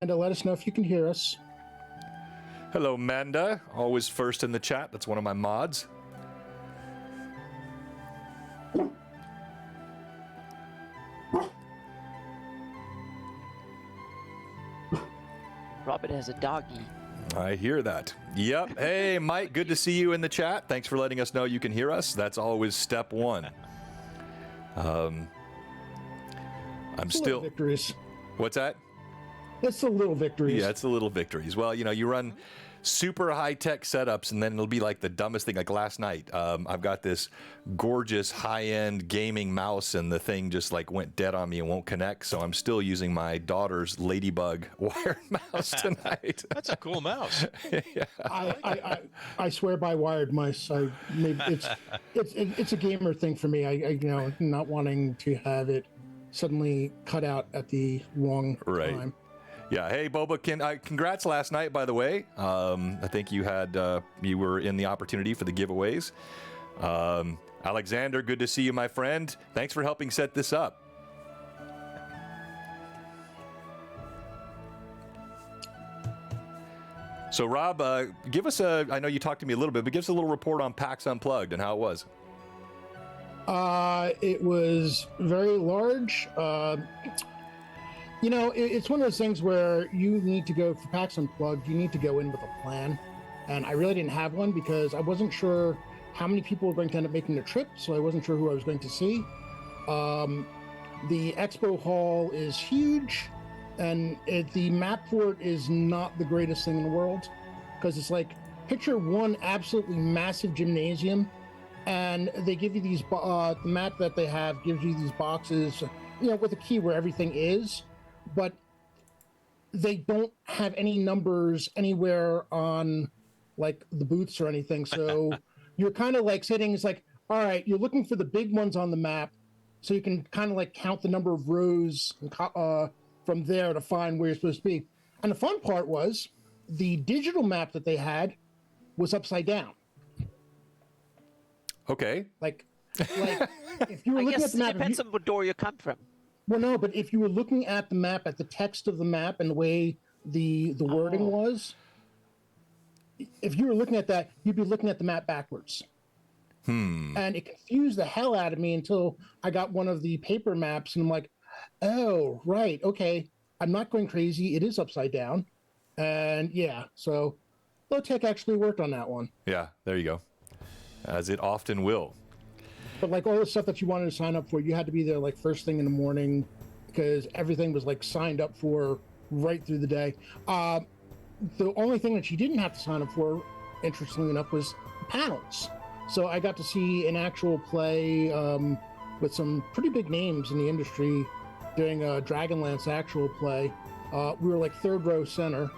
And let us know if you can hear us. Hello, Manda. Always first in the chat. That's one of my mods. Robert has a doggy. I hear that. Yep. Hey, Mike, good to see you in the chat. Thanks for letting us know you can hear us. That's always step one. I'm It's still... victories. What's that? It's the little victories. Yeah, it's the little victories. Well, you know, you run super high-tech setups, and then it'll be like the dumbest thing. Like last night, I've got this gorgeous high-end gaming mouse, and the thing just like went dead on me and won't connect. So I'm still using my daughter's Ladybug wired mouse tonight. That's a cool mouse. Yeah. I swear by wired mice. It's a gamer thing for me. I not wanting to have it suddenly cut out at the wrong time. Yeah. Hey, Boba, congrats last night, by the way. I think you were in the opportunity for the giveaways. Alexander, good to see you, my friend. Thanks for helping set this up. So, Rob, give us I know you talked to me a little bit, but give us a little report on PAX Unplugged and how it was. It was very large. It's one of those things where you need to go for PAX Unplugged. You need to go in with a plan, and I really didn't have one because I wasn't sure how many people were going to end up making the trip, so I wasn't sure who I was going to see. The expo hall is huge, and the map for it is not the greatest thing in the world because it's like picture one absolutely massive gymnasium, and they give you these the map that they have gives you these boxes, with a key where everything is. But they don't have any numbers anywhere on like the booths or anything. So you're kind of like sitting, it's like, all right, you're looking for the big ones on the map. So you can kind of like count the number of rows from there to find where you're supposed to be. And the fun part was the digital map that they had was upside down. Okay. Like if you were looking at the map, it depends on what door you come from. Well, no, but if you were looking at the map, at the text of the map and the way the wording was, if you were looking at that, you'd be looking at the map backwards. And it confused the hell out of me until I got one of the paper maps, and I'm like, oh, right, okay. I'm not going crazy. It is upside down. And yeah, so Low Tech actually worked on that one. Yeah, there you go. As it often will. But like all the stuff that you wanted to sign up for, you had to be there like first thing in the morning because everything was like signed up for right through the day. The only thing that you didn't have to sign up for, interestingly enough, was panels. So I got to see an actual play with some pretty big names in the industry doing a Dragonlance actual play. We were like third row center,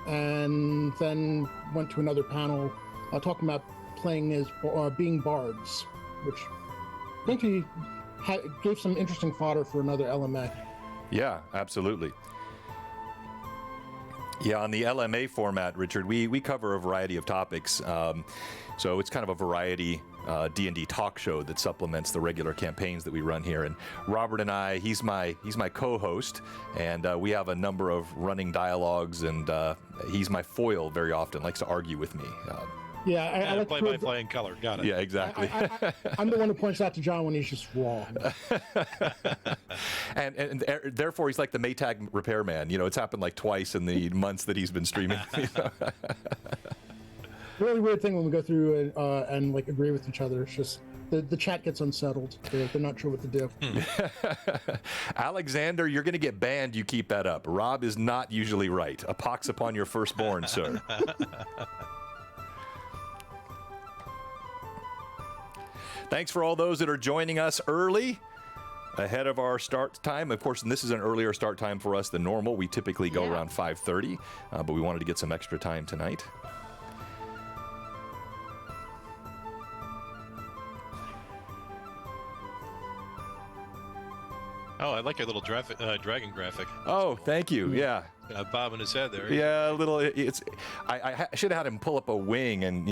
and then went to another panel talking about playing as being bards, which I think he gave some interesting fodder for another LMA. Yeah, absolutely. Yeah, on the LMA format, Richard, we cover a variety of topics. So it's kind of a variety D&D talk show that supplements the regular campaigns that we run here. And Robert and I, he's my co-host, and we have a number of running dialogues, and he's my foil very often, likes to argue with me. I like play-by-play in color. Got it. Yeah, exactly. I'm the one who points out to John when he's just wrong. and therefore, he's like the Maytag repairman. It's happened like twice in the months that he's been streaming. Really weird thing when we go through and like agree with each other. It's just the chat gets unsettled. They're not sure what to do. Alexander, you're going to get banned. You keep that up. Rob is not usually right. A pox upon your firstborn, sir. Thanks for all those that are joining us early, ahead of our start time. Of course, and this is an earlier start time for us than normal. We typically go around 5:30, but we wanted to get some extra time tonight. Oh, I like your little dragon graphic. Oh, thank you. Yeah. Bobbing his head there. Yeah, a little. I should have had him pull up a wing and,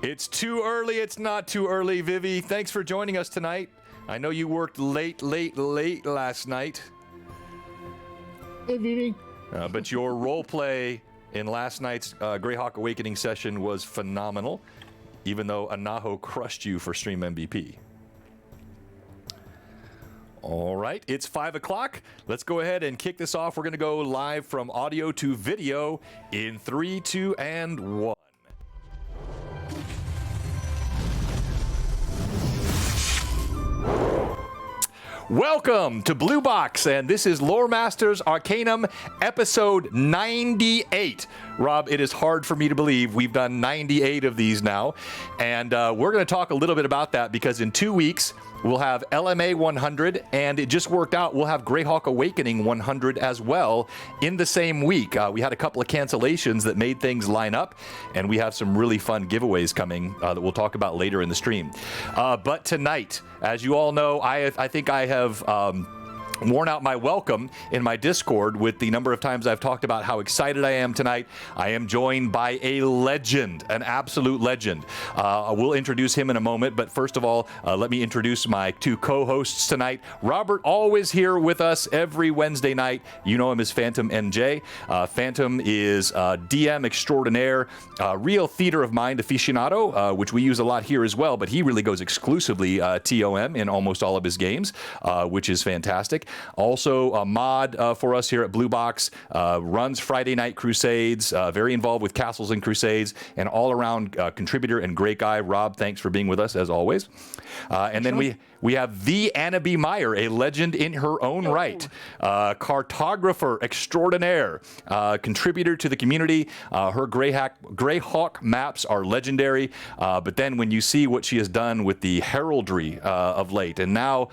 It's too early. It's not too early, Vivi. Thanks for joining us tonight. I know you worked late last night. Hey, Vivi. But your role play in last night's Greyhawk Awakening session was phenomenal, even though Anaho crushed you for Stream MVP. All right, it's 5 o'clock. Let's go ahead and kick this off. We're going to go live from audio to video in 3, 2, and 1. Welcome to Blue Box, and this is Lore Masters Arcanum episode 98. Rob, it is hard for me to believe we've done 98 of these now, and we're going to talk a little bit about that because in 2 weeks we'll have LMA 100, and it just worked out. We'll have Greyhawk Awakening 100 as well in the same week. We had a couple of cancellations that made things line up, and we have some really fun giveaways coming that we'll talk about later in the stream. But tonight, as you all know, I think I have worn out my welcome in my Discord with the number of times I've talked about how excited I am tonight. I am joined by a legend, an absolute legend. We'll introduce him in a moment, but first of all, let me introduce my two co-hosts tonight. Robert, always here with us every Wednesday night. You know him as Phantom NJ. Phantom is DM extraordinaire, real theater of mind aficionado, which we use a lot here as well, but he really goes exclusively TOM in almost all of his games, which is fantastic. Also a mod for us here at Blue Box, runs Friday Night Crusades, very involved with Castles and Crusades, and all-around contributor and great guy. Rob, thanks for being with us as always. And then we have the Anna B. Meyer, a legend in her own right, cartographer extraordinaire, contributor to the community. Her Greyhawk maps are legendary, but then when you see what she has done with the heraldry of late, and now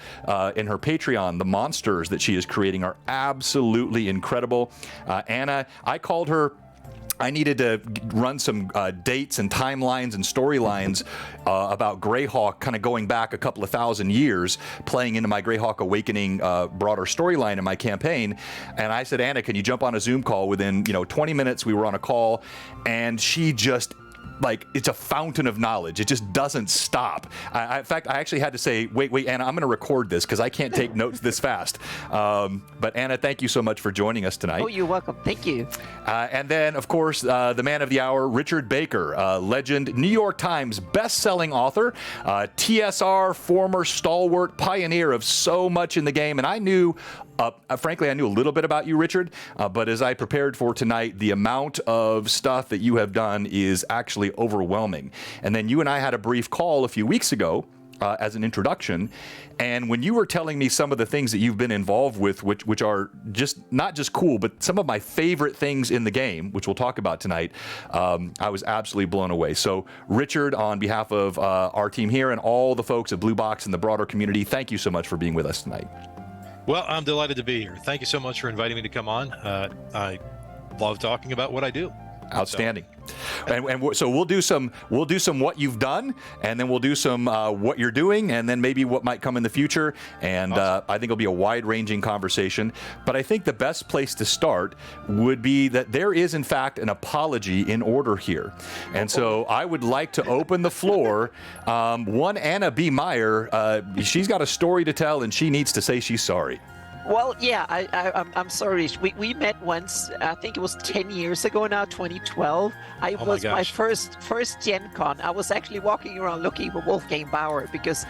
in her Patreon, the monsters that she is creating are absolutely incredible. Anna, I called her. I needed to run some dates and timelines and storylines about Greyhawk, kind of going back a couple of thousand years, playing into my Greyhawk Awakening broader storyline in my campaign. And I said, Anna, can you jump on a Zoom call? Within 20 minutes, we were on a call, and she just, like, it's a fountain of knowledge. It just doesn't stop. In fact, I actually had to say, wait, Anna, I'm going to record this because I can't take notes this fast. But Anna, thank you so much for joining us tonight. Oh, you're welcome. Thank you. And then, of course, the man of the hour, Richard Baker, legend, New York Times best-selling author, TSR, former stalwart pioneer of so much in the game. And I knew, frankly, I knew a little bit about you, Richard, but as I prepared for tonight, the amount of stuff that you have done is actually overwhelming. And then you and I had a brief call a few weeks ago as an introduction, and when you were telling me some of the things that you've been involved with, which are just not just cool, but some of my favorite things in the game, which we'll talk about tonight, I was absolutely blown away. So Richard, on behalf of our team here and all the folks at Blue Box and the broader community, thank you so much for being with us tonight. Well, I'm delighted to be here. Thank you so much for inviting me to come on. I love talking about what I do. Outstanding. So we'll do some what you've done, and then we'll do some what you're doing, and then maybe what might come in the future. And awesome. I think it'll be a wide-ranging conversation. But I think the best place to start would be that there is, in fact, an apology in order here. And so I would like to open the floor. One Anna B. Meyer, she's got a story to tell, and she needs to say she's sorry. Well, yeah, I'm sorry. We met once. I think it was 10 years ago now, 2012. I was my first Gen Con. I was actually walking around looking for Wolfgang Bauer because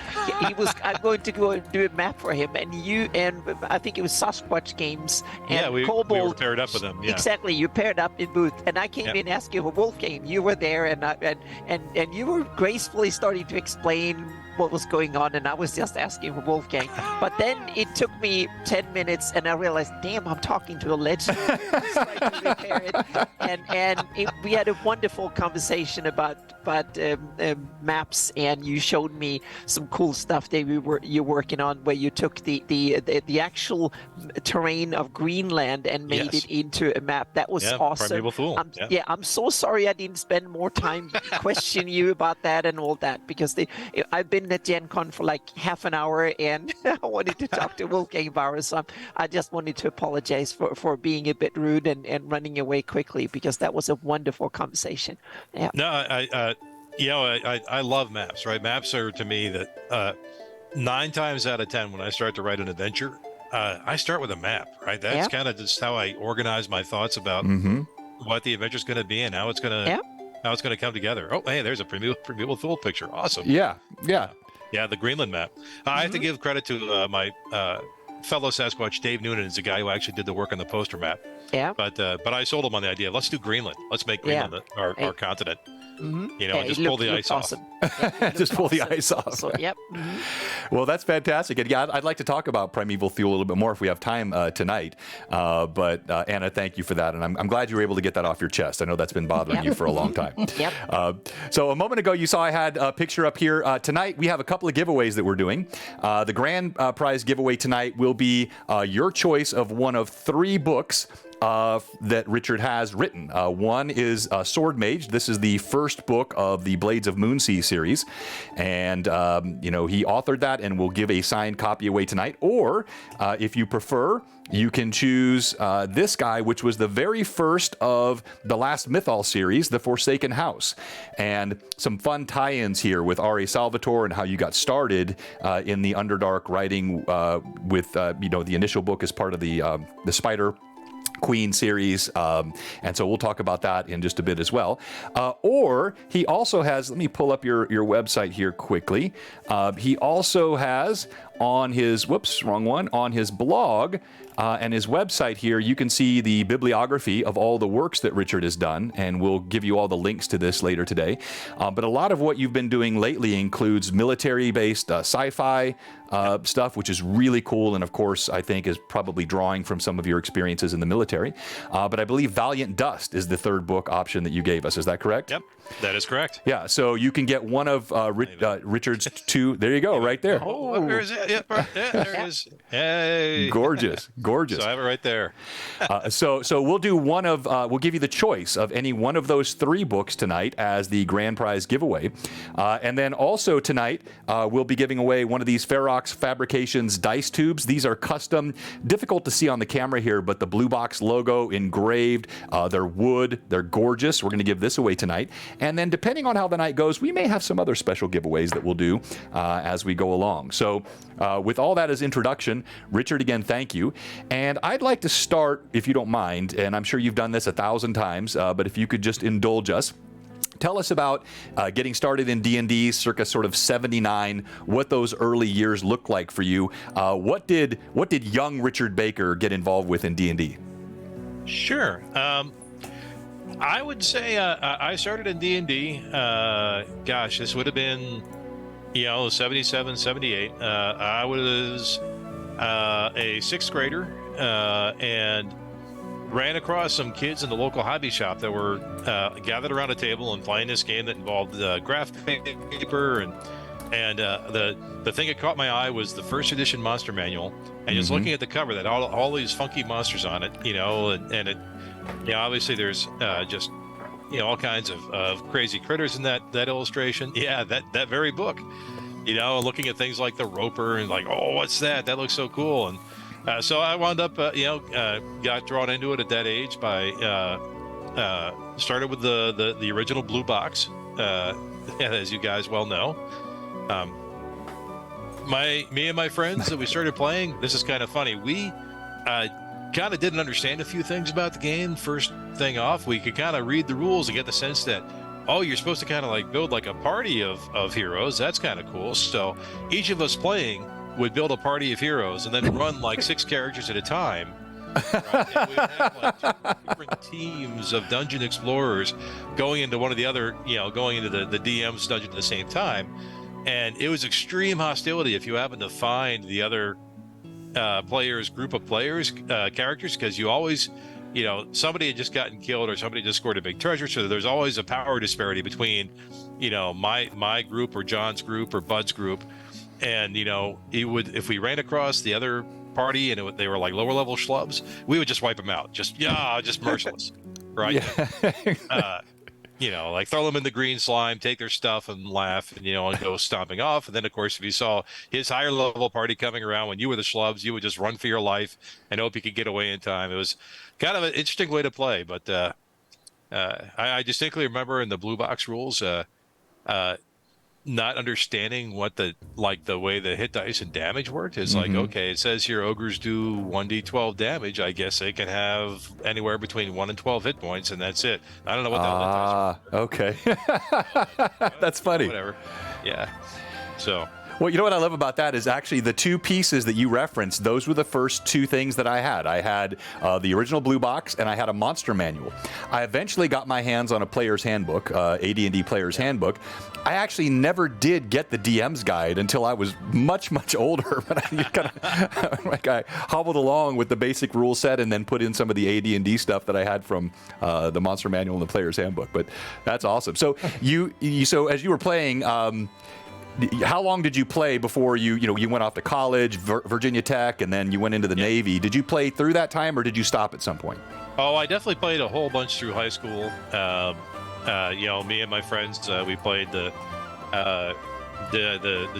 he was. I'm going to go and do a map for him, and I think it was Sasquatch Games. And we were paired up with him. Yeah. Exactly, you paired up in booth, and I came in asking for Wolfgang. You were there, and you were gracefully starting to explain what was going on, and I was just asking for Wolfgang. But then it took me 10 minutes, and I realized, damn, I'm talking to a legend. So I could repair it. We had a wonderful conversation about maps, and you showed me some cool stuff that you're working on, where you took the actual terrain of Greenland and made it into a map. That was awesome. Primeval Fool. I'm so sorry I didn't spend more time questioning you about that and all that, because I've been at Gen Con for like half an hour, and I wanted to talk to Wolfgang Bauer, so I just wanted to apologize for being a bit rude and running away quickly, because that was a wonderful conversation. Yeah. No, I love maps, right? Maps are to me that 9 times out of 10 when I start to write an adventure, I start with a map, right? That's Yeah. kind of just how I organize my thoughts about Mm-hmm. what the adventure's going to be and how it's going to Yeah. come together. Oh, hey, there's a Primeval Thule picture. Awesome. Yeah. Yeah. Yeah, the Greenland map. I have to give credit to my fellow Sasquatch Dave Noonan is the guy who actually did the work on the poster map. Yeah. But I sold him on the idea. Let's do Greenland. Let's make Greenland our continent. Yeah, Just it pull the looked ice awesome. off. Yeah, it Just looked pull the awesome. ice off. So, yep. Well, that's fantastic. And yeah, I'd like to talk about Primeval Fuel a little bit more if we have time tonight. But Anna, thank you for that. And I'm glad you were able to get that off your chest. I know that's been bothering you for a long time. Yep. So a moment ago, you saw I had a picture up here. Tonight, we have a couple of giveaways that we're doing. The grand prize giveaway tonight will be your choice of one of 3 books that Richard has written. One is Sword Mage. This is the first book of the Blades of Moonsea series. And, he authored that and will give a signed copy away tonight. Or, if you prefer, you can choose this guy, which was the very first of the last Mythal series, The Forsaken House. And some fun tie-ins here with R.A. Salvatore and how you got started in the Underdark writing with, the initial book as part of the Spider Queen series, and so we'll talk about that in just a bit as well. Or he also has, let me pull up your website here quickly. He also has on his, on his blog and his website here, you can see the bibliography of all the works that Richard has done, and we'll give you all the links to this later today. But a lot of what you've been doing lately includes military-based sci-fi stuff, which is really cool, and of course, I think is probably drawing from some of your experiences in the military. But I believe Valiant Dust is the 3rd book option that you gave us. Is that correct? Yep, that is correct. Yeah, so you can get one of Richard's 2. There you go, right there. Oh, where is it? Yep, there it is. Hey. Gorgeous. So I have it right there. So we'll do one of, we'll give you the choice of any one of those 3 books tonight as the grand prize giveaway. And then also tonight, we'll be giving away one of these Ferox Fabrications dice tubes. These are custom, difficult to see on the camera here, but the Blue Box logo engraved. They're wood. They're gorgeous. We're going to give this away tonight. And then depending on how the night goes, we may have some other special giveaways that we'll do as we go along. So with all that as introduction, Richard, again, thank you. And I'd like to start, if you don't mind, and I'm sure you've done this 1,000 times, but if you could just indulge us. Tell us about getting started in D&D circa sort of 79, what those early years looked like for you. What did young Richard Baker get involved with in D&D? Sure. I would say I started in D&D. Gosh, this would have been, 77, 78. I was a 6th grader and ran across some kids in the local hobby shop that were gathered around a table and playing this game that involved graph paper and the thing that caught my eye was the 1st edition monster manual, and just looking at the cover that all these funky monsters on it, and it, obviously there's just all kinds of crazy critters in that illustration. Yeah, that very book, looking at things like the Roper and like, oh, what's that? That looks so cool. And so I wound up, got drawn into it at that age by, started with the original Blue Box, as you guys well know. Me and my friends that we started playing, this is kind of funny. We kind of didn't understand a few things about the game. First thing off, we could kind of read the rules and get the sense that, oh, you're supposed to kind of like build like a party of heroes. That's kind of cool. So each of us playing would build a party of heroes and then run like 6 characters at a time. Right? And we would have like 2 different teams of dungeon explorers going into one of the other, going into the DM's dungeon at the same time. And it was extreme hostility if you happen to find the other group of players, characters, because you always, somebody had just gotten killed or somebody just scored a big treasure. So there's always a power disparity between, my group or John's group or Bud's group. And, he would, if we ran across the other party and they were like lower level schlubs, we would just wipe them out. Just merciless. Right. Yeah. Like throw them in the green slime, take their stuff and laugh and, and go stomping off. And then, of course, if you saw his higher level party coming around when you were the schlubs, you would just run for your life and hope you could get away in time. It was kind of an interesting way to play. But I distinctly remember in the Blue Box rules, not understanding what the way the hit dice and damage worked. Is like, okay, it says here ogres do 1d12 damage. I guess they can have anywhere between 1 and 12 hit points, and that's it. I don't know what the hell that dice Okay. That's funny. Whatever. Yeah. So. Well, you know what I love about that is actually the two pieces that you referenced, those were the first two things that I had. I had the original blue box, and I had a monster manual. I eventually got my hands on a player's handbook, AD&D player's handbook. I actually never did get the DM's guide until I was much, much older. But I hobbled along with the basic rule set and then put in some of the AD&D stuff that I had from the monster manual and the player's handbook. But that's awesome. So so as you were playing, how long did you play before you went off to college, Virginia Tech, and then you went into the Navy? Did you play through that time, or did you stop at some point? Oh, I definitely played a whole bunch through high school. Me and my friends, we played the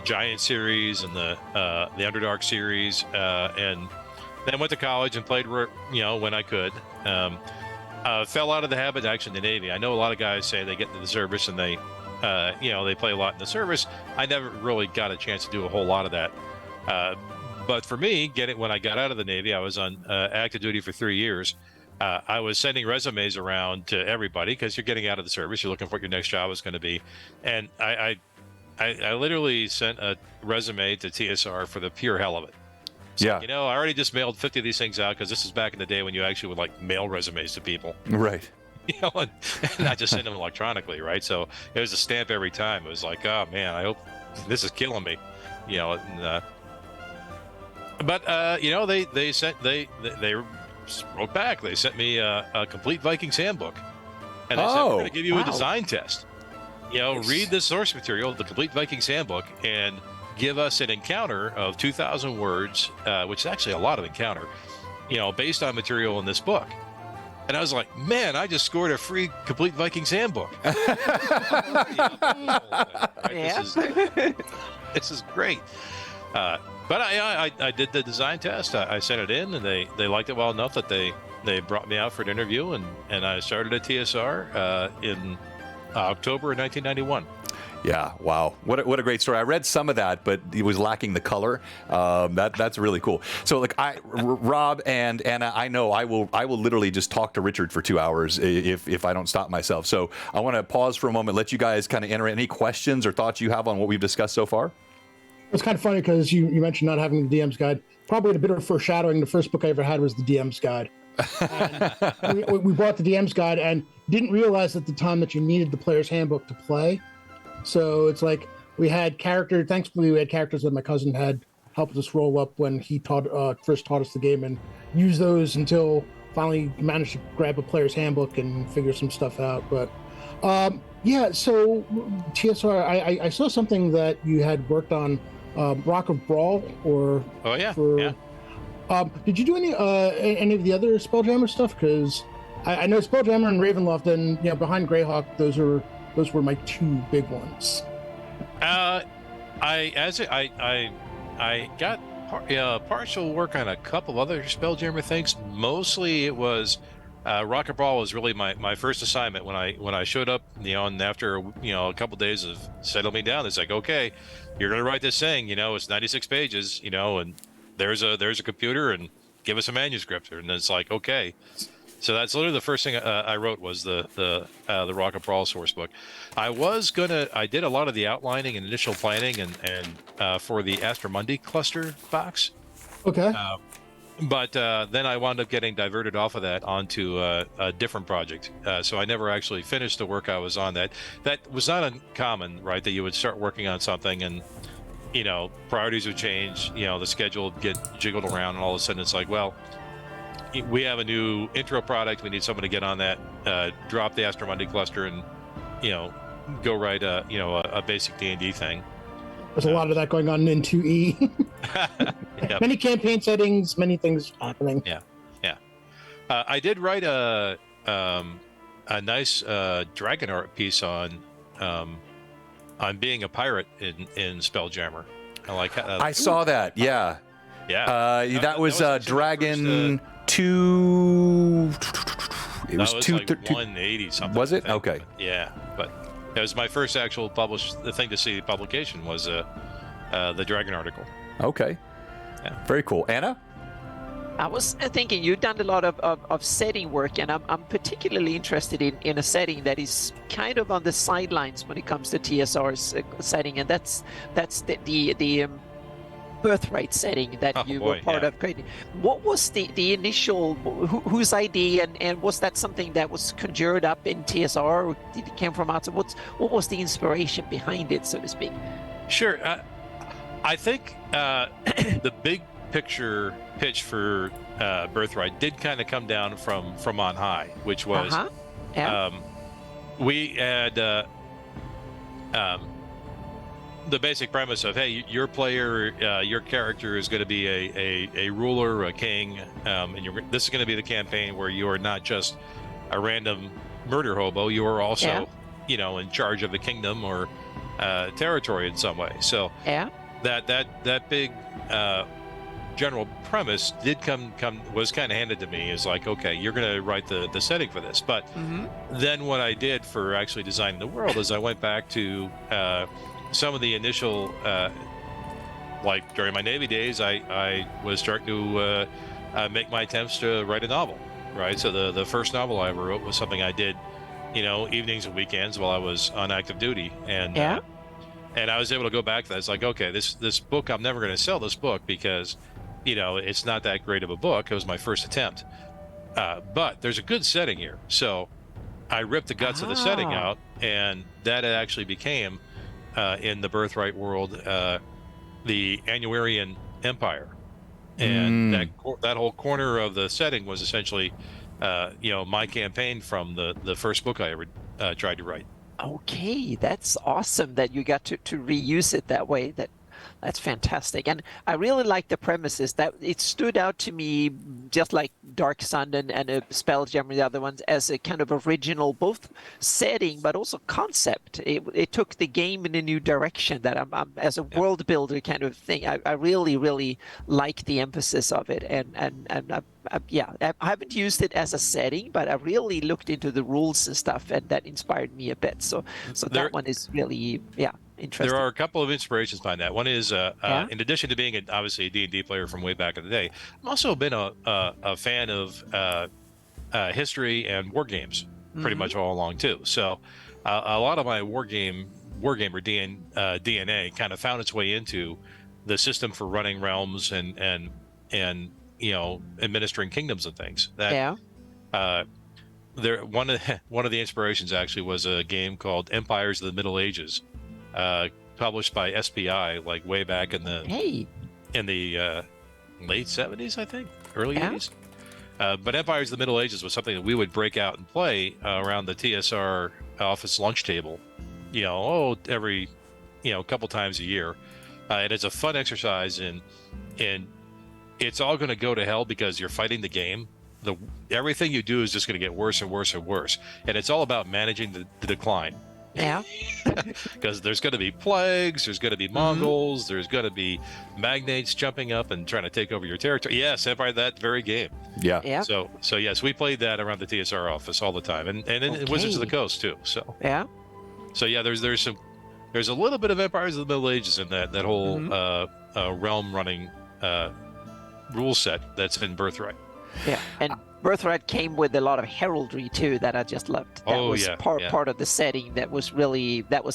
Giant series and the Underdark series, and then went to college and played, when I could. Fell out of the habit actually in the Navy. I know a lot of guys say they get into the service and they play a lot in the service. I never really got a chance to do a whole lot of that. But for me, when I got out of the Navy, I was on active duty for 3 years. I was sending resumes around to everybody because you're getting out of the service. You're looking for what your next job is going to be. And I literally sent a resume to TSR for the pure hell of it. So, I already just mailed 50 of these things out because this is back in the day when you actually would mail resumes to people. Right. And not just send them electronically, right? So it was a stamp every time. It was like, oh man, I hope this is killing me, But they wrote back. They sent me a complete Vikings handbook, and they said we're going to give you a design test. Read the source material, the complete Vikings handbook, and give us an encounter of 2,000 words, which is actually a lot of encounter, based on material in this book. And I was like, man, I just scored a free complete Vikings handbook. This is great. But I did the design test. I sent it in, and they liked it well enough that they brought me out for an interview, and I started at TSR in October of 1991. Yeah, wow. What a great story. I read some of that, but it was lacking the color. That's really cool. So Rob and Anna, I know I will literally just talk to Richard for 2 hours if I don't stop myself. So I want to pause for a moment, let you guys kind of enter any questions or thoughts you have on what we've discussed so far. It's kind of funny because you mentioned not having the DM's guide. Probably a bit of foreshadowing. The first book I ever had was the DM's guide. And we bought the DM's guide and didn't realize at the time that you needed the player's handbook to play. So it's like thankfully we had characters that my cousin had helped us roll up when he first taught us the game, and use those until finally managed to grab a player's handbook and figure some stuff out. But so TSR, I saw something that you had worked on, Rock of Brawl, or did you do any of the other Spelljammer stuff? Because I know Spelljammer and Ravenloft, and behind Greyhawk, those were my two big ones. I got partial work on a couple other Spelljammer things. Mostly it was Rock and Brawl was really my first assignment when I showed up, and after a couple days of settling me down, it's like, okay, you're gonna write this thing, it's 96 pages, and there's a computer, and give us a manuscript, and it's like, okay. So that's literally the first thing I wrote was the Rock and Brawl source book. I did a lot of the outlining and initial planning and for the Astromundi cluster box. Okay. But then I wound up getting diverted off of that onto a different project. So I never actually finished the work I was on. That was not uncommon, right? That you would start working on something and priorities would change. The schedule would get jiggled around, and all of a sudden it's like, well, we have a new intro product. We need someone to get on that, drop the Astromundi cluster, and go write a basic D&D thing. There's a lot of that going on in 2E. Yep. Many campaign settings, many things happening. Yeah. I did write a nice dragon art piece on being a pirate in Spelljammer. I saw that. Yeah. Yeah. That was Dragon 2. It was 180 something. Was it? I think. Okay. Yeah, but It was my first actual the thing to see publication was the Dragon article. Okay. Yeah. Very cool. Anna? I was thinking you've done a lot of setting work, and I'm particularly interested in a setting that is kind of on the sidelines when it comes to TSR's setting, and that's the Birthright setting that you were part of creating. What was the initial, whose idea, and was that something that was conjured up in TSR, or did it came from outside? What was the inspiration behind it, so to speak? Sure. I think the big picture pitch for Birthright did kind of come down from on high, which was we had the basic premise of, hey, your player, your character is going to be a ruler, a king, and this is going to be the campaign where you are not just a random murder hobo, you are also in charge of a kingdom or territory in some way. So that big general premise did was kind of handed to me as like, okay, you're going to write the setting for this. But then what I did for actually designing the world is I went back to some of the initial, like during my Navy days, I was starting to make my attempts to write a novel, right? So the first novel I ever wrote was something I did, evenings and weekends while I was on active duty, and I was able to go back to that. It's like, okay, this book, I'm never going to sell this book because, it's not that great of a book. It was my first attempt, but there's a good setting here. So I ripped the guts of the setting out, and that actually became, in the Birthright world, the Annuarian Empire, and that whole corner of the setting was essentially, my campaign from the first book I ever tried to write. Okay, that's awesome that you got to reuse it that way. That's fantastic, and I really like the premises. That it stood out to me, just like Dark Sun and Spelljammer, the other ones, as a kind of original, both setting but also concept. It took the game in a new direction. That I'm as a world builder kind of thing. I really like the emphasis of it, and I haven't used it as a setting, but I really looked into the rules and stuff, and that inspired me a bit. So that one is really interesting. There are a couple of inspirations behind that. One is, in addition to being obviously a D&D player from way back in the day, I've also been a fan of history and war games pretty much all along too. So a lot of my wargamer DNA kind of found its way into the system for running realms and administering kingdoms and things. One of the inspirations actually was a game called Empires of the Middle Ages, published by SPI, like way back in the late 70s, I think, early 80s. But Empires of the Middle Ages was something that we would break out and play around the TSR office lunch table, every couple times a year. And it's a fun exercise, and it's all going to go to hell because you're fighting the game. Everything you do is just going to get worse and worse and worse, and it's all about managing the decline. Because there's going to be plagues, there's going to be Mongols, there's going to be magnates jumping up and trying to take over your territory. Yes, Empire, that very game. So yes, we played that around the TSR office all the time, and in Wizards of the Coast too. So there's a little bit of Empires of the Middle Ages in that whole realm running rule set that's in Birthright. And Birthright came with a lot of heraldry too that I just loved. That was part of the setting that was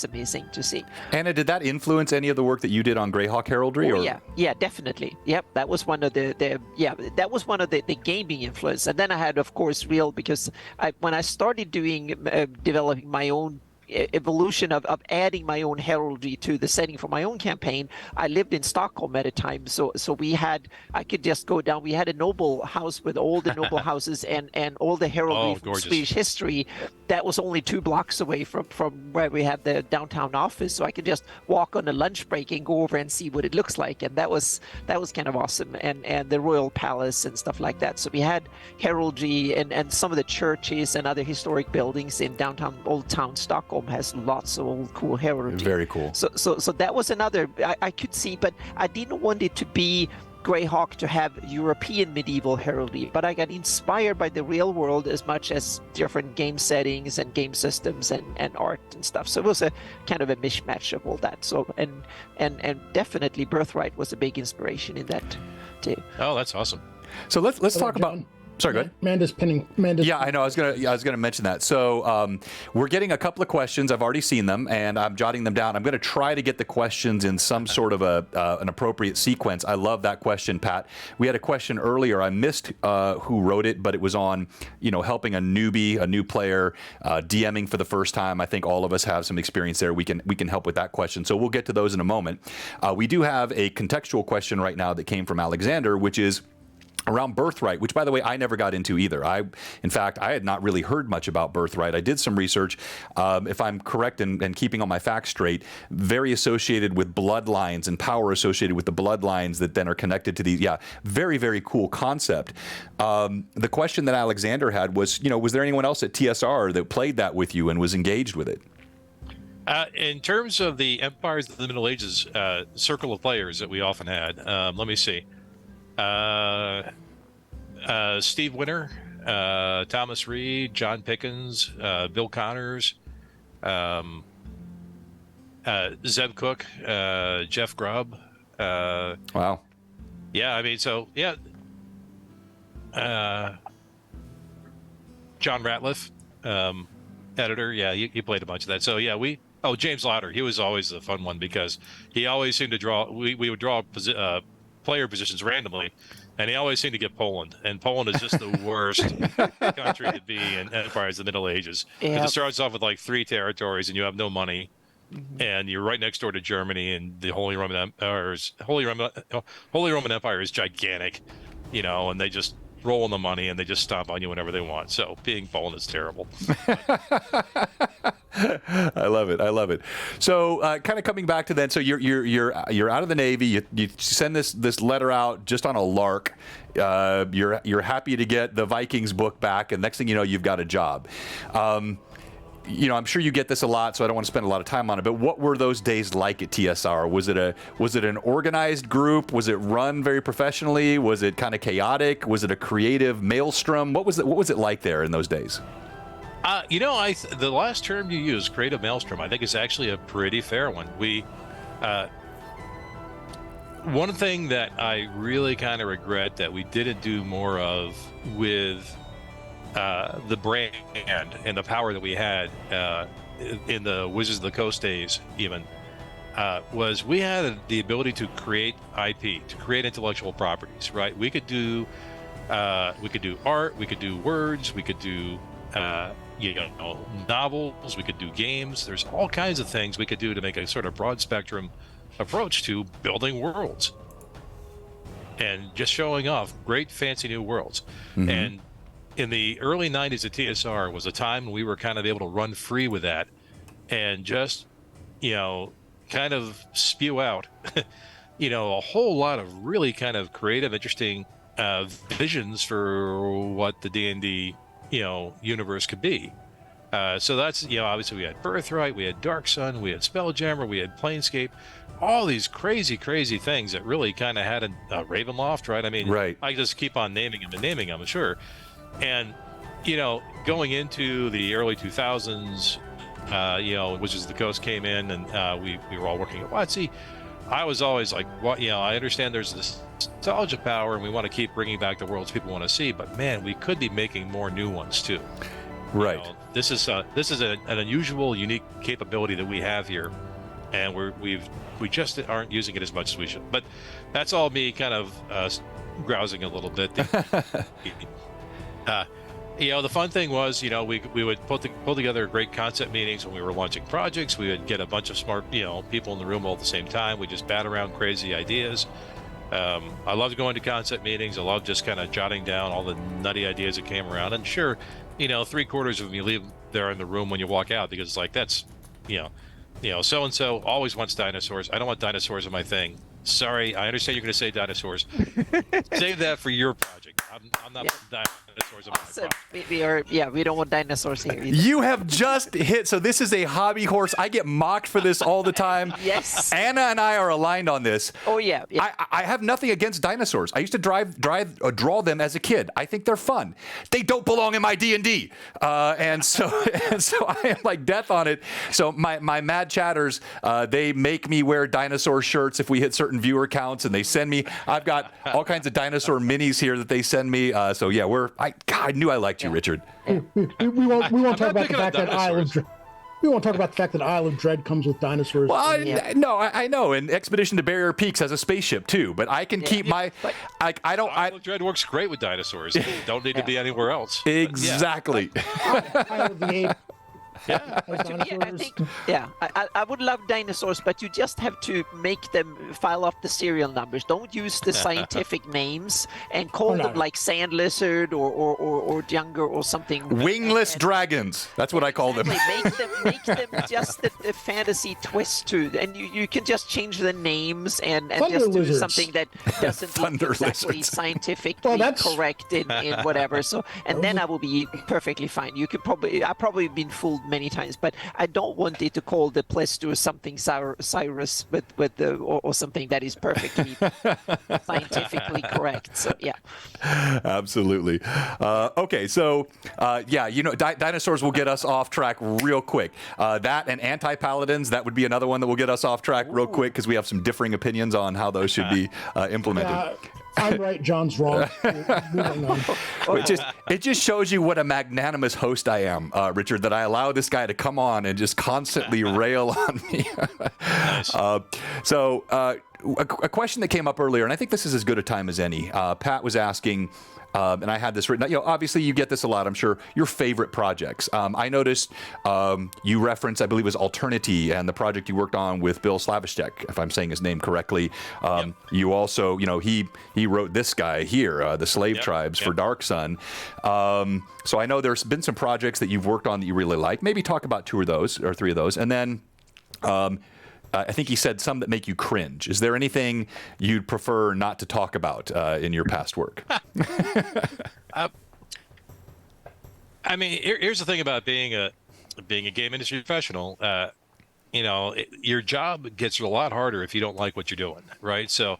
amazing to see. Anna, did that influence any of the work that you did on Greyhawk heraldry? Yeah, definitely. Yep, that was one of the gaming influence. And then I had, of course, because when I started developing my own evolution of adding my own heraldry to the setting for my own campaign, I lived in Stockholm at a time, so I could just go down. We had a noble house with all the noble houses and all the heraldry from Swedish history that was only 2 blocks away from where we had the downtown office, so I could just walk on a lunch break and go over and see what it looks like, and that was kind of awesome, and the royal palace and stuff like that. So we had heraldry and some of the churches and other historic buildings in downtown Old Town Stockholm has lots of old cool heraldry. Very cool. So that was another I could see, but I didn't want it to be Greyhawk to have European medieval heraldry, but I got inspired by the real world as much as different game settings and game systems and art and stuff. So it was a kind of a mishmash of all that. So and definitely Birthright was a big inspiration in that too. Oh, that's awesome. So let's talk about. Sorry, go ahead. Amanda's pinning. Yeah, I know. I was gonna mention that. So we're getting a couple of questions. I've already seen them, and I'm jotting them down. I'm going to try to get the questions in some sort of an appropriate sequence. I love that question, Pat. We had a question earlier. I missed who wrote it, but it was on, helping a newbie, a new player, DMing for the first time. I think all of us have some experience there. We can help with that question. So we'll get to those in a moment. We do have a contextual question right now that came from Alexander, which is around Birthright, which, by the way, I never got into either. In fact, I had not really heard much about Birthright. I did some research, if I'm correct and keeping all my facts straight, very associated with bloodlines and power associated with the bloodlines that then are connected to these. Yeah, very, very cool concept. The question that Alexander had was, was there anyone else at TSR that played that with you and was engaged with it? In terms of the Empires of the Middle Ages circle of players that we often had, let me see. Steve Winter, Thomas Reed, John Pickens, Bill Connors, Zeb Cook, Jeff Grubb. Wow. Yeah, I mean, so yeah. John Ratliff, editor. Yeah, he played a bunch of that. So yeah, James Lauder. He was always the fun one because he always seemed to draw. We would draw player positions randomly, and he always seemed to get Poland. And Poland is just the worst country to be in Empires of the Middle Ages. Because it starts off with like 3 territories, and you have no money, and you're right next door to Germany, and the Holy Roman Empire is gigantic, and they just roll in the money and they just stomp on you whenever they want. So being Poland is terrible. I love it. So kind of coming back to then, so you're out of the Navy. You send this letter out just on a lark. You're happy to get the Vikings book back, and next thing you know, you've got a job. I'm sure you get this a lot, so I don't want to spend a lot of time on it. But what were those days like at TSR? Was it an organized group? Was it run very professionally? Was it kind of chaotic? Was it a creative maelstrom? What was it like there in those days? The last term you used, creative maelstrom, I think is actually a pretty fair one. One thing that I really kind of regret that we didn't do more of with the brand and the power that we had in the Wizards of the Coast days even was we had the ability to create IP, to create intellectual properties, right? We could do art, we could do words, we could do novels, we could do games. There's all kinds of things we could do to make a sort of broad spectrum approach to building worlds and just showing off great fancy new worlds. Mm-hmm. And in the early 90s at TSR was a time when we were kind of able to run free with that and just, kind of spew out, a whole lot of really kind of creative, interesting visions for what the D&D, universe could be. So that's, obviously we had Birthright, we had Dark Sun, we had Spelljammer, we had Planescape, all these crazy, crazy things that really kind of had a Ravenloft, right? I mean, right. I just keep on naming them, sure. And, going into the early 2000s, Wizards of the Coast came in and we were all working at WotC. I was always like, I understand there's this nostalgia power and we want to keep bringing back the worlds people want to see, but man, we could be making more new ones too. Right. This is an unusual, unique capability that we have here, and we just aren't using it as much as we should. But that's all me kind of grousing a little bit. The fun thing was, we would pull together great concept meetings when we were launching projects. We would get a bunch of smart, people in the room all at the same time. We just bat around crazy ideas. I loved going to concept meetings. I loved just kind of jotting down all the nutty ideas that came around. And sure, 3/4 of them you leave there in the room when you walk out because it's like, that's, so-and-so always wants dinosaurs. I don't want dinosaurs in my thing. Sorry, I understand you're going to say dinosaurs. Save that for your project. I'm not putting dinosaurs dinosaurs on my Awesome. property. We don't want dinosaurs here either. You have just hit. So this is a hobby horse. I get mocked for this all the time. Yes. Anna and I are aligned on this. Oh, yeah. I have nothing against dinosaurs. I used to draw them as a kid. I think they're fun. They don't belong in my D&D. And so I am like death on it. So my mad chatters, they make me wear dinosaur shirts if we hit certain viewer counts, and they send me. I've got all kinds of dinosaur minis here that they send me. So yeah, I knew I liked you, Richard. We won't talk about the picking on fact that we won't talk about the fact that Isle of Dread comes with dinosaurs. Well, I know, and Expedition to Barrier Peaks has a spaceship too, but I can keep my. I don't. Isle of Dread works great with dinosaurs. They don't need to be anywhere else. Exactly. Isle of the Ape. Yeah. I would love dinosaurs, but you just have to make them file off the serial numbers. Don't use the scientific names and call them like sand lizard or younger or something. Wingless dragons. That's what I call them. Make them just a fantasy twist to, and you can just change the names and just do something that doesn't look exactly scientifically correct in whatever. So, and then I will be perfectly fine. I've probably been fooled many times, but I don't want it to call the Plesto something Cyrus or something that is perfectly scientifically correct. So yeah, absolutely. Okay, so dinosaurs will get us off track real quick. That and anti-paladins, that would be another one that will get us off track real quick because we have some differing opinions on how those should be implemented. I'm right, John's wrong. It just shows you what a magnanimous host I am, Richard, that I allow this guy to come on and just constantly rail on me. Nice. A question that came up earlier, and I think this is as good a time as any. Pat was asking, and I had this written. Obviously you get this a lot, I'm sure. Your favorite projects. I noticed you referenced, I believe, it was Alternity and the project you worked on with Bill Slavishtek, if I'm saying his name correctly. You also, he wrote this guy here, the Slave Tribes for Dark Sun. So I know there's been some projects that you've worked on that you really like. Maybe talk about 2 of those or 3 of those, and then. I think he said some that make you cringe. Is there anything you'd prefer not to talk about in your past work? I mean, here's the thing about being a game industry professional. Your job gets a lot harder if you don't like what you're doing, right? So,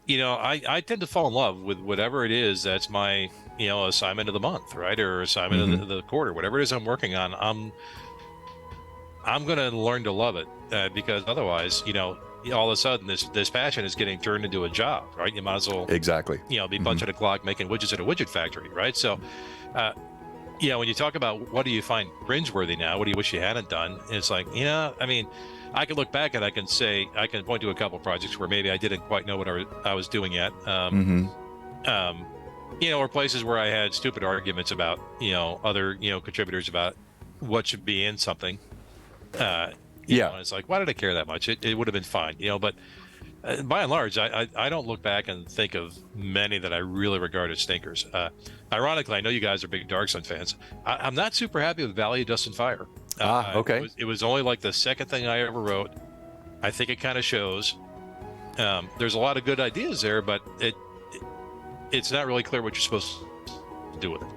I tend to fall in love with whatever it is that's my, assignment of the month, right, or assignment of the quarter, whatever it is I'm working on. I'm going to learn to love it because otherwise, all of a sudden this passion is getting turned into a job, right? You might as well be punching a clock making widgets at a widget factory, right? So, when you talk about what do you find cringeworthy now, what do you wish you hadn't done? It's like, I mean, I can look back and I can point to a couple projects where maybe I didn't quite know what I was doing yet. Or places where I had stupid arguments about, other, contributors about what should be in something. And it's like, why did I care that much? It would have been fine, but by and large, I don't look back and think of many that I really regard as stinkers. Ironically, I know you guys are big Dark Sun fans. I'm not super happy with Valley of Dust and Fire. Okay. It was only like the second thing I ever wrote. I think it kind of shows. There's a lot of good ideas there, but it's not really clear what you're supposed to do with it.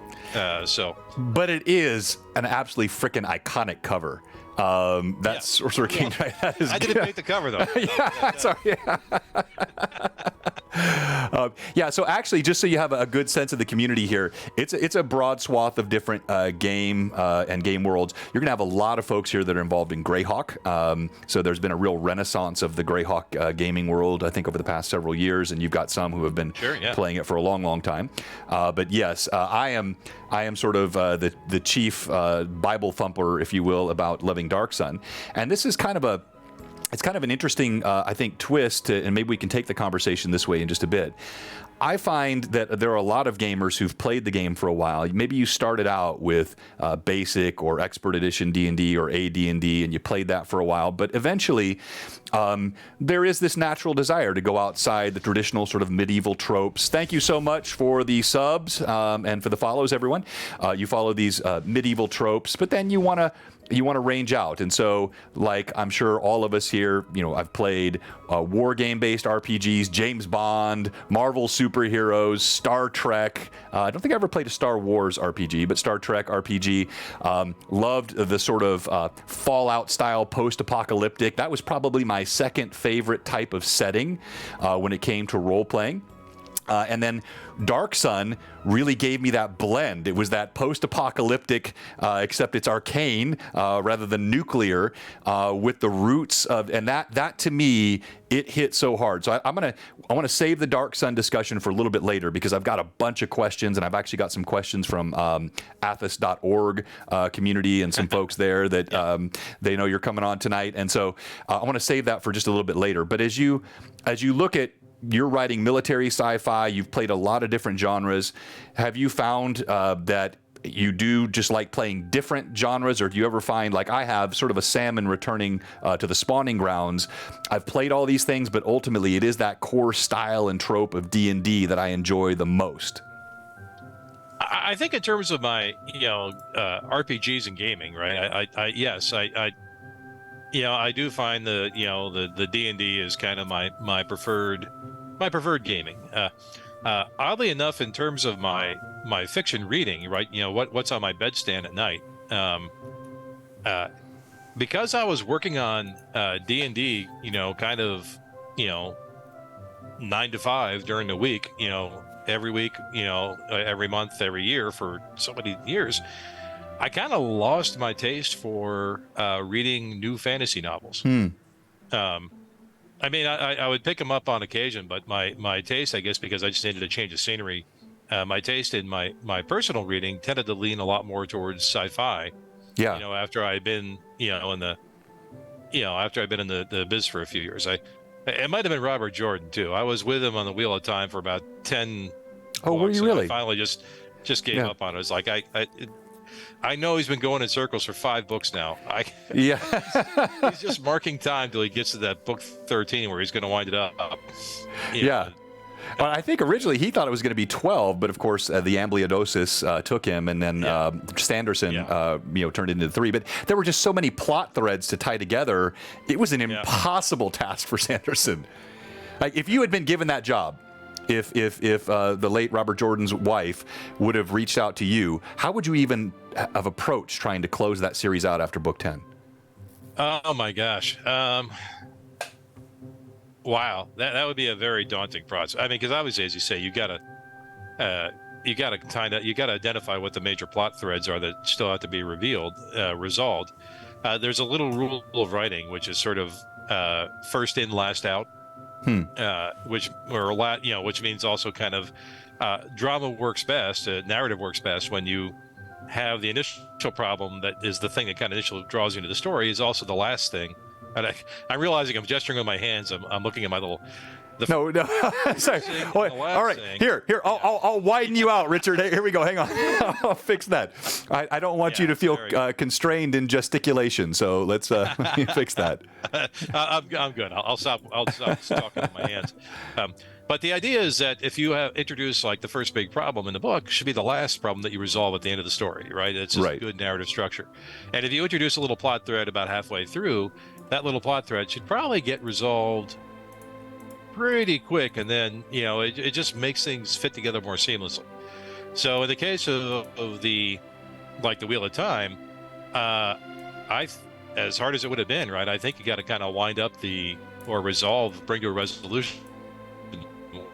But it is an absolutely freaking iconic cover. That's sort of King. Right? That is I didn't make the cover though. Sorry. So actually, just so you have a good sense of the community here, it's a broad swath of different game and game worlds. You're gonna have a lot of folks here that are involved in Greyhawk. So there's been a real renaissance of the Greyhawk gaming world, I think, over the past several years, and you've got some who have been playing it for a long, long time. But yes, I am sort of the chief Bible thumper, if you will, about loving Dark Sun, and this is kind of an interesting, I think, twist, and maybe we can take the conversation this way in just a bit. I find that there are a lot of gamers who've played the game for a while. Maybe you started out with Basic or Expert Edition D&D or AD&D, and you played that for a while, but eventually there is this natural desire to go outside the traditional sort of medieval tropes. Thank you so much for the subs and for the follows, everyone. You follow these medieval tropes, but then you want to you want to range out. And so, like, I'm sure all of us here, I've played war game-based RPGs, James Bond, Marvel superheroes, Star Trek. I don't think I ever played a Star Wars RPG, but Star Trek RPG. Loved the sort of Fallout-style post-apocalyptic. That was probably my second favorite type of setting when it came to role-playing. And then Dark Sun really gave me that blend. It was that post-apocalyptic, except it's arcane rather than nuclear, with the roots of, and that to me, it hit so hard. So I want to save the Dark Sun discussion for a little bit later, because I've got a bunch of questions, and I've actually got some questions from athos.org community and some folks there that they know you're coming on tonight. And so I want to save that for just a little bit later. But as you look at, you're writing military sci-fi, you've played a lot of different genres. Have you found that you do just like playing different genres, or do you ever find, like I have, sort of a salmon returning to the spawning grounds? I've played all these things, but ultimately it is that core style and trope of D&D that I enjoy the most. I think in terms of my, RPGs and gaming, right? I do find the D&D is kind of my preferred gaming. Oddly enough, in terms of my fiction reading, right? What's on my bedstand at night. Because I was working on D&D, kind of 9 to 5 during the week, every week, every month, every year for so many years, I kind of lost my taste for reading new fantasy novels. I mean, I would pick them up on occasion, but my taste, I guess, because I just needed a change of scenery, my taste in my personal reading tended to lean a lot more towards sci-fi. Yeah. After I'd been, after I'd been in the biz for a few years, it might have been Robert Jordan too. I was with him on the Wheel of Time for about 10. Oh, were you really? I finally just gave up on it. It's like I know he's been going in circles for 5 books now. He's just marking time till he gets to that book 13 where he's going to wind it up. Yeah. Well, I think originally he thought it was going to be 12, but of course the ambliodosis took him, and then Sanderson, turned it into 3. But there were just so many plot threads to tie together. It was an impossible task for Sanderson. Like, if you had been given that job, if the late Robert Jordan's wife would have reached out to you, how would you even have approached trying to close that series out after book 10? Oh my gosh. Wow. That would be a very daunting process. I mean, because obviously, as you say, you gotta identify what the major plot threads are that still have to be resolved. There's a little rule of writing, which is sort of first in, last out. Which means also kind of drama works best, narrative works best when you have the initial problem that is the thing that kind of initially draws you into the story is also the last thing. And I'm realizing I'm gesturing with my hands. I'm looking at my little. No. Sorry. All right. Here. I'll widen you out, Richard. Here we go. Hang on. I'll fix that. I don't want you to feel constrained in gesticulation. So let's fix that. I'm good. I'll stop talking with my hands. But the idea is that if you have introduced like the first big problem in the book, it should be the last problem that you resolve at the end of the story, right? It's just a good narrative structure. And if you introduce a little plot thread about halfway through, that little plot thread should probably get resolved pretty quick, and then it just makes things fit together more seamlessly. So in the case of the Wheel of Time, as hard as it would have been, right? I think you got to kind of wind up bring to a resolution.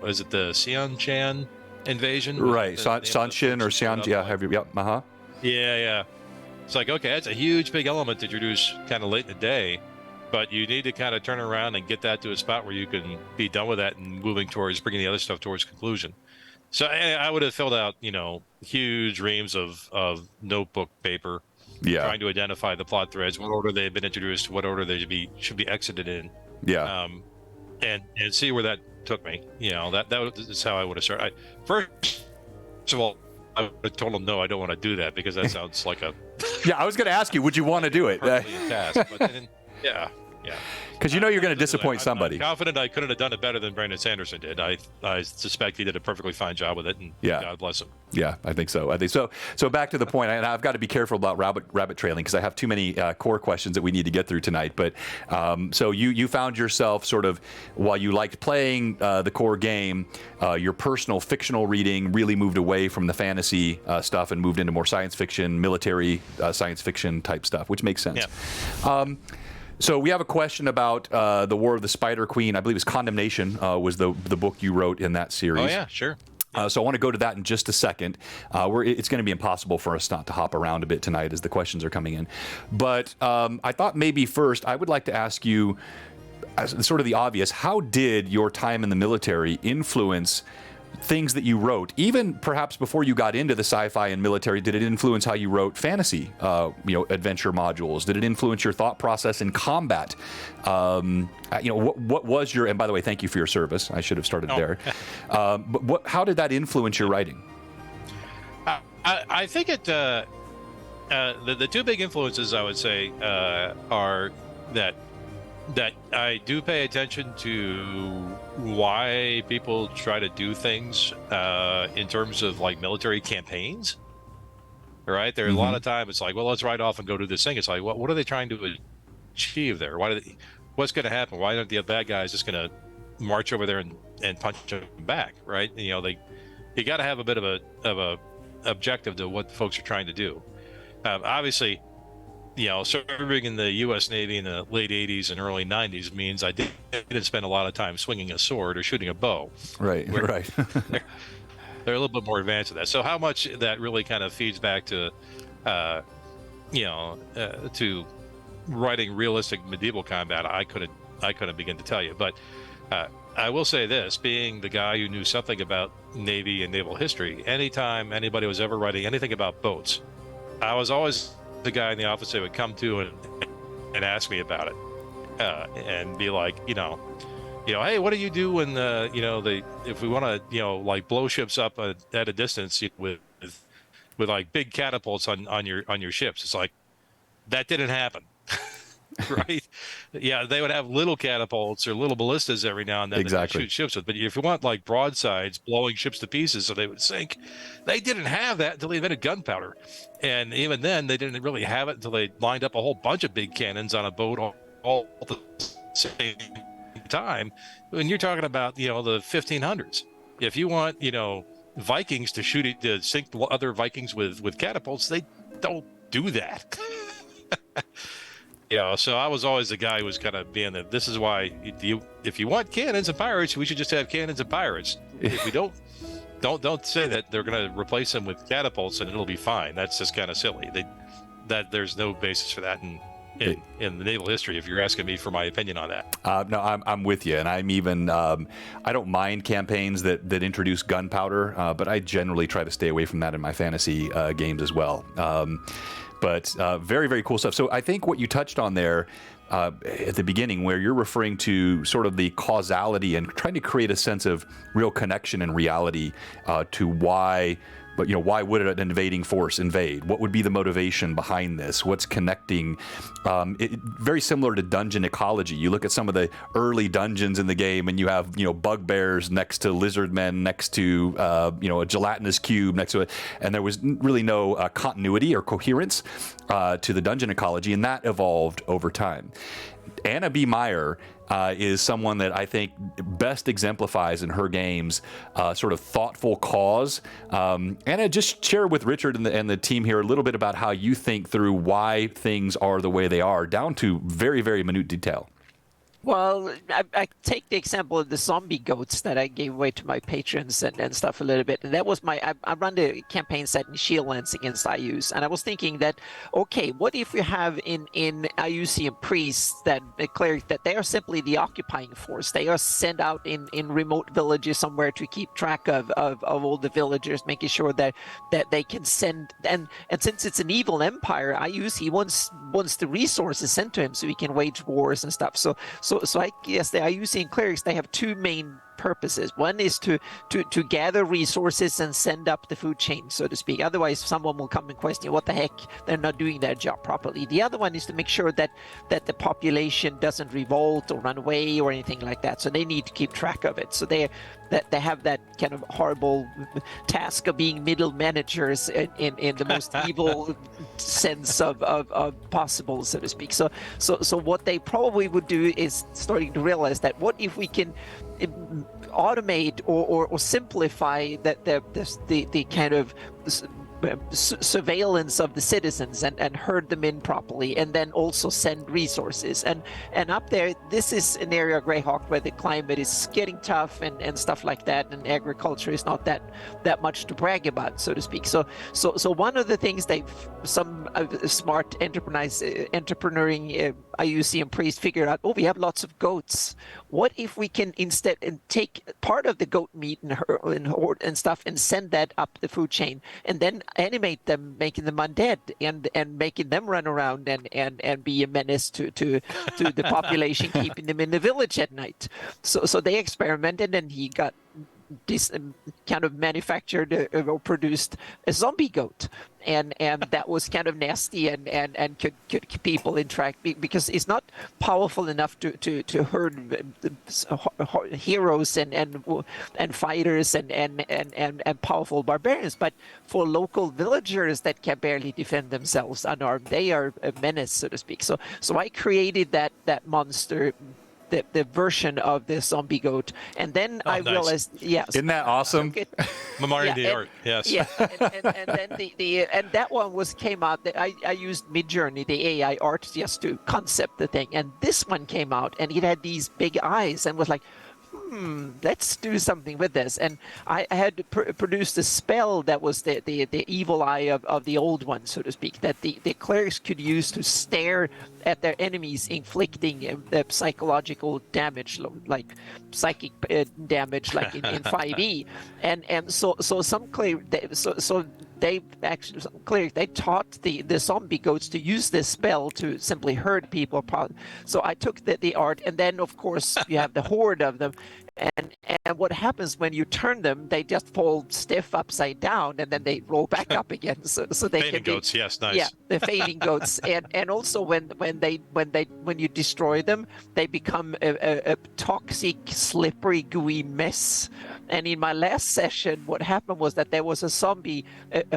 Was it the Xian invasion? Right, Sanshin or Xian? Yeah. It's like, okay, that's a huge, big element to introduce kind of late in the day. But you need to kind of turn around and get that to a spot where you can be done with that and moving towards bringing the other stuff towards conclusion. So I would have filled out, huge reams of notebook paper, trying to identify the plot threads, what order they've been introduced, what order they should be exited in, and see where that took me. That is how I would have started. First of all, I would have told them no, I don't want to do that because that sounds like a. I was going to ask you, would you want to do it? Task, but then, Yeah. Because you know you're going to disappoint somebody. I'm confident I couldn't have done it better than Brandon Sanderson did. I suspect he did a perfectly fine job with it, and God bless him. Yeah, I think so. So back to the point, and I've got to be careful about rabbit trailing because I have too many core questions that we need to get through tonight. But so you found yourself sort of, while you liked playing the core game, your personal fictional reading really moved away from the fantasy stuff and moved into more science fiction, military science fiction type stuff, which makes sense. Yeah. So we have a question about the War of the Spider Queen. I believe it's Condemnation was the book you wrote in that series. Oh, yeah, sure. So I want to go to that in just a second. It's going to be impossible for us not to hop around a bit tonight as the questions are coming in. But I thought maybe first I would like to ask you, as sort of the obvious, how did your time in the military influence things that you wrote, even perhaps before you got into the sci-fi and military? Did it influence how you wrote fantasy, adventure modules? Did it influence your thought process in combat? What was your? And by the way, thank you for your service. I should have started there. But how did that influence your writing? I think the two big influences I would say are that I do pay attention to why people try to do things in terms of like military campaigns. Right? There are a lot of times it's like, well, let's ride off and go do this thing. It's like, what are they trying to achieve there? What's going to happen? Why aren't the bad guys just going to march over there and punch them back? Right? You got to have a bit of a objective to what folks are trying to do. Obviously, serving in the U.S. Navy in the late 80s and early 90s means I didn't spend a lot of time swinging a sword or shooting a bow. Right, right. They're a little bit more advanced in that. So how much that really kind of feeds back to, to writing realistic medieval combat, I couldn't begin to tell you. But I will say this, being the guy who knew something about Navy and naval history, anytime anybody was ever writing anything about boats, I was always the guy in the office that would come to and ask me about it, and be like, hey, what do you do when if we want to like blow ships up at a distance with like big catapults on your ships? It's like that didn't happen. Right? Yeah, they would have little catapults or little ballistas every now and then that they shoot ships with. But if you want like broadsides blowing ships to pieces so they would sink, they didn't have that until they invented gunpowder. And even then, they didn't really have it until they lined up a whole bunch of big cannons on a boat all at the same time. When you're talking about, the 1500s, if you want, Vikings to sink other Vikings with catapults, they don't do that. So I was always the guy who was kind of being that this is why if you want cannons and pirates, we should just have cannons and pirates. If we don't say that they're going to replace them with catapults and it'll be fine. That's just kind of silly. That there's no basis for that in the naval history, if you're asking me for my opinion on that. No, I'm with you, and I'm even I don't mind campaigns that introduce gunpowder, but I generally try to stay away from that in my fantasy games as well. But very, very cool stuff. So I think what you touched on there at the beginning, where you're referring to sort of the causality and trying to create a sense of real connection and reality to why. But why would an invading force invade? What would be the motivation behind this? What's connecting? Very similar to dungeon ecology. You look at some of the early dungeons in the game, and you have bugbears next to lizard men, next to a gelatinous cube next to it, and there was really no continuity or coherence to the dungeon ecology, and that evolved over time. Anna B. Meyer is someone that I think best exemplifies in her games sort of thoughtful cause. Anna, just share with Richard and the team here a little bit about how you think through why things are the way they are, down to very, very minute detail. Well, I take the example of the zombie goats that I gave away to my patrons and stuff a little bit. And that was I run the campaign set in Shieldlands against IUs. And I was thinking that, okay, what if we have in IUCN priests that clerics that they are simply the occupying force? They are sent out in remote villages somewhere to keep track of all the villagers, making sure that they can send. And since it's an evil empire, IUC wants the resources sent to him so he can wage wars and stuff. So I guess the IUCN clerics, they have two main purposes. One is to gather resources and send up the food chain, so to speak. Otherwise, someone will come and question what the heck, they're not doing their job properly. The other one is to make sure that the population doesn't revolt or run away or anything like that. So they need to keep track of it. So they have that kind of horrible task of being middle managers in the most evil sense of possible, so to speak. So what they probably would do is starting to realize that what if we can automate or simplify the kind of surveillance of the citizens and herd them in properly, and then also send resources. And up there, this is an area of Greyhawk where the climate is getting tough and stuff like that, and agriculture is not that much to brag about, so to speak. So one of the things some smart entrepreneuring IUCN priest figured out, we have lots of goats. What if we can instead take part of the goat meat and stuff and send that up the food chain, and then animate them, making them undead and making them run around and be a menace to the population, keeping them in the village at night. So they experimented, and he got this kind of manufactured or produced a zombie goat, and that was kind of nasty and could people interact, because it's not powerful enough to herd heroes and fighters and powerful barbarians, but for local villagers that can barely defend themselves unarmed, they are a menace, so to speak. So I created that monster, the version of the zombie goat, and then I nice. realized, yes, Isn't that awesome? Memorial the art, yes. Yeah, and then and that one came out. I used Midjourney, the AI art, just to concept the thing, and this one came out, and it had these big eyes, and was like, let's do something with this. And I had produced a spell that was the evil eye of the old one, so to speak, that the clerics could use to stare at their enemies, inflicting psychological damage, like psychic damage, like in 5e. And so some clerics, they actually they taught the zombie goats to use this spell to simply herd people. So I took the art, and then of course you have the horde of them, and what happens when you turn them, they just fall stiff upside down, and then they roll back up again. So they Fainting goats, yes, nice. Yeah, the fainting goats, and also when you destroy them, they become a toxic, slippery, gooey mess. And in my last session, what happened was that there was a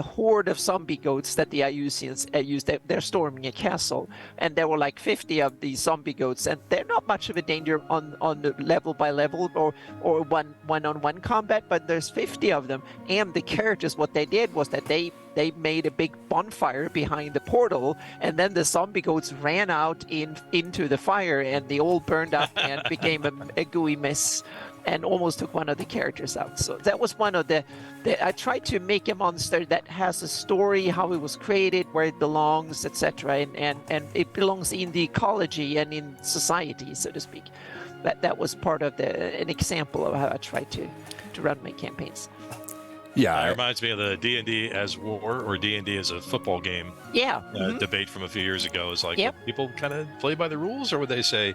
horde of zombie goats that the IUCNs used. They're storming a castle, and there were like 50 of these zombie goats, and they're not much of a danger on the level by level or one-on-one combat, but there's 50 of them. And the characters, what they did was that they made a big bonfire behind the portal, and then the zombie goats ran out into the fire, and they all burned up and became a gooey mess, and almost took one of the characters out. So that was one of the I tried to make a monster that has a story, how it was created, where it belongs, etc., and it belongs in the ecology and in society, so to speak. That was part of an example of how I tried to run my campaigns. Yeah, it reminds me of the D&D as war or D&D as a football game. Yeah, debate from a few years ago. Is like, yep. People kind of play by the rules, or would they say,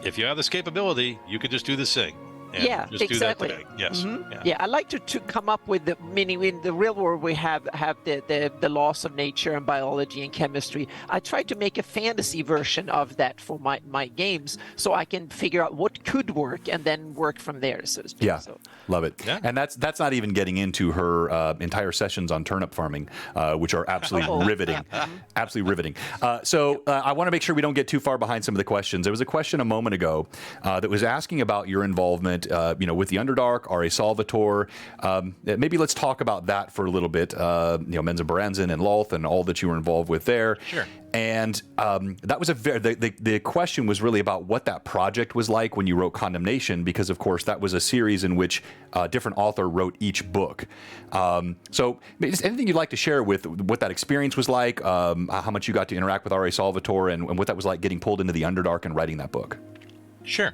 if you have this capability, you could just do this thing? Yeah, just exactly. Do that thing. Yes. Mm-hmm. Yeah, I like to come up with the meaning. In the real world, we have the laws of nature and biology and chemistry. I try to make a fantasy version of that for my games, so I can figure out what could work and then work from there, so to speak. Yeah, so. Love it. Yeah. And that's not even getting into her entire sessions on turnip farming, which are absolutely riveting. Absolutely riveting. So I want to make sure we don't get too far behind some of the questions. There was a question a moment ago that was asking about your involvement with the Underdark, R.A. Salvatore. Maybe let's talk about that for a little bit. Menza Baranzan and Lolth and all that you were involved with there. Sure. And that was the question was really about what that project was like when you wrote Condemnation, because of course that was a series in which a different author wrote each book. So just anything you'd like to share with what that experience was like, how much you got to interact with R.A. Salvatore, and what that was like getting pulled into the Underdark and writing that book. Sure.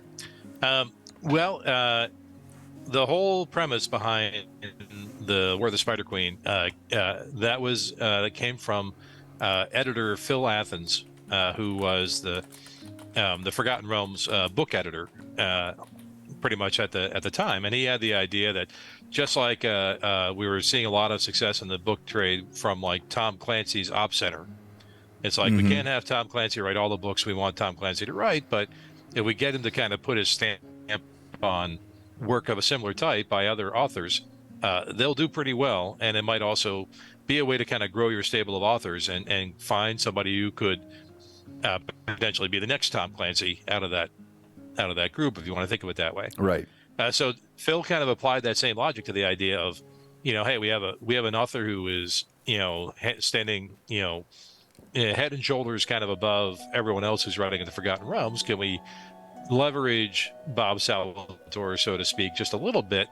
The whole premise behind Where the Spider Queen that came from editor Phil Athens, who was the Forgotten Realms book editor pretty much at the time, and he had the idea that just like we were seeing a lot of success in the book trade from like Tom Clancy's Op Center. It's like we can't have Tom Clancy write all the books we want Tom Clancy to write, but if we get him to kind of put his stamp on work of a similar type by other authors, they'll do pretty well, and it might also be a way to kind of grow your stable of authors and find somebody who could potentially be the next Tom Clancy out of that group, if you want to think of it that way. Right. So Phil kind of applied that same logic to the idea of, hey, we have an author who is, standing, head and shoulders kind of above everyone else who's writing in the Forgotten Realms. Can we leverage Bob Salvatore, so to speak, just a little bit,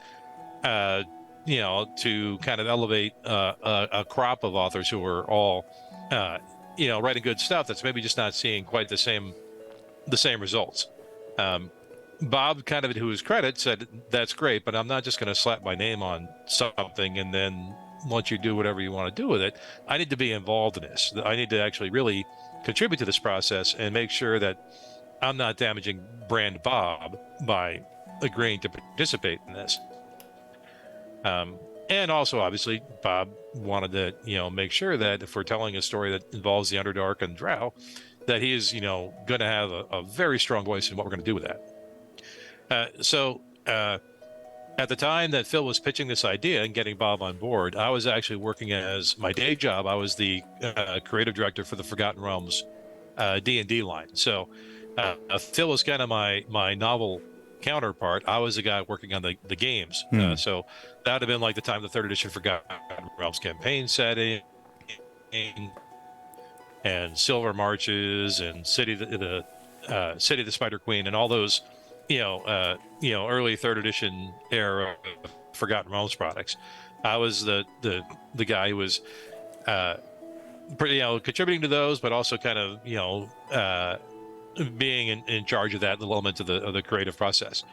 to kind of elevate a crop of authors who are all, writing good stuff that's maybe just not seeing quite the same results. Bob, kind of to his credit, said, that's great, but I'm not just going to slap my name on something and then let you do whatever you want to do with it. I need to be involved in this. I need to actually really contribute to this process and make sure that I'm not damaging brand Bob by agreeing to participate in this. And also, obviously, Bob wanted to, make sure that if we're telling a story that involves the Underdark and Drow, that he is, going to have a very strong voice in what we're going to do with that. So at the time that Phil was pitching this idea and getting Bob on board, I was actually working as my day job. I was the creative director for the Forgotten Realms D&D line. So Phil was kind of my novel counterpart. I was the guy working on the games. So that would have been like the time the third edition Forgotten Realms campaign setting and Silver Marches and City of the Spider Queen and all those early third edition era Forgotten Realms products. I was the guy who was contributing to those, but also kind of being in charge of that little element of the creative process.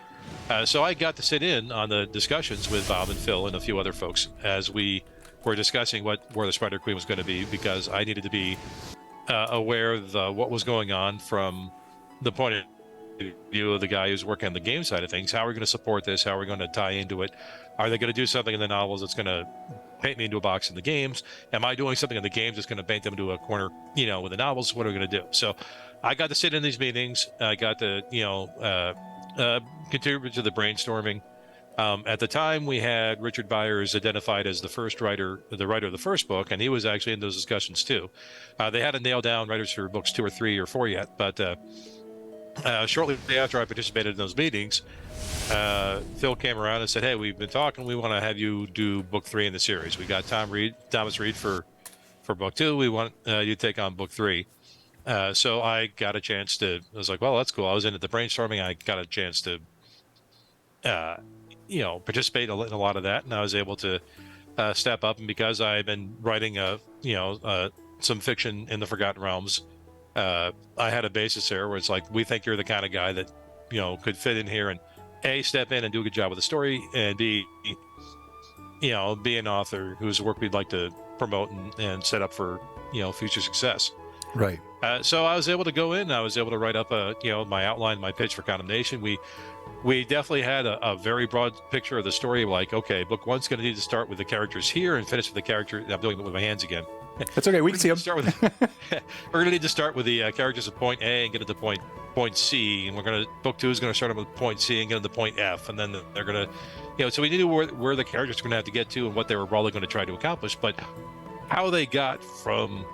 So I got to sit in on the discussions with Bob and Phil and a few other folks as we were discussing where the Spider Queen was going to be, because I needed to be aware of what was going on from the point of view of the guy who's working on the game side of things. How are we going to support this? How are we going to tie into it? Are they going to do something in the novels that's going to paint me into a box in the games? Am I doing something in the games that's going to paint them into a corner, with the novels? What are we going to do? So I got to sit in these meetings. I got to, contribute to the brainstorming. At the time, we had Richard Byers identified as the writer of the first book, and he was actually in those discussions too. They hadn't nailed down writers for books 2 or 3 or 4 yet, but shortly after I participated in those meetings, Phil came around and said, "Hey, we've been talking. We want to have you do book 3 in the series. We got Thomas Reed for book 2. We want you to take on book 3." So I got a chance to. I was like, "Well, that's cool." I was into the brainstorming. I got a chance to, participate in a lot of that, and I was able to step up. And because I've been writing some fiction in the Forgotten Realms, I had a basis there where it's like, we think you're the kind of guy that could fit in here and A, step in and do a good job with the story, and B, be an author whose work we'd like to promote and set up for future success. Right. So I was able to go in. I was able to write up my outline, my pitch for Condemnation. We definitely had a very broad picture of the story. Like, okay, book 1's going to need to start with the characters here and finish with the character. I'm doing it with my hands again. That's okay. We can see them. We're going to need to start with the characters at point A and get into point C, and book 2 is going to start with point C and get into point F, and then they're going to, so we knew where the characters were going to have to get to and what they were probably going to try to accomplish, but how they got from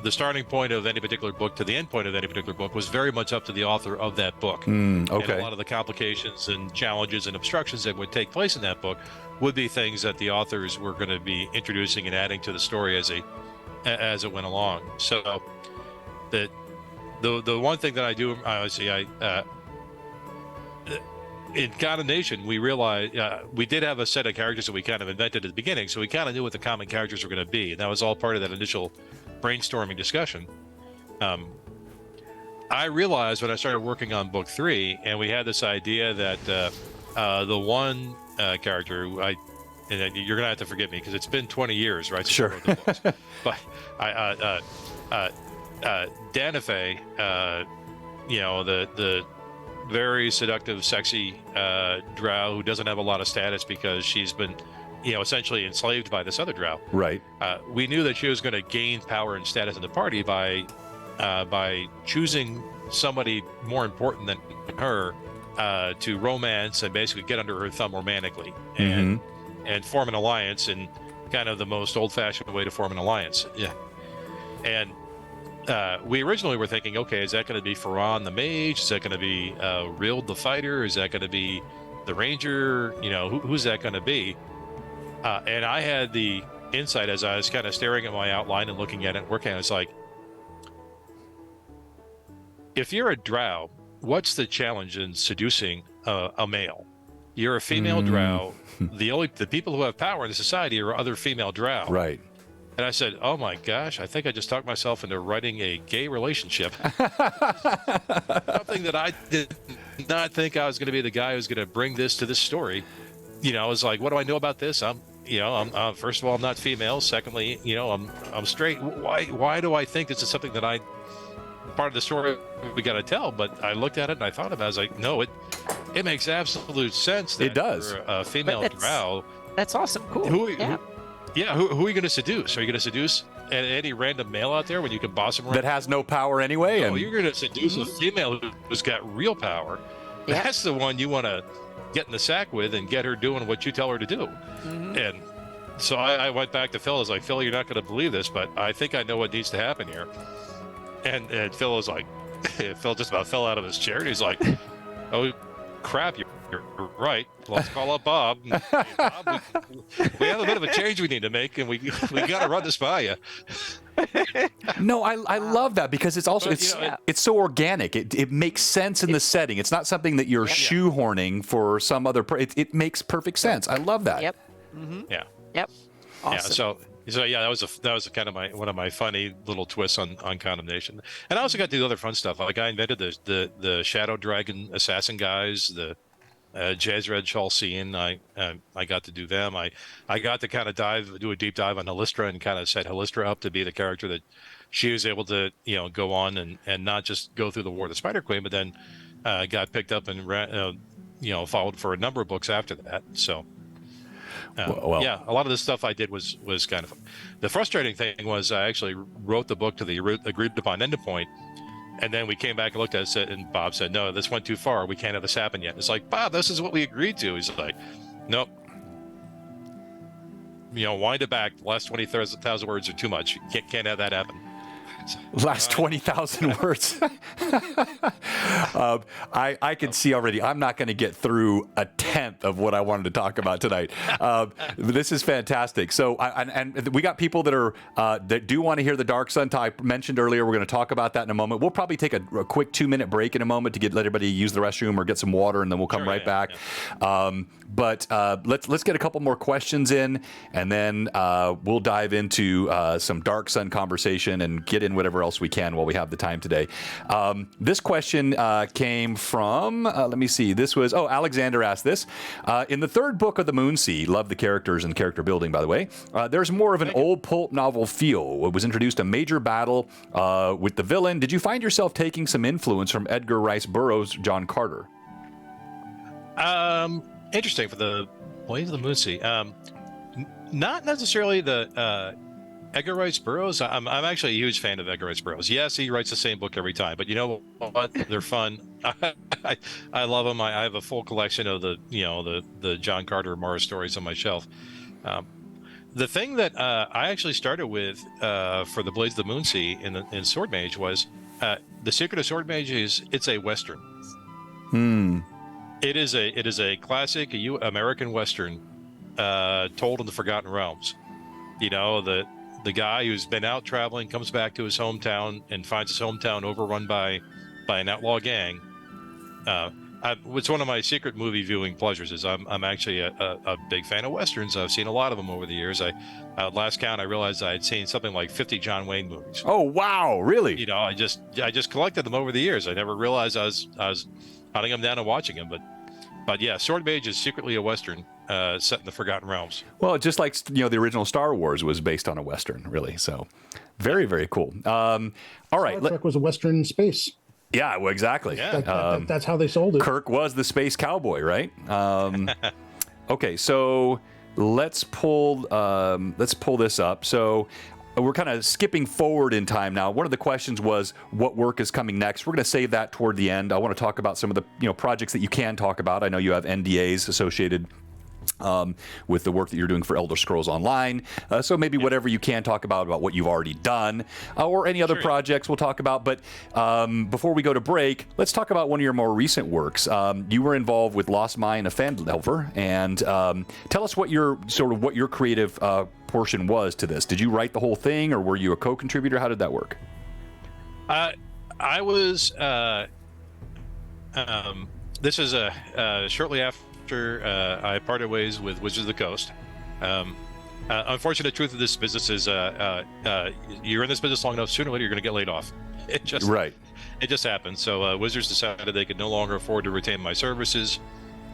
the starting point of any particular book to the end point of any particular book was very much up to the author of that book. Okay. And a lot of the complications and challenges and obstructions that would take place in that book would be things that the authors were going to be introducing and adding to the story as it went along. So the one thing that I do, obviously, in Condemnation, we realized we did have a set of characters that we kind of invented at the beginning, so we kind of knew what the common characters were going to be, and that was all part of that initial brainstorming discussion. I realized when I started working on book 3, and we had this idea that the one character, and you're going to have to forgive me because it's been 20 years, right? Sure. I wrote the books. But Danafe, very seductive, sexy drow who doesn't have a lot of status because she's been, essentially enslaved by this other drow. Right. We knew that she was going to gain power and status in the party by choosing somebody more important than her to romance and basically get under her thumb romantically and form an alliance in kind of the most old-fashioned way to form an alliance. Yeah. And we originally were thinking, okay, is that going to be Faran the mage? Is that going to be Rild the fighter? Is that going to be the ranger? Who's that going to be? And I had the insight as I was kind of staring at my outline and looking at it and working on it. It's like, if you're a drow, what's the challenge in seducing a male? You're a female drow. The people who have power in the society are other female drow. Right. And I said, oh my gosh, I think I just talked myself into writing a gay relationship. Something that I did not think I was going to be the guy who's going to bring this to this story. I was like, what do I know about this? I'm first of all, I'm not female. Secondly, I'm straight. Why do I think this is something that part of the story we got to tell? But I looked at it and I thought about it. I was like, no, it makes absolute sense. That it does. For a female drow. That's awesome. Cool. Who are you going to seduce? Are you going to seduce any random male out there when you can boss him around? That has no power anyway? No, you're going to seduce a female who's got real power. Yeah. That's the one you want to get in the sack with and get her doing what you tell her to do. And so I went back to Phil. I was like, Phil, you're not going to believe this, but I think I know what needs to happen here. And Phil was like, Phil just about fell out of his chair. And he's like, oh, crap, you're right. Let's call up Bob. And, hey, Bob, we have a bit of a change we need to make, and we got to run this by you. No, I love that because it's also it's so organic. It makes sense in the setting. It's not something that you're shoehorning for some other. It makes perfect sense. I love that. Yep. Yeah. Yep. Awesome. Yeah. So yeah, that was kind of one of my funny little twists on Condemnation. And I also got to do other fun stuff. Like I invented the Shadow Dragon assassin guys, the Jezred Chalceen. I got to do them. I got to kind of do a deep dive on Halistra and kind of set Halistra up to be the character that she was able to go on and not just go through the War of the Spider Queen, but then got picked up and followed for a number of books after that. So. Yeah, a lot of the stuff I did was kind of fun. The frustrating thing was I actually wrote the book to the agreed upon end point, and then we came back and looked at it, and Bob said, "No, this went too far. We can't have this happen yet." It's like, Bob, this is what we agreed to. He's like, "Nope. Wind it back. The last 20,000 words are too much. You can't have that happen." Last 20,000 words. I can see already. I'm not going to get through a tenth of what I wanted to talk about tonight. This is fantastic. So, and we got people that are that do want to hear the Dark Sun talk. I mentioned earlier. We're going to talk about that in a moment. We'll probably take a quick 2-minute break in a moment to let everybody use the restroom or get some water, and then we'll come back. Yeah. But let's get a couple more questions in, and then we'll dive into some Dark Sun conversation and get in whatever else we can while we have the time today. This question came from, let me see, this was, Alexander asked this. In the third book of the Moonsea, love the characters and character building, by the way, there's more of an old pulp novel feel. It was introduced a major battle with the villain. Did you find yourself taking some influence from Edgar Rice Burroughs' John Carter? Interesting for the Blades of the Moonsea. Not necessarily the Edgar Rice Burroughs. I'm actually a huge fan of Edgar Rice Burroughs. Yes, he writes the same book every time, but you know what? They're fun. I love them. I have a full collection of the John Carter Morris stories on my shelf. The thing that I actually started with for the Blades of the Moonsea in Sword Mage was the Secret of Sword Mage it's a Western. It is a classic American Western told in the Forgotten Realms. The guy who's been out traveling comes back to his hometown and finds his hometown overrun by an outlaw gang. It's one of my secret movie viewing pleasures. Is I'm actually a big fan of Westerns. I've seen a lot of them over the years. Last count, I realized I had seen something like 50 John Wayne movies. Oh wow, really? I just collected them over the years. I never realized I was hunting them down and watching them. But yeah, Sword Mage is secretly a Western set in the Forgotten Realms. Well, just like the original Star Wars was based on a Western, really. So, very, very cool. All right, Star Trek was a Western in space. Yeah, well, exactly. Yeah. That's how they sold it. Kirk was the space cowboy, right? Okay, so let's pull this up. So we're kind of skipping forward in time now. One of the questions was what work is coming next. We're going to save that toward the end. I want to talk about some of the projects that you can talk about. I know you have NDAs associated with the work that you're doing for Elder Scrolls Online. So maybe whatever you can talk about what you've already done, or any other projects we'll talk about. But before we go to break, let's talk about one of your more recent works. You were involved with Lost Mine of Phandelver, and tell us what your creative portion was to this. Did you write the whole thing, or were you a co-contributor? How did that work? I was. This is shortly after I parted ways with Wizards of the Coast. Unfortunate truth of this business is you're in this business long enough, sooner or later you're going to get laid off. It just happened. So Wizards decided they could no longer afford to retain my services.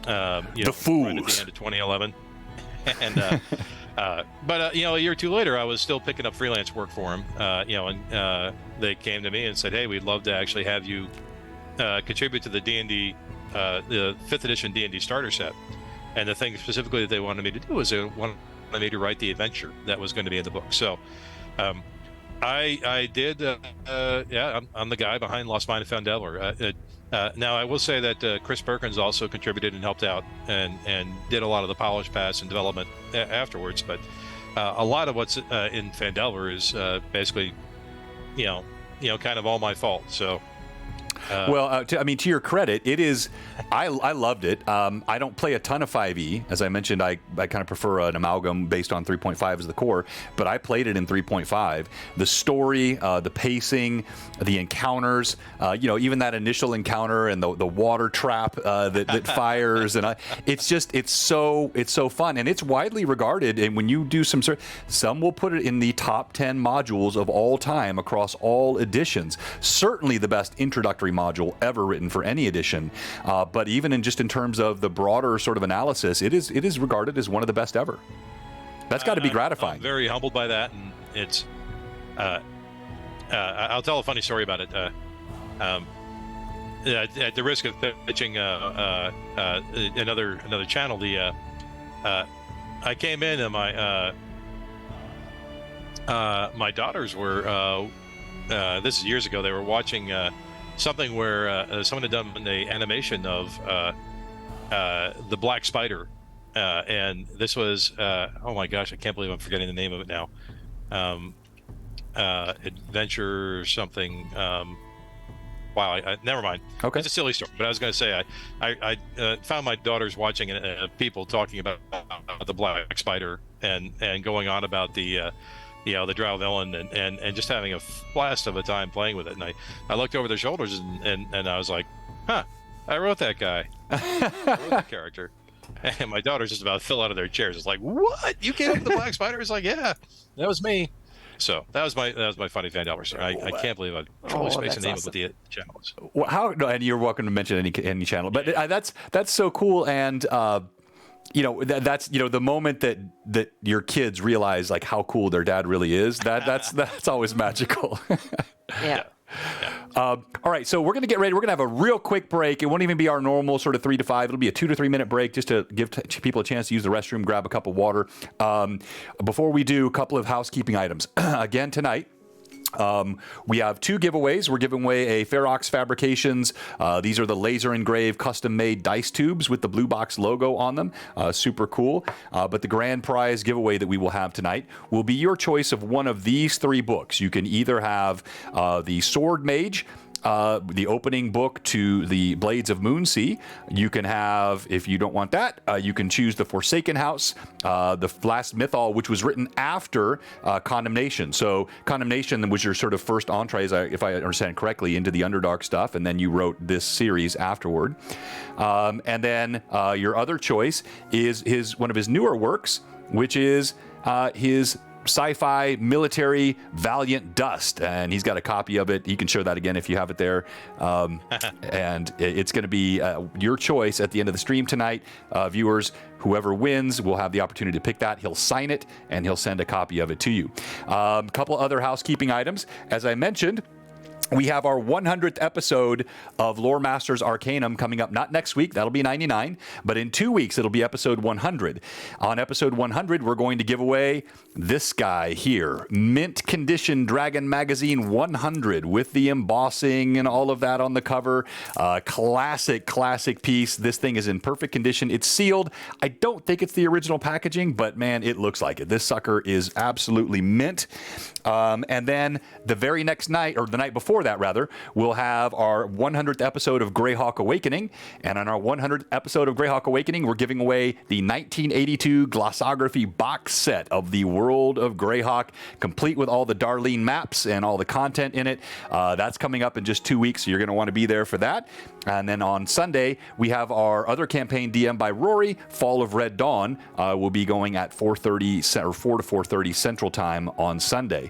The fools. Right at the end of 2011. And but a year or two later, I was still picking up freelance work for them. And they came to me and said, "Hey, we'd love to actually have you contribute to the D&D, the 5th edition D&D starter set." And the thing specifically that they wanted me to do was they wanted me to write the adventure that was going to be in the book. So I did. I'm the guy behind Lost Mine of Phandelver. Now, I will say that Chris Perkins also contributed and helped out and did a lot of the polish pass and development afterwards. But a lot of what's in Phandelver is basically, kind of all my fault. So. To your credit, it is. I loved it. I don't play a ton of 5e, as I mentioned. I kind of prefer an amalgam based on 3.5 as the core, but I played it in 3.5. The story, the pacing, the encounters, even that initial encounter and the water trap that fires, and it's so fun, and it's widely regarded. And when you do some will put it in the top 10 modules of all time across all editions. Certainly the best introductory module ever written for any edition, but even in terms of the broader sort of analysis, it is regarded as one of the best ever. That's got to be gratifying. I'm very humbled by that, and it's. I'll tell a funny story about it. At the risk of pitching another channel, I came in and my daughters were. This is years ago. They were watching. Something where someone had done an animation of the Black Spider, and this was oh my gosh, I can't believe I'm forgetting the name of it now. Adventure or something. Wow, never mind. Okay, it's a silly story, but I was going to say I found my daughters watching people talking about the Black Spider and going on about the Drow villain and just having a blast of a time playing with it. And I looked over their shoulders and I was like, I wrote that guy. I wrote that character. And my daughters just about fell out of their chairs. It's like, what? You came up with the Black Spider? It's like, yeah, that was me. So that was my funny Phandelver story. I can't believe I totally spaced the name of what the channel is. Well, and you're welcome to mention any channel, but that's so cool. And that's the moment that your kids realize like how cool their dad really is. That's always magical. Yeah. All right, so we're going to get ready. We're going to have a real quick break. It won't even be our normal sort of 3 to 5. It'll be a 2 to 3 minute break just to give people a chance to use the restroom, grab a cup of water. Before we do, a couple of housekeeping items. Again, tonight, we have 2 giveaways. We're giving away a Ferox Fabrications. These are the laser engraved custom made dice tubes with the Blue Box logo on them. Super cool. But the grand prize giveaway that we will have tonight will be your choice of one of these 3 books. You can either have the Sword Mage, the opening book to the Blades of Moonsea. You can have, if you don't want that, you can choose the Forsaken House, the Last Mythal, which was written after Condemnation. So Condemnation was your sort of first entree, if I understand correctly, into the Underdark stuff, and then you wrote this series afterward. And then your other choice is one of his newer works, which is his sci-fi military Valiant Dust, and he's got a copy of it. He can show that again if you have it there. And it's going to be your choice at the end of the stream tonight. Viewers, whoever wins will have the opportunity to pick that. He'll sign it and he'll send a copy of it to you. A couple other housekeeping items. As I mentioned, We have our 100th episode of Lore Masters Arcanum coming up, not next week, that'll be 99, but in 2 weeks, it'll be episode 100. On episode 100, we're going to give away this guy here, mint condition Dragon Magazine 100 with the embossing and all of that on the cover. Classic piece. This thing is in perfect condition. It's sealed. I don't think it's the original packaging, but man, it looks like it. This sucker is absolutely mint. And then the very next night, or the night before that rather, we'll have our 100th episode of Greyhawk Awakening. And on our 100th episode of Greyhawk Awakening, we're giving away the 1982 Glossography box set of the World of Greyhawk, complete with all the Darlene maps and all the content in it. That's coming up in just 2 weeks, so you're going to want to be there for that. And then on Sunday, we have our other campaign, DM by Rory, Fall of Red Dawn, will be going at 4:30 or 4 to 4:30 Central Time on Sunday.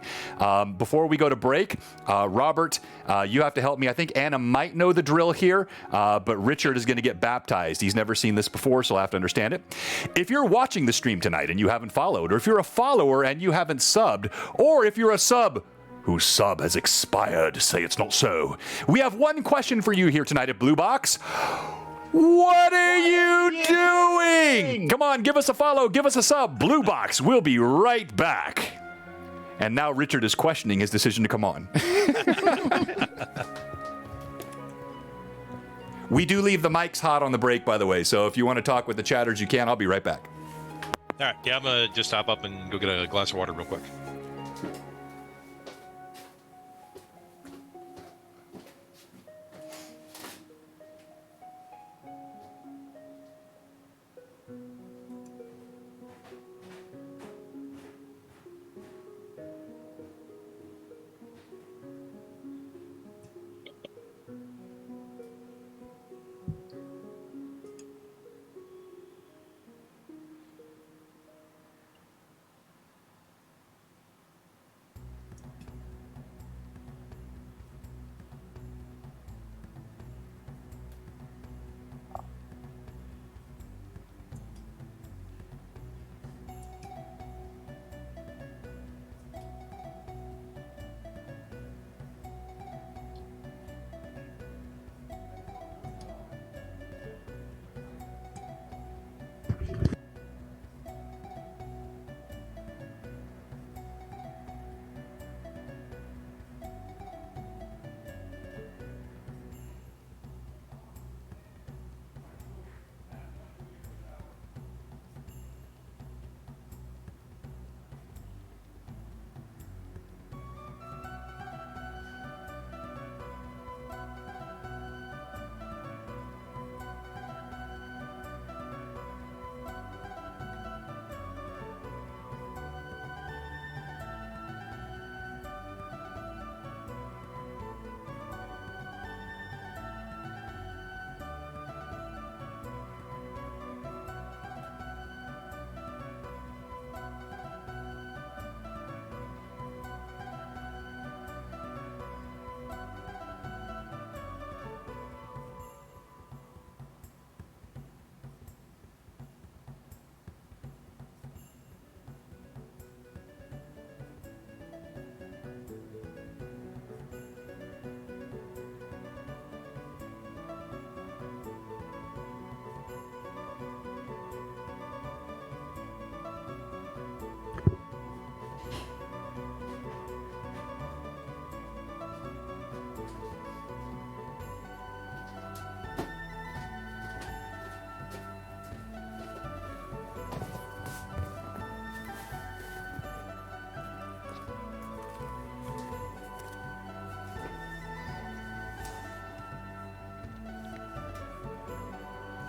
Before we go to break, Robert, you have to help me. I think Anna might know the drill here, but Richard is going to get baptized. He's never seen this before, so I'll have to understand it. If you're watching the stream tonight and you haven't followed, or if you're a follower and you haven't subbed, or if you're a sub whose sub has expired, say it's not so, we have one question for you here tonight at Blue Box. What are you doing? Come on, give us a follow, give us a sub. Blue Box, we'll be right back. And now Richard is questioning his decision to come on. We do leave the mics hot on the break, by the way, so if you want to talk with the chatters, you can. I'll be right back. All right, yeah, I'm going to just stop up and go get a glass of water real quick.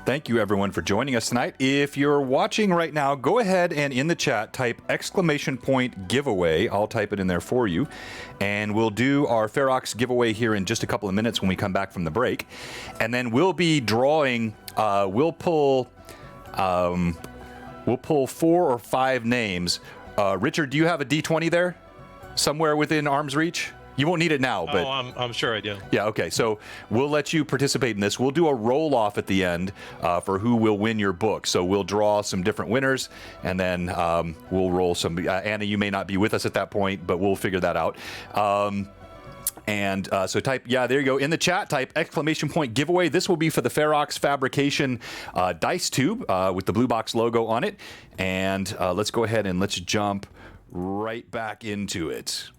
Thank you, everyone, for joining us tonight. If you're watching right now, go ahead and in the chat type !giveaway. I'll type it in there for you. And we'll do our Ferox giveaway here in just a couple of minutes when we come back from the break. And then we'll be drawing, we'll pull 4 or 5 names. Richard, do you have a D20 there? Somewhere within arm's reach? You won't need it now, but... Oh, I'm sure I do. Yeah, okay. So we'll let you participate in this. We'll do a roll-off at the end for who will win your book. So we'll draw some different winners, and then we'll roll some... Anna, you may not be with us at that point, but we'll figure that out. And so type, yeah, there you go. In the chat, type ! giveaway. This will be for the Ferox Fabrication dice tube with the blue box logo on it. And let's go ahead and let's jump right back into it.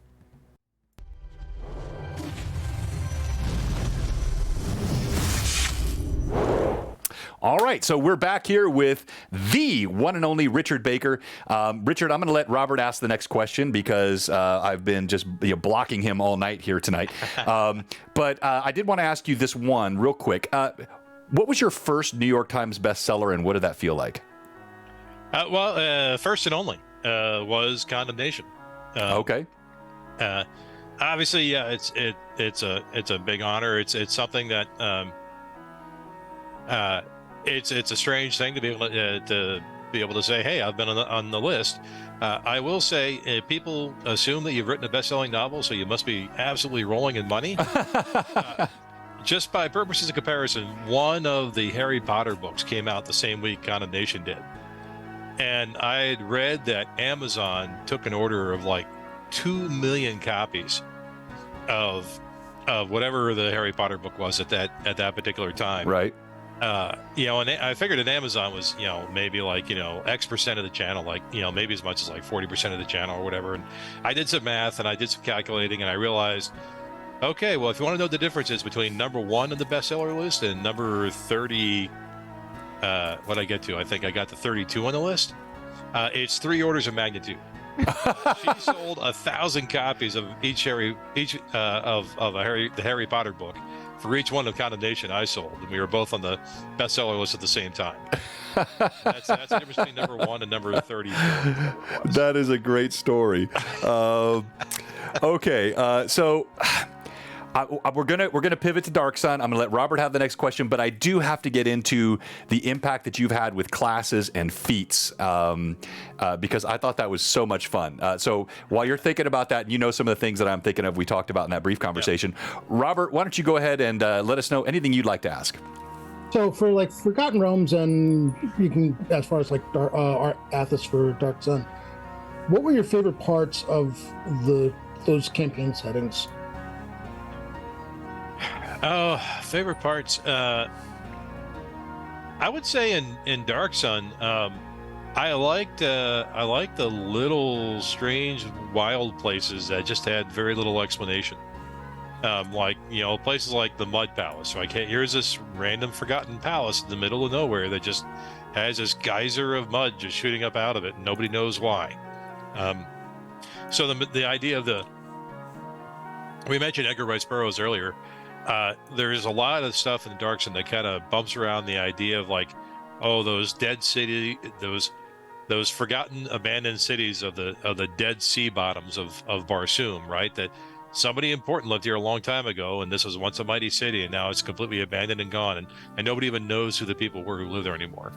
All right, so we're back here with the one and only Richard Baker. Richard, I'm going to let Robert ask the next question because I've been just blocking him all night here tonight. But I did want to ask you this one real quick. What was your first New York Times bestseller, and what did that feel like? First and only was Condemnation. Okay. Obviously, yeah, it's a big honor. It's something that. It's a strange thing to be able to say, hey, I've been on the list. I will say, people assume that you've written a best-selling novel, so you must be absolutely rolling in money. Just by purposes of comparison, one of the Harry Potter books came out the same week Condemnation did, and I had read that Amazon took an order of like 2 million copies of whatever the Harry Potter book was at that particular time. Right. And I figured that Amazon was, maybe like, X percent of the channel, like, maybe as much as like 40% of the channel or whatever. And I did some math and I did some calculating and I realized, okay, well, if you want to know the differences between number 1 on the bestseller list and number 30, what I get to, I think I got to 32 on the list. It's 3 orders of magnitude. She sold 1,000 copies of the Harry Potter book. For each one of Condemnation I sold, and we were both on the bestseller list at the same time. That's the difference between number 1 and number 30. That is a great story. Okay, so we're gonna pivot to Dark Sun. I'm gonna let Robert have the next question, but I do have to get into the impact that you've had with classes and feats because I thought that was so much fun. So while you're thinking about that, some of the things that I'm thinking of, we talked about in that brief conversation. Yeah. Robert, why don't you go ahead and let us know anything you'd like to ask? So for like Forgotten Realms, and you can, as far as like Athos for Dark Sun, what were your favorite parts of those campaign settings? Oh, favorite parts. I would say in Dark Sun, I liked the little strange wild places that just had very little explanation. Like places like the Mud Palace. Like, hey, here's this random forgotten palace in the middle of nowhere that just has this geyser of mud just shooting up out of it, and nobody knows why. So the idea of we mentioned Edgar Rice Burroughs earlier. There's a lot of stuff in Dark Sun that kind of bumps around the idea of like, oh, those dead city, those forgotten, abandoned cities of the dead sea bottoms of Barsoom, right? That somebody important lived here a long time ago, and this was once a mighty city, and now it's completely abandoned and gone, and nobody even knows who the people were who live there anymore.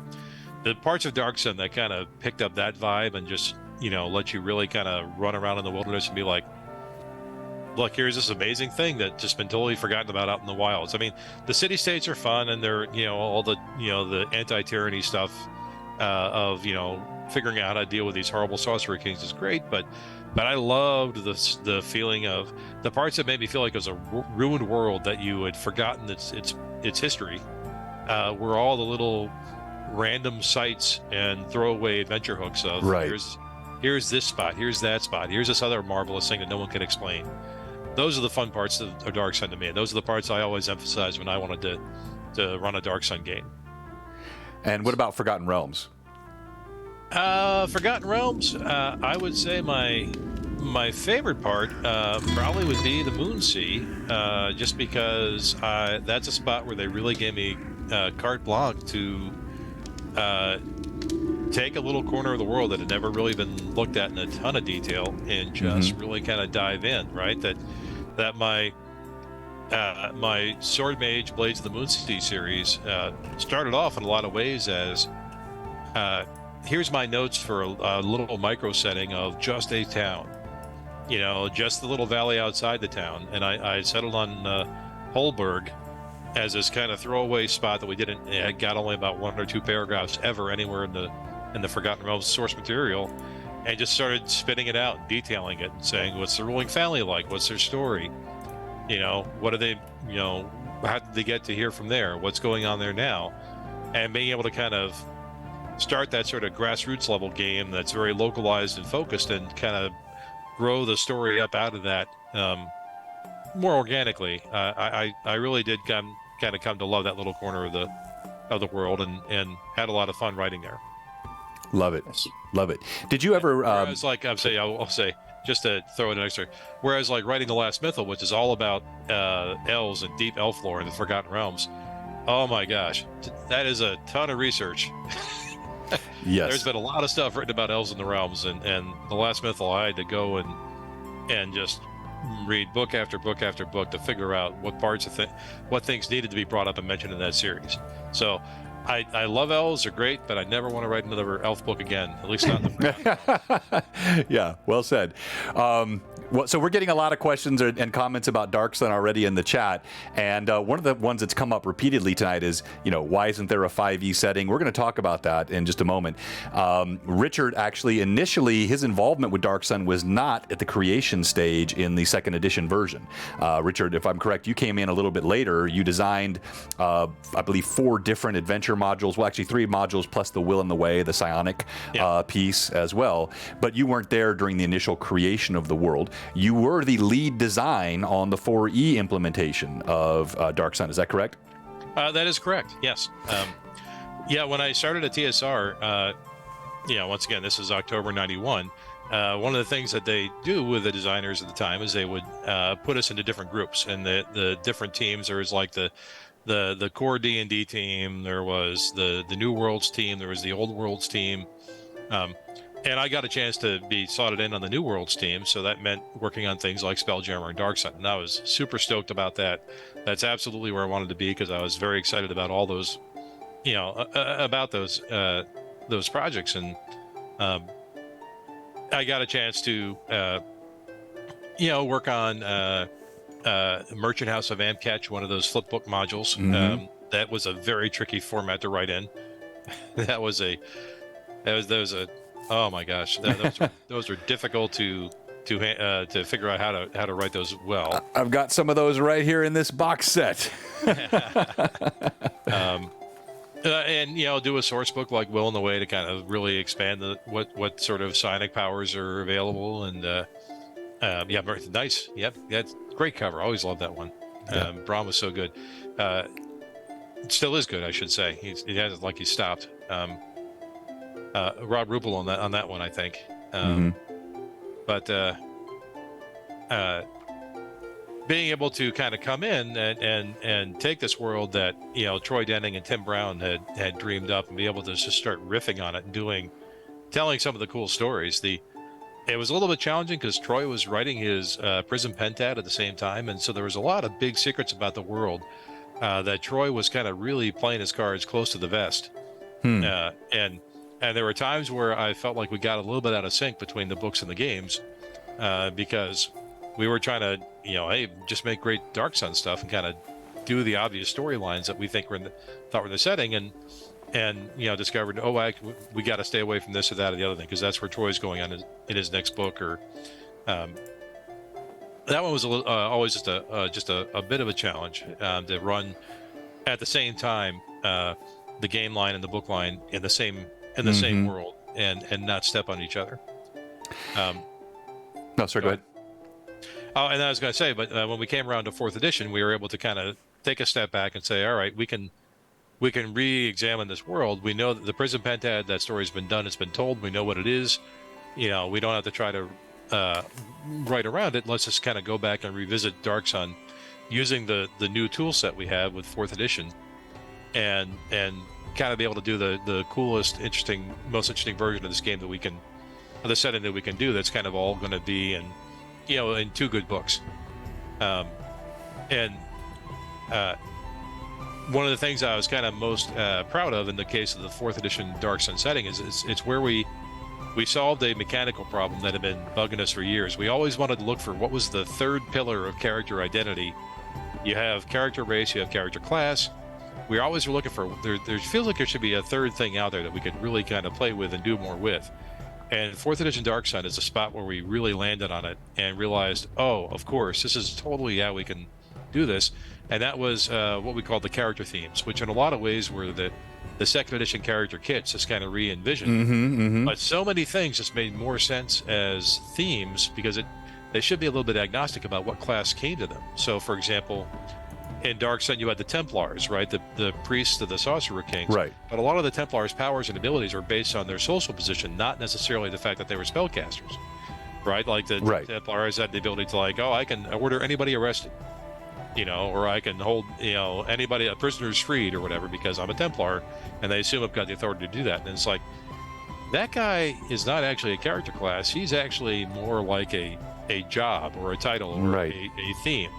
The parts of Dark Sun that kind of picked up that vibe and just let you really kind of run around in the wilderness and be like, look, here's this amazing thing that just been totally forgotten about out in the wilds. I mean, the city states are fun, and they're all the the anti-tyranny stuff of figuring out how to deal with these horrible sorcerer kings is great. But I loved the feeling of the parts that made me feel like it was a ruined world that you had forgotten its history. Were all the little random sites and throwaway adventure hooks of right. Here's this spot, here's that spot, here's this other marvelous thing that no one can explain. Those are the fun parts of Dark Sun to me. And those are the parts I always emphasize when I wanted to run a Dark Sun game. And what about Forgotten Realms? Forgotten Realms, I would say my favorite part probably would be the Moonsea, just because that's a spot where they really gave me carte blanche to take a little corner of the world that had never really been looked at in a ton of detail and just really kind of dive in, right? That my Sword Mage Blades of the Moonsea series started off in a lot of ways as here's my notes for a little micro setting of just a town, just the little valley outside the town, and I settled on Holberg as this kind of throwaway spot that we got only about 1 or 2 paragraphs ever anywhere in the Forgotten Realms source material, and just started spinning it out and detailing it and saying, what's the ruling family like? What's their story? what are they, how did they get to here from there? What's going on there now? And being able to kind of start that sort of grassroots level game that's very localized and focused, and kind of grow the story up out of that more organically. I really did kind of come to love that little corner of the world, and had a lot of fun writing there. Love it. Love it. Did you ever? Whereas, like I'll say, just to throw in an extra. Whereas, like writing the Last Mythal, which is all about elves and deep elf lore and the Forgotten Realms. Oh my gosh, that is a ton of research. Yes. There's been a lot of stuff written about elves in the realms, and the Last Mythal, I had to go and just read book after book after book to figure out what parts of what things needed to be brought up and mentioned in that series. So I love elves, they're great, but I never want to write another elf book again, at least not in the Yeah, well said. So we're getting a lot of questions and comments about Dark Sun already in the chat, and one of the ones that's come up repeatedly tonight is, why isn't there a 5e setting? We're going to talk about that in just a moment. Richard, actually, initially, his involvement with Dark Sun was not at the creation stage in the second edition version. Richard, if I'm correct, you came in a little bit later. You designed, I believe, 4 different adventure modules. Well, actually, 3 modules plus the Will and the Way, the psionic piece as well. But you weren't there during the initial creation of the world. You were the lead design on the 4E implementation of Dark Sun. Is that correct? That is correct. Yes. When I started at TSR, once again, this is October '91. One of the things that they do with the designers at the time is they would put us into different groups, and the different teams. There was like the core D&D team. There was the New Worlds team. There was the Old Worlds team. And I got a chance to be slotted in on the New Worlds team, so that meant working on things like Spelljammer and Dark Sun, and I was super stoked about that. That's absolutely where I wanted to be, because I was very excited about all those, about those projects, and I got a chance to, work on Merchant House of Amcatch, one of those flipbook modules. Mm-hmm. That was a very tricky format to write in. That was a oh my gosh, those are difficult to figure out how to write those well. I've got some of those right here in this box set. And do a source book like Will and the Way to kind of really expand what sort of psionic powers are available, and very nice. Yep, that's great cover. Always loved that one. Yeah. Brahm was so good. It still is good, I should say. He hasn't like he stopped. Rob Ruppel on that one, I think. But being able to kind of come in and take this world that Troy Denning and Tim Brown had dreamed up, and be able to just start riffing on it and telling some of the cool stories. It was a little bit challenging because Troy was writing his Prism Pentad at the same time, and so there was a lot of big secrets about the world that Troy was kind of really playing his cards close to the vest. And there were times where I felt like we got a little bit out of sync between the books and the games, because we were trying to, hey, just make great Dark Sun stuff and kind of do the obvious storylines that we think thought were in the setting, and discovered, we got to stay away from this or that or the other thing, because that's where Troy's going on in his next book. Or that one was always just a bit of a challenge to run at the same time, the game line and the book line in the same world, and not step on each other. No, sir, go ahead. Oh, and I was going to say, but when we came around to 4th edition, we were able to kind of take a step back and say, all right, we can re-examine this world. We know that the Prism Pentad, that story's been done, it's been told, we know what it is. We don't have to try to write around it. Let's just kind of go back and revisit Dark Sun using the new tool set we have with 4th edition, and kind of be able to do the coolest, most interesting version of this game that we can, the setting that we can do. That's kind of all going to be in 2 good books. One of the things I was kind of most proud of in the case of the 4th edition Dark Sun setting is it's where we solved a mechanical problem that had been bugging us for years. We always wanted to look for what was the third pillar of character identity. You have character race, you have character class. We always were looking for, there feels like there should be a third thing out there that we could really kind of play with and do more with. And 4th edition Dark Sun is a spot where we really landed on it and realized, oh, of course, this is totally how we can do this, and that was what we call the character themes, which in a lot of ways were the second edition character kits, just kind of re-envisioned. But so many things just made more sense as themes because they should be a little bit agnostic about what class came to them. So, for example, in Dark Sun, you had the Templars, right? The priests of the Sorcerer Kings. Right. But a lot of the Templars' powers and abilities are based on their social position, not necessarily the fact that they were spellcasters, right? Like the Templars had the ability to, like, oh, I can order anybody arrested, or I can hold, anybody, a prisoner's freed or whatever because I'm a Templar, and they assume I've got the authority to do that. And it's like, that guy is not actually a character class. He's actually more like a job or a title or a theme.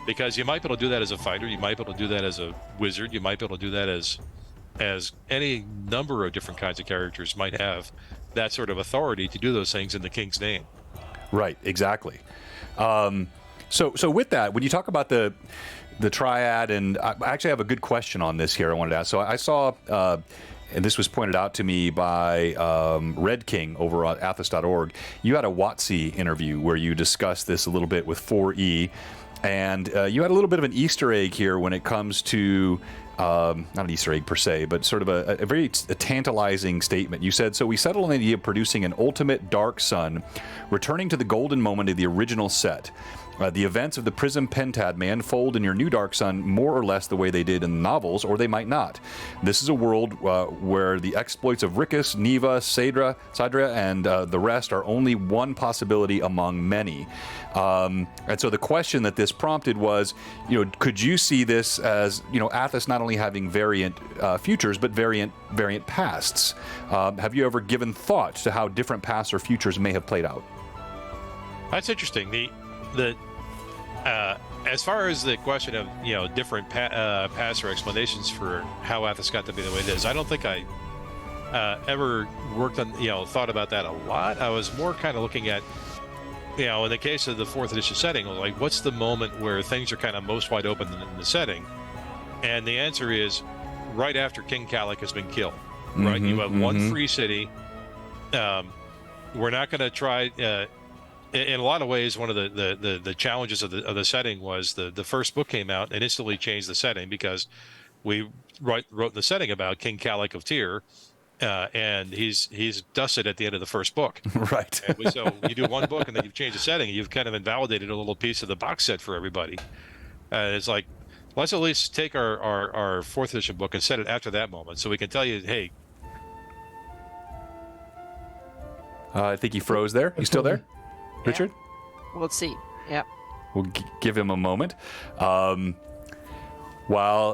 Because you might be able to do that as a fighter, you might be able to do that as a wizard, you might be able to do that as any number of different kinds of characters might have that sort of authority to do those things in the king's name. Right, exactly. So with that, when you talk about the triad, and I actually have a good question on this here I wanted to ask. So I saw, and this was pointed out to me by Red King over at athos.org, you had a WotC interview where you discussed this a little bit with 4E. And you had a little bit of an Easter egg here when it comes to, not an Easter egg per se, but sort of a very tantalizing statement. You said, so we settled on the idea of producing an ultimate Dark Sun, returning to the golden moment of the original set. The events of the Prism Pentad may unfold in your new Dark Sun more or less the way they did in the novels, or they might not. This is a world where the exploits of Rickus, Neva, Sadra, and the rest are only one possibility among many. And so the question that this prompted was, could you see this as, Athos not only having variant futures, but variant pasts? Have you ever given thought to how different pasts or futures may have played out? That's interesting. As far as the question of different paths or explanations for how Athos got to be the way it is, I don't think I ever worked on thought about that a lot. I was more kind of looking at in the case of the 4th edition setting, like what's the moment where things are kind of most wide open in the setting, and the answer is right after King Calic has been killed. Right, you have one free city. We're not going to try. In a lot of ways, one of the challenges of the setting was the first book came out and instantly changed the setting because we wrote in the setting about King Calic of Tyr, and he's dusted at the end of the first book. Right. So you do one book and then you've changed the setting, and you've kind of invalidated a little piece of the box set for everybody. It's like, let's at least take our 4th edition book and set it after that moment so we can tell you, hey. I think he froze there. You still there? Richard? Yeah. We'll see. Yeah. We'll give him a moment. While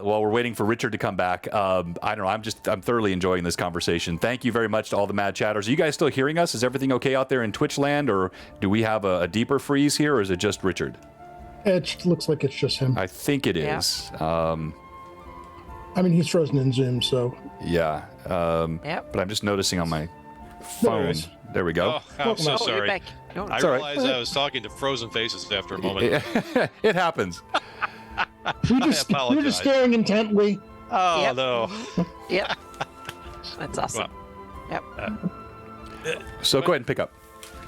we're waiting for Richard to come back, I don't know. I'm thoroughly enjoying this conversation. Thank you very much to all the mad chatters. Are you guys still hearing us? Is everything okay out there in Twitch land, or do we have a deeper freeze here, or is it just Richard? It looks like it's just him. I think it is. He's frozen in Zoom, so. Yeah. But I'm just noticing on my phone. There we go. Oh, I'm so sorry. You're back. No, I realized I was talking to frozen faces after a moment. It happens. You're just staring intently. Oh, no. Yep. That's awesome. Well, yep. So go ahead and pick up.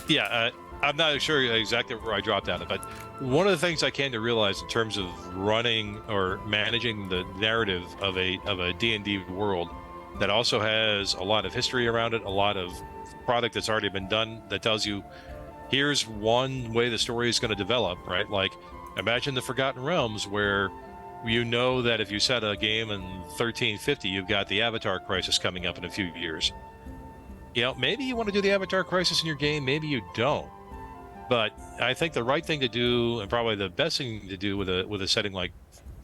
Yeah, I'm not sure exactly where I dropped out of, but one of the things I came to realize in terms of running or managing the narrative of a D&D world that also has a lot of history around it, a lot of product that's already been done that tells you here's one way the story is going to develop, right? Like imagine the Forgotten Realms, where that if you set a game in 1350, you've got the Avatar Crisis coming up in a few years. Maybe you want to do the Avatar Crisis in your game, maybe you don't. But I think the right thing to do, and probably the best thing to do with a setting like,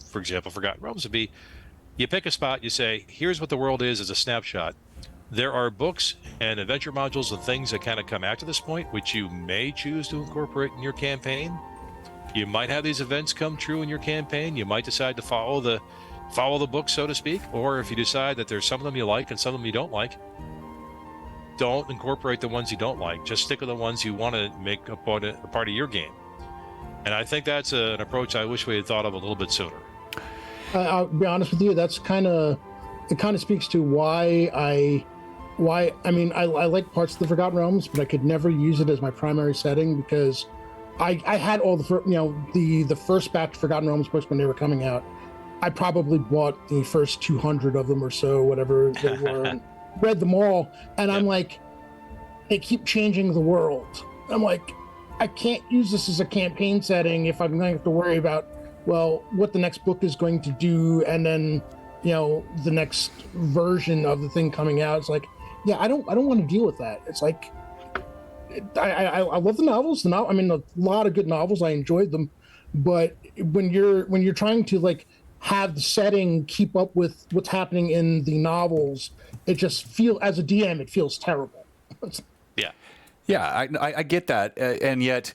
for example, Forgotten Realms, would be you pick a spot, you say, here's what the world is as a snapshot. There are books and adventure modules and things that kind of come after this point, which you may choose to incorporate in your campaign. You might have these events come true in your campaign. You might decide to follow the book, so to speak. Or if you decide that there's some of them you like and some of them you don't like, don't incorporate the ones you don't like. Just stick with the ones you want to make a part of your game. And I think that's an approach I wish we had thought of a little bit sooner. I'll be honest with you. It kind of speaks to why I like parts of the Forgotten Realms, but I could never use it as my primary setting because I had all the first batch of Forgotten Realms books when they were coming out. I probably bought the first 200 of them or so, whatever they were, and read them all. And I'm like, they keep changing the world. I'm like, I can't use this as a campaign setting if I'm going to have to worry about, well, what the next book is going to do, and then, the next version of the thing coming out. It's like, yeah, I don't want to deal with that. It's like, I love the novels. I mean, a lot of good novels. I enjoyed them, but when you're trying to like have the setting keep up with what's happening in the novels, it just as a DM, it feels terrible. Yeah, I get that, and yet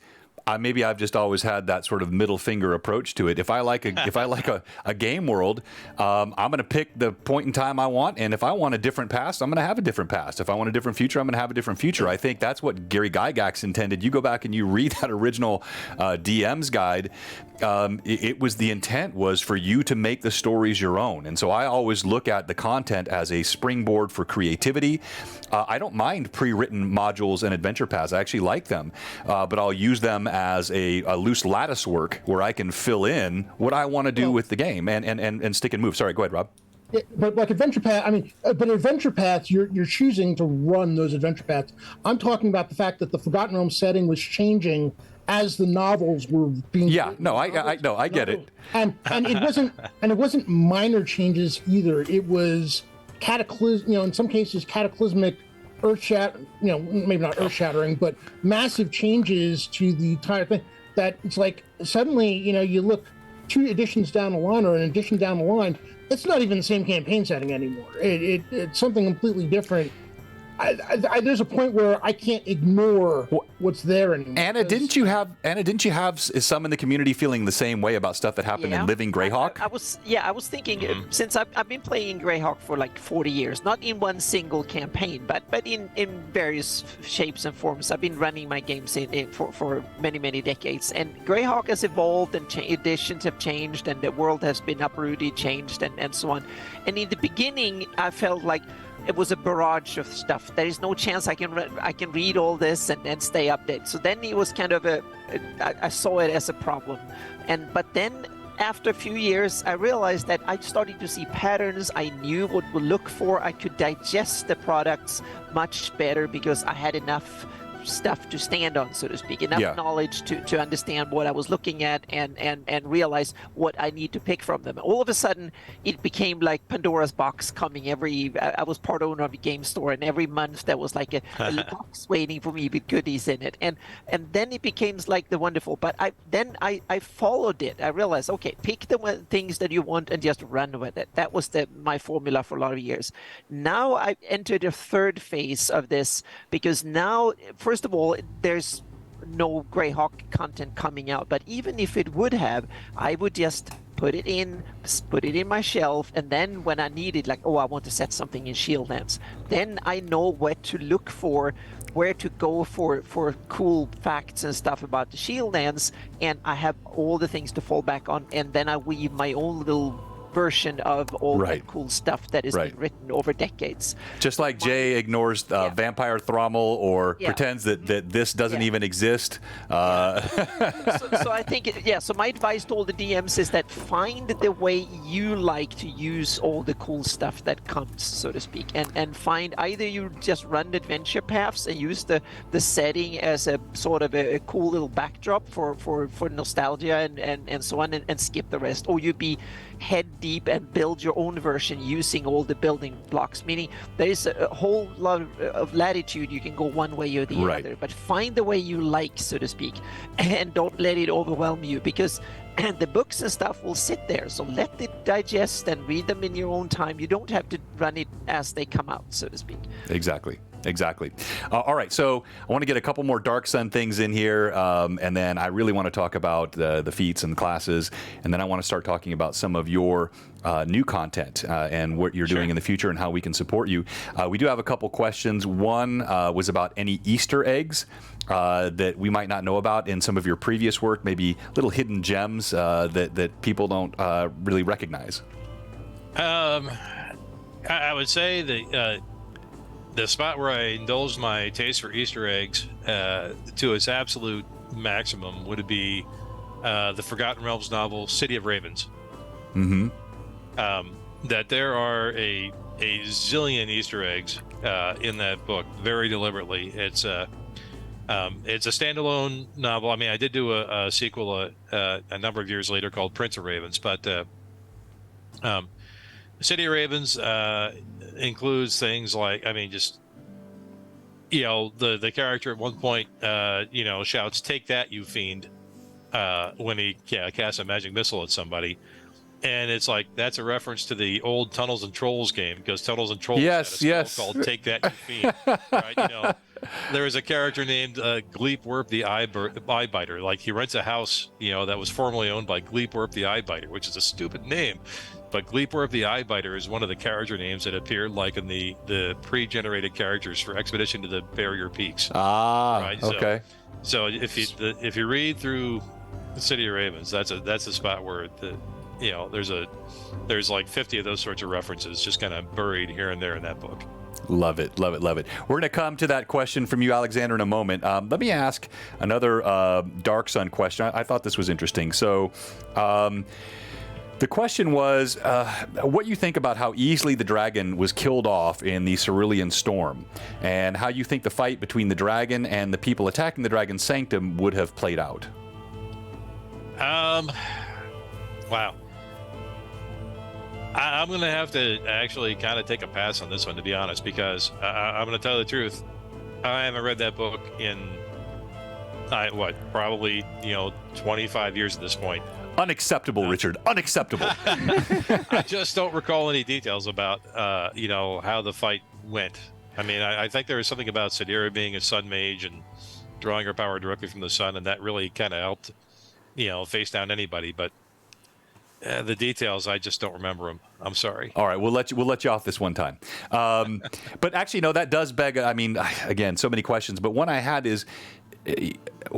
maybe I've just always had that sort of middle finger approach to it. If I like a game world, I'm going to pick the point in time I want, and if I want a different past, I'm going to have a different past. If I want a different future, I'm going to have a different future. I think that's what Gary Gygax intended. You go back and you read that original DM's guide. The intent was for you to make the stories your own. And so I always look at the content as a springboard for creativity. I don't mind pre-written modules and adventure paths. I actually like them, but I'll use them as a loose lattice work where I can fill in what I want to do with the game and stick and move. Sorry, go ahead, Rob. Yeah, but like adventure path, but adventure paths, you're choosing to run those adventure paths. I'm talking about the fact that the Forgotten Realms setting was changing as the novels were being. Yeah, no, I get it. And it wasn't minor changes either. It was in some cases cataclysmic, maybe not earth-shattering, but massive changes to the entire thing. That it's like suddenly, you look 2 editions down the line or an edition down the line, it's not even the same campaign setting anymore. It's something completely different. There's a point where I can't ignore what's there anymore. Anna, didn't you have some in the community feeling the same way about stuff that happened in Living Greyhawk? I was thinking, since I've been playing Greyhawk for like 40 years, not in one single campaign, but in various shapes and forms. I've been running my games for many decades, and Greyhawk has evolved, and editions have changed, and the world has been uprooted, changed, and so on. And in the beginning, I felt like it was a barrage of stuff. There is no chance I can read all this and stay updated. So then it was kind of I saw it as a problem. But then after a few years, I realized that I started to see patterns. I knew what to look for. I could digest the products much better because I had enough stuff to stand on, so to speak, enough knowledge to understand what I was looking at and realize what I need to pick from them. All of a sudden, it became like Pandora's box coming I was part owner of a game store, and every month there was like a box waiting for me with goodies in it. And then it became like the wonderful, but I followed it. I realized, okay, pick the things that you want and just run with it. That was my formula for a lot of years. Now I entered a third phase of this, because now, first of all, there's no Greyhawk content coming out, but even if it would have, I would just put it in my shelf, and then when I need it, like, I want to set something in Shieldlands, then I know what to look for, where to go for cool facts and stuff about the Shieldlands, and I have all the things to fall back on, and then I weave my own little version of all that cool stuff that has been written over decades. Just like Jay ignores Vampire Thrommel or pretends that this doesn't even exist. So I think, so my advice to all the DMs is that find the way you like to use all the cool stuff that comes, so to speak, and find either you just run adventure paths and use the setting as a sort of a cool little backdrop for nostalgia and so on, and skip the rest, or you be head deep and build your own version using all the building blocks, meaning there is a whole lot of latitude. You can go one way or the other, but find the way you like, so to speak, and don't let it overwhelm you, because the books and stuff will sit there, so let it digest and read them in your own time. You don't have to run it as they come out, so to speak. Exactly. All right, so I want to get a couple more Dark Sun things in here, and then I really want to talk about the feats and the classes, and then I want to start talking about some of your new content and what you're doing in the future and how we can support you. We do have a couple questions. One was about any Easter eggs that we might not know about in some of your previous work, maybe little hidden gems that people don't really recognize. I would say that the spot where I indulged my taste for Easter eggs to its absolute maximum would be the Forgotten Realms novel City of Ravens. Mm-hmm. That there are a zillion Easter eggs in that book, very deliberately. It's a standalone novel. I mean, I did do a sequel a number of years later called Prince of Ravens, but City of Ravens includes things like, I mean, just, you know, the character at one point, you know, shouts, "Take that, you fiend," when he casts a magic missile at somebody. And it's like, that's a reference to the old Tunnels and Trolls game, because Tunnels and Trolls had a spell called "Take That, You Fiend." Right? You know, there was a character named Gleepwerp the Eye Biter. Like, he rents a house, you know, that was formerly owned by Gleepwerp the Eye Biter, which is a stupid name. But Gleepwerp the Eye Biter is one of the character names that appeared like in the pre-generated characters for Expedition to the Barrier Peaks. Ah, right? okay. So if you read through the City of Ravens, that's a spot where you know, there's like 50 of those sorts of references just kind of buried here and there in that book. Love it, love it, love it. We're going to come to that question from you, Alexander, in a moment. Let me ask another Dark Sun question. I thought this was interesting. So the question was what you think about how easily the dragon was killed off in the Cerulean Storm, and how you think the fight between the dragon and the people attacking the dragon's sanctum would have played out. Wow. I'm going to have to actually kind of take a pass on this one, to be honest, because I'm going to tell you the truth. I haven't read that book in, probably, 25 years at this point. Unacceptable, Richard. Unacceptable. I just don't recall any details about, how the fight went. I mean, I think there was something about Sadeera being a sun mage and drawing her power directly from the sun, and that really kind of helped, face down anybody. But the details, I just don't remember them. I'm sorry. All right, we'll let you off this one time. But actually, no, that does beg. I mean, again, so many questions. But one I had is,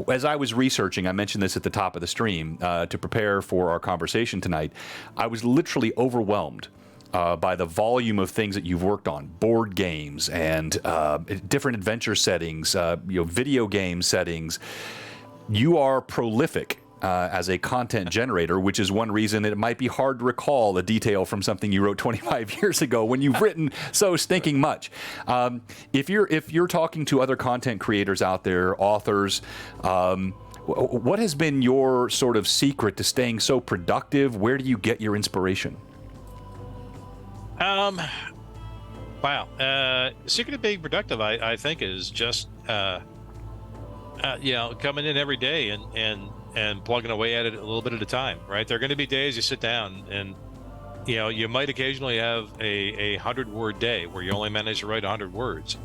as I was researching, I mentioned this at the top of the stream to prepare for our conversation tonight. I was literally overwhelmed by the volume of things that you've worked on: board games and different adventure settings, video game settings. You are prolific as a content generator, which is one reason it might be hard to recall a detail from something you wrote 25 years ago when you've written so stinking much. If you're talking to other content creators out there, authors, what has been your sort of secret to staying so productive? Where do you get your inspiration? Wow. Secret of being productive, I think, is just coming in every day and plugging away at it a little bit at a time, right? There are going to be days you sit down and, you might occasionally have a 100-word day where you only manage to write 100 words.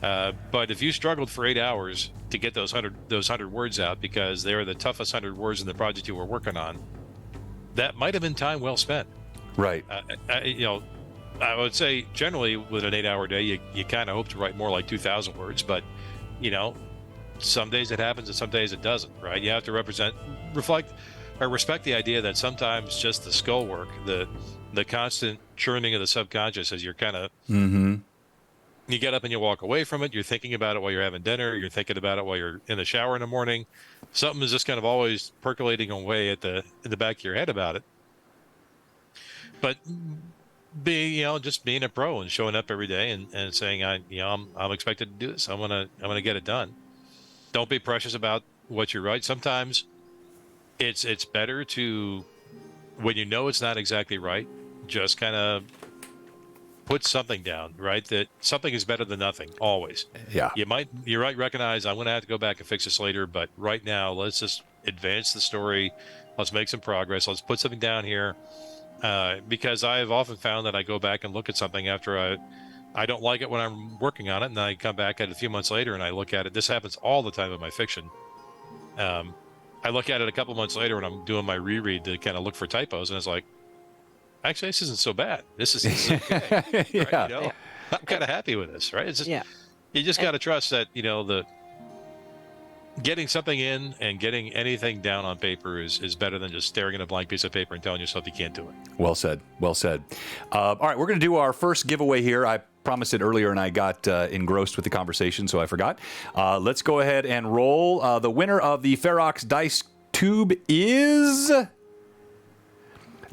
But if you struggled for 8 hours to get those 100 words out because they are the toughest 100 words in the project you were working on, that might have been time well spent. Right. I would say generally with an 8-hour day, you kind of hope to write more like 2,000 words, but, some days it happens and some days it doesn't, right? You have to respect the idea that sometimes just the skull work, the constant churning of the subconscious as you're kind of, you get up and you walk away from it. You're thinking about it while you're having dinner. You're thinking about it while you're in the shower in the morning. Something is just kind of always percolating away in the back of your head about it. But just being a pro and showing up every day and saying, I'm expected to do this. I'm gonna get it done. Don't be precious about what you write. Sometimes it's better to, when you know it's not exactly right, just kind of put something down, right? That something is better than nothing, always. Yeah. You might recognize, I'm going to have to go back and fix this later, but right now, let's just advance the story. Let's make some progress. Let's put something down here. Because I've often found that I go back and look at something after I don't like it when I'm working on it, and I come back at it a few months later and I look at it. This happens all the time in my fiction. I look at it a couple months later when I'm doing my reread to kind of look for typos, and it's like, actually, this isn't so bad. This is okay. Yeah. Right? I'm kind of happy with this, right? It's just, Yeah. You just got to trust that, the getting something in and getting anything down on paper is better than just staring at a blank piece of paper and telling yourself you can't do it. Well said. Well said. All right, we're going to do our first giveaway here. I promised it earlier, and I got engrossed with the conversation, so I forgot. Let's go ahead and roll. The winner of the Ferox Dice Tube is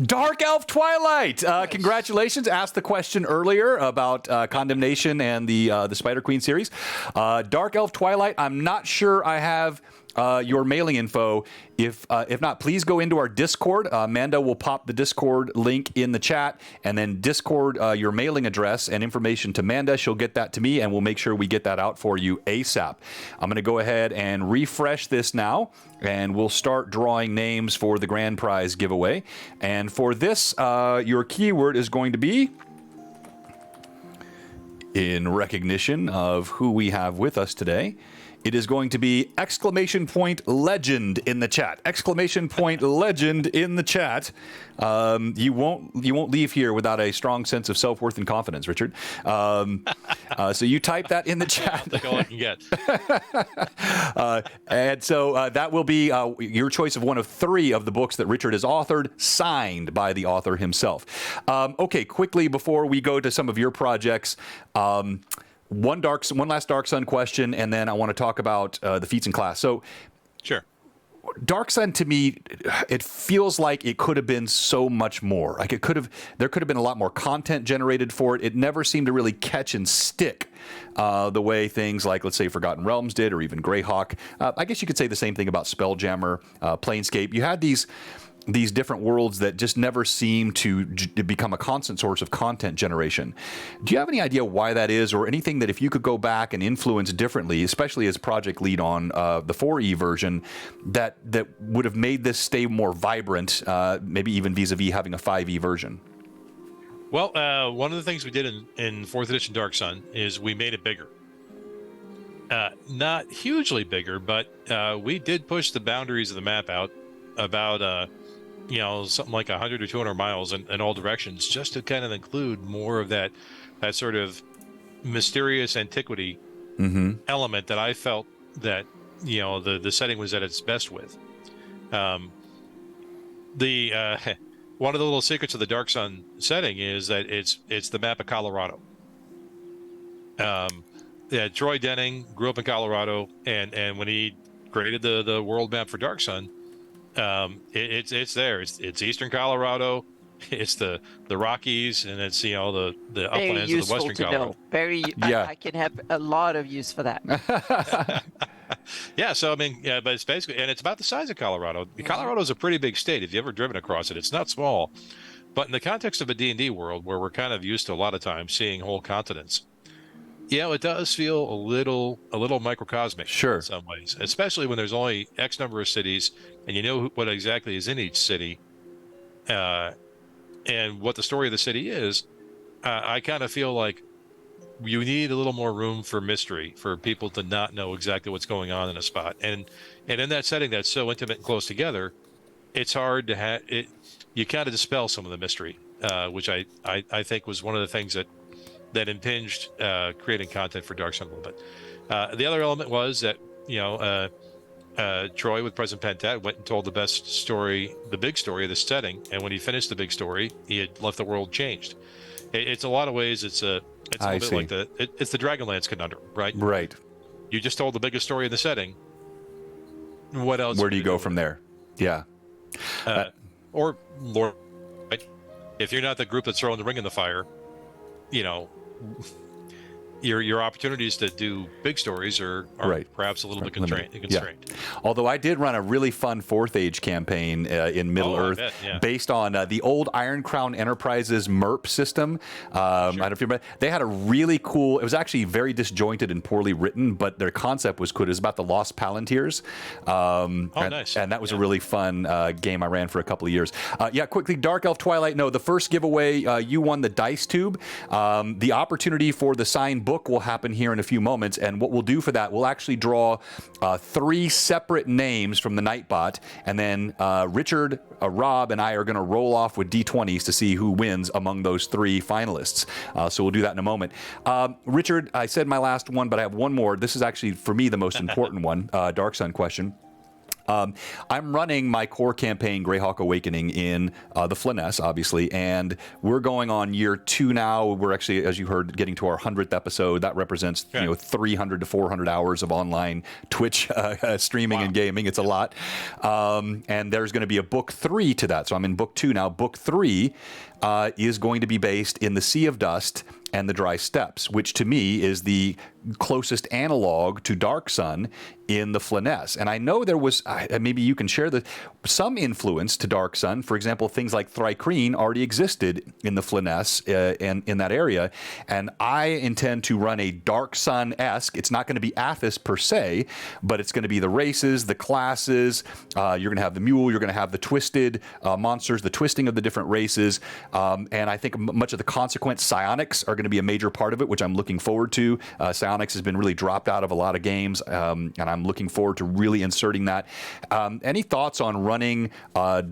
Dark Elf Twilight. Congratulations. Asked the question earlier about Condemnation and the Spider Queen series. Dark Elf Twilight, I'm not sure I have your mailing info. If not, please go into our Discord. Amanda will pop the Discord link in the chat, and then Discord your mailing address and information to Amanda. She'll get that to me, and we'll make sure we get that out for you ASAP. I'm going to go ahead and refresh this now, and we'll start drawing names for the grand prize giveaway. And for this, your keyword is going to be, in recognition of who we have with us today, it is going to be !legend in the chat. !legend in the chat. You won't leave here without a strong sense of self-worth and confidence, Richard. So you type that in the chat. That's all I can get. And so that will be your choice of one of 3 of the books that Richard has authored, signed by the author himself. Okay, quickly before we go to some of your projects, one last Dark Sun question, and then I want to talk about the feats in class. So, Sure. Dark Sun, to me, it feels like it could have been so much more. Like there could have been a lot more content generated for it. It never seemed to really catch and stick the way things like, let's say, Forgotten Realms did, or even Greyhawk. I guess you could say the same thing about Spelljammer, Planescape. You had these different worlds that just never seem to become a constant source of content generation. Do you have any idea why that is, or anything that if you could go back and influence differently, especially as project lead on the 4E version, that would have made this stay more vibrant, maybe even vis-a-vis having a 5E version? Well, one of the things we did in 4th edition Dark Sun is we made it bigger. Not hugely bigger, but we did push the boundaries of the map out about something like 100 or 200 miles in all directions, just to kind of include more of that sort of mysterious antiquity element that I felt that the setting was at its best with. One of the little secrets of the Dark Sun setting is that it's the map of Colorado. Troy Denning grew up in Colorado, and when he created the world map for Dark Sun, it's there. It's eastern Colorado. It's the Rockies, and it's the uplands of the western Colorado. I can have a lot of use for that. Yeah, so I mean, but it's basically, and it's about the size of Colorado. Colorado is a pretty big state. If you've ever driven across it, it's not small. But in the context of a D&D world, where we're kind of used to a lot of times seeing whole continents, it does feel a little microcosmic, sure, in some ways, especially when there's only X number of cities and you know what exactly is in each city, and what the story of the city is. I kind of feel like you need a little more room for mystery, for people to not know exactly what's going on in a spot, and in that setting that's so intimate and close together, it's hard to have it. You kind of dispel some of the mystery, which I think was one of the things that impinged creating content for Dark Sun a little bit. The other element was that Troy with Present Pentat went and told the big story of the setting, and when he finished the big story, he had left the world changed. It's a lot of ways. It's a little bit like it's the Dragonlance conundrum, right? Right. You just told the biggest story of the setting. What else? Where do you go from there? Yeah. Or Lord, right? If you're not the group that's throwing the ring in the fire, your opportunities to do big stories are right. Perhaps a little bit constrained. Yeah. Although I did run a really fun 4th Age campaign in Middle Earth, based on the old Iron Crown Enterprises MERP system. I don't know if you remember. They had a really cool, it was actually very disjointed and poorly written, but their concept was cool. It was about the Lost Palantirs. Nice. And that was a really fun game I ran for a couple of years. Quickly, Dark Elf Twilight. No, the first giveaway, you won the Dice Tube. The opportunity for the signed book will happen here in a few moments, and what we'll do for that, we'll actually draw 3 separate names from the Nightbot, and then Richard, Rob, and I are going to roll off with D20s to see who wins among those 3 finalists. So we'll do that in a moment. Richard, I said my last one, but I have one more. This is actually, for me, the most important one, Dark Sun question. I'm running my core campaign, Greyhawk Awakening, in the Flyness, obviously, and we're going on year 2 now. We're actually, as you heard, getting to our 100th episode. That represents 300 to 400 hours of online Twitch streaming and gaming. It's a lot. And there's going to be a book 3 to that. So I'm in book 2 now. Book 3 is going to be based in the Sea of Dust and the Dry Steppes, which to me is the closest analog to Dark Sun in the Flyness. And I know there was, maybe you can share some influence to Dark Sun. For example, things like Thri-kreen already existed in the Flyness and in that area. And I intend to run a Dark Sun-esque. It's not going to be Athos per se, but it's going to be the races, the classes. You're going to have the mule. You're going to have the twisted monsters, the twisting of the different races. And I think much of the consequent psionics are going to be a major part of it, which I'm looking forward to. Psionics has been really dropped out of a lot of games, and I'm looking forward to really inserting that. Any thoughts on running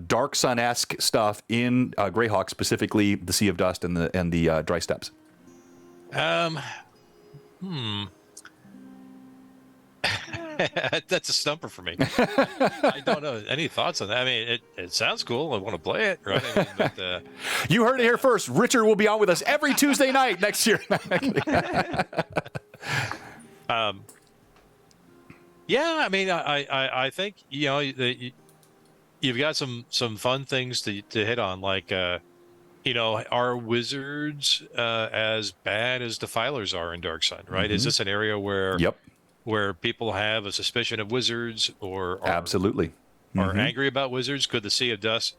Dark Sun-esque stuff in Greyhawk, specifically the Sea of Dust and the Dry Steppes? That's a stumper for me. I don't know. Any thoughts on that? I mean, it sounds cool. I want to play it, right? I mean, but, you heard it here first. Richard will be on with us every Tuesday night next year. Yeah, I mean, I think you've got some fun things to hit on, like are wizards as bad as defilers are in Dark Sun, right? Is this an area where where people have a suspicion of wizards or absolutely are angry about wizards? Could the Sea of Dust?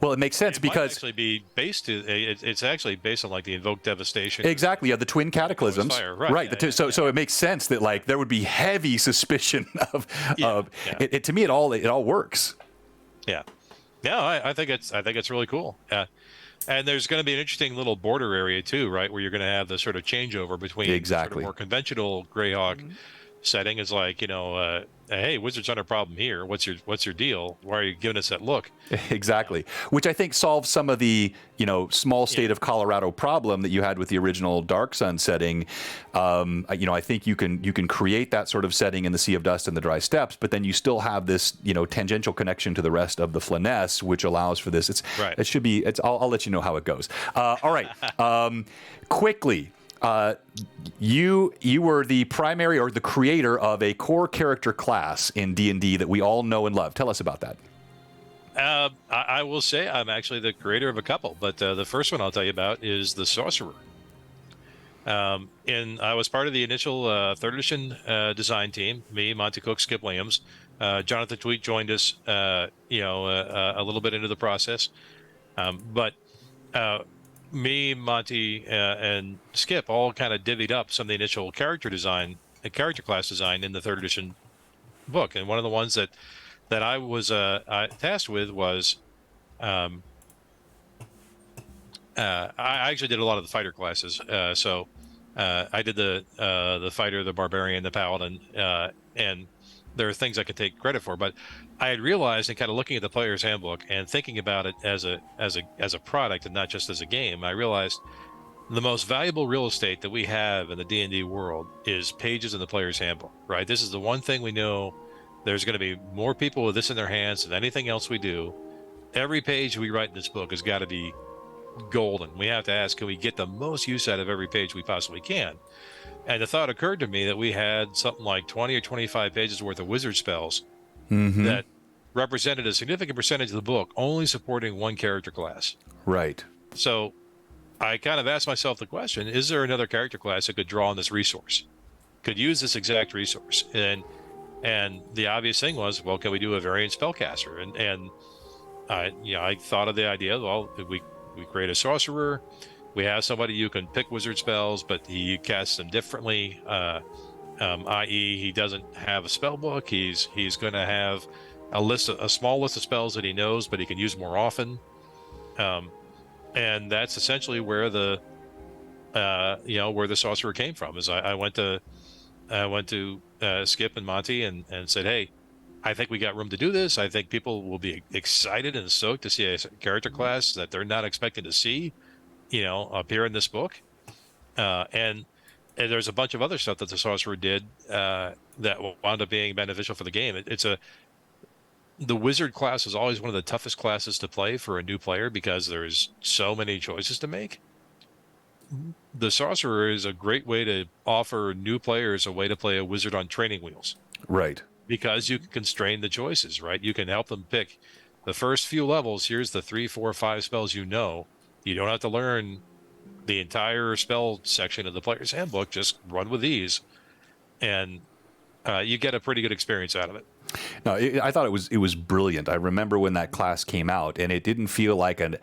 Well, it makes sense it because might actually be based it's actually based on like the invoked devastation. Exactly, the twin cataclysms. Fire. Right. So it makes sense that like there would be heavy suspicion of it. To me, it all works. Yeah. No, I think it's really cool. And there's going to be an interesting little border area too, right, where you're going to have the sort of changeover between sort of more conventional Greyhawk setting is like, hey, wizards aren't a problem here. What's your deal? Why are you giving us that look? Exactly. Which I think solves some of the, small state of Colorado problem that you had with the original Dark Sun setting. I think you can create that sort of setting in the Sea of Dust and the Dry Steppes, but then you still have this, tangential connection to the rest of the Flyness, which allows for this. It should be, I'll let you know how it goes. All right. Quickly. You were the primary or the creator of a core character class in D&D that we all know and love. Tell us about that. I will say I'm actually the creator of a couple, but the first one I'll tell you about is the Sorcerer. I was part of the initial 3rd edition design team. Me, Monty Cook, Skip Williams, Jonathan Tweet joined us. A little bit into the process, but. Me, Monty, and Skip all kind of divvied up some of the initial character class design in the 3rd edition book. And one of the ones that I was tasked with was I actually did a lot of the fighter classes. So I did the fighter, the barbarian, the paladin, and there are things I could take credit for, but I had realized, and kind of looking at the player's handbook and thinking about it as a product and not just as a game, I realized the most valuable real estate that we have in the D&D world is pages in the player's handbook, right? This is the one thing we know. There's going to be more people with this in their hands than anything else we do. Every page we write in this book has got to be golden. We have to ask, can we get the most use out of every page we possibly can? And the thought occurred to me that we had something like 20 or 25 pages worth of wizard spells that represented a significant percentage of the book only supporting one character class. Right. So I kind of asked myself the question, is there another character class that could draw on this resource, could use this exact resource? And the obvious thing was, well, can we do a variant spellcaster? And I thought of the idea, well, we create a sorcerer. We have somebody who can pick wizard spells, but he casts them differently, i.e. he doesn't have a spell book. He's going to have a small list of spells that he knows, but he can use more often. And that's essentially where the sorcerer came from. Is I went to Skip and Monty and said, hey, I think we got room to do this. I think people will be excited and stoked to see a character class that they're not expecting to see, appear in this book. And there's a bunch of other stuff that the sorcerer did that wound up being beneficial for the game. the wizard class is always one of the toughest classes to play for a new player because there's so many choices to make. The sorcerer is a great way to offer new players a way to play a wizard on training wheels. Right. Because you can constrain the choices, right? You can help them pick the first few levels. Here's the 3, 4, 5 spells you know. You don't have to learn the entire spell section of the player's handbook. Just run with these, and you get a pretty good experience out of it. No, I thought it was brilliant. I remember when that class came out, and it didn't feel like a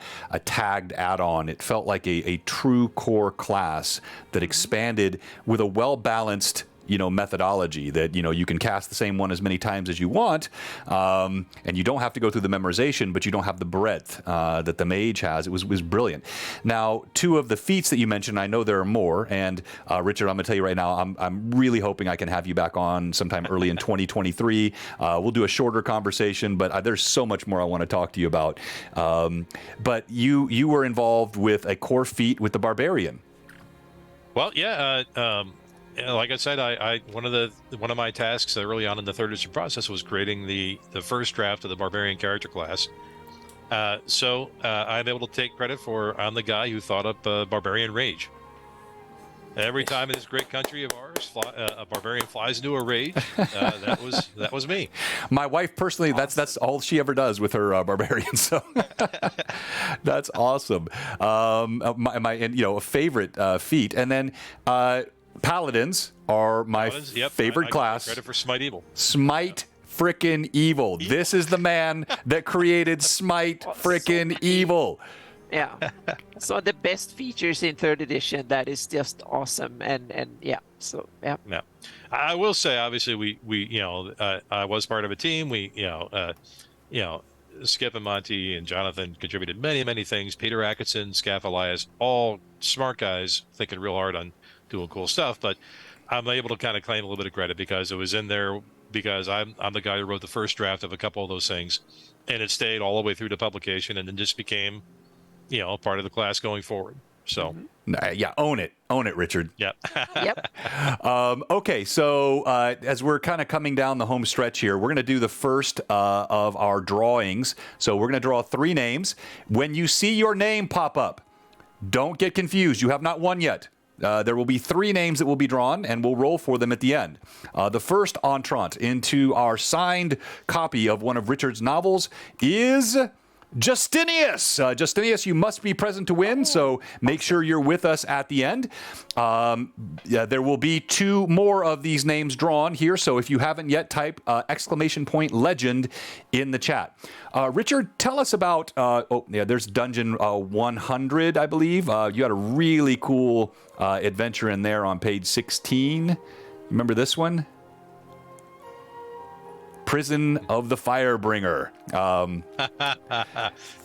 tagged add-on. It felt like a true core class that expanded with a well-balanced, methodology that, you can cast the same one as many times as you want, and you don't have to go through the memorization, but you don't have the breadth that the mage has. It was brilliant. Now, 2 of the feats that you mentioned, I know there are more, and Richard, I'm going to tell you right now, I'm really hoping I can have you back on sometime early in 2023. We'll do a shorter conversation, but there's so much more I want to talk to you about. But you were involved with a core feat with the Barbarian. Well, yeah. Like I said, I one of my tasks early on in the 3rd edition process was creating the first draft of the Barbarian character class. So I'm able to take credit for I'm the guy who thought up Barbarian Rage. Every time in this great country of ours, a barbarian flies into a rage. That was me. My wife personally, that's all she ever does with her barbarian. So that's awesome. A favorite feat, and then. Paladins are my favorite class. Credit for Smite Evil. Smite frickin' Evil. This is the man that created Smite frickin' Evil. Yeah. So the best features in 3rd edition, that is just awesome. And yeah. So yeah. Yeah. I will say, obviously, we I was part of a team. Skip and Monty and Jonathan contributed many things. Peter Atkinson, Scaff Elias, all smart guys thinking real hard on doing cool stuff, but I'm able to kind of claim a little bit of credit because it was in there because I'm the guy who wrote the first draft of a couple of those things, and it stayed all the way through to publication and then just became, part of the class going forward. So yeah, own it, Richard. Yep. Yep. Okay, so as we're kind of coming down the home stretch here, we're going to do the first of our drawings. So we're going to draw 3 names. When you see your name pop up, don't get confused. You have not won yet. There will be 3 names that will be drawn, and we'll roll for them at the end. The first entrant into our signed copy of one of Richard's novels is Justinius. Justinius, you must be present to win, so make sure you're with us at the end. There will be 2 more of these names drawn here, so if you haven't yet, type !legend in the chat. Richard, tell us about, there's Dungeon 100, I believe. You had a really cool adventure in there on page 16. Remember this one? Prison of the Firebringer.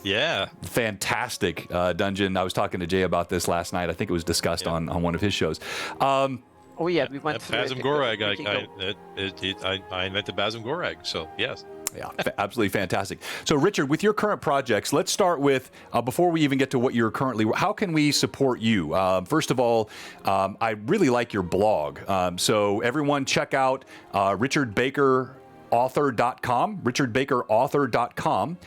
Yeah. Fantastic dungeon. I was talking to Jay about this last night. I think it was discussed on one of his shows. Oh yeah, we went through Basim Gorag. I invented Basim Gorag. So yes. Yeah, absolutely fantastic. So, Richard, with your current projects, let's start with, before we even get to what you're currently, how can we support you? First of all, I really like your blog. So, everyone check out richardbakerauthor.com.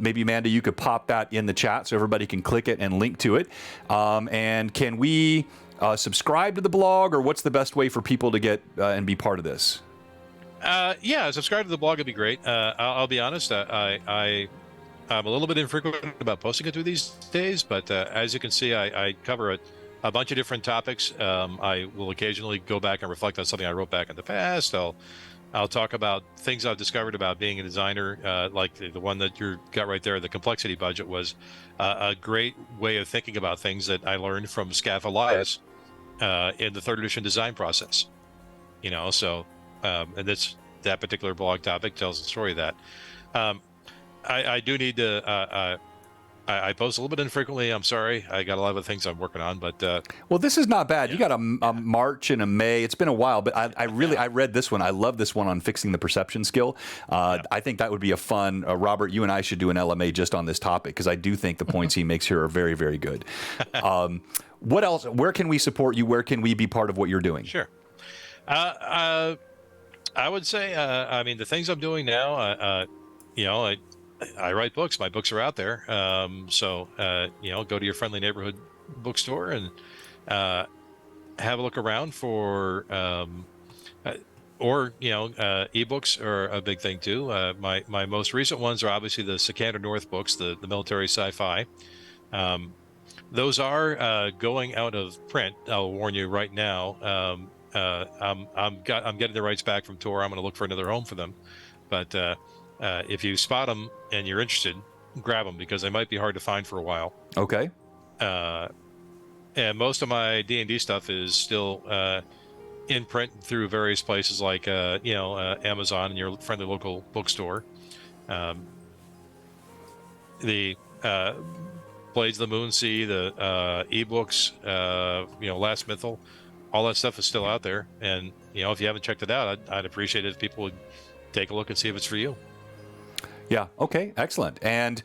Maybe, Amanda, you could pop that in the chat so everybody can click it and link to it. And can we subscribe to the blog, or what's the best way for people to get and be part of this? Yeah, subscribe to the blog would be great. I'll be honest, I'm a little bit infrequent about posting it through these days, but as you can see, I cover a bunch of different topics. I will occasionally go back and reflect on something I wrote back in the past. I'll talk about things I've discovered about being a designer, like the one that you got right there. The complexity budget was a great way of thinking about things that I learned from Scaff Elias in the 3rd edition design process. And that particular blog topic tells the story of that. I do need to. I post a little bit infrequently. I'm sorry. I got a lot of things I'm working on, but well, this is not bad. Yeah. You got a March and a May. It's been a while, but I read this one. I love this one on fixing the perception skill. I think that would be a fun. Robert, you and I should do an LMA just on this topic because I do think the points he makes here are very, very good. What else? Where can we support you? Where can we be part of what you're doing? Sure. I would say, the things I'm doing now, I write books. My books are out there. So go to your friendly neighborhood bookstore and have a look around for ebooks are a big thing too. My most recent ones are obviously the Sikander North books, the military sci-fi. Those are going out of print. I'll warn you right now. I'm getting the rights back from Tor. I'm going to look for another home for them. But if you spot them and you're interested, grab them because they might be hard to find for a while. Okay. And most of my D&D stuff is still in print through various places like Amazon and your friendly local bookstore. The Blades of the Moon Sea, the ebooks, Last Mythal, all that stuff is still out there. And if you haven't checked it out, I'd appreciate it if people would take a look and see if it's for you. Yeah. Okay. Excellent. And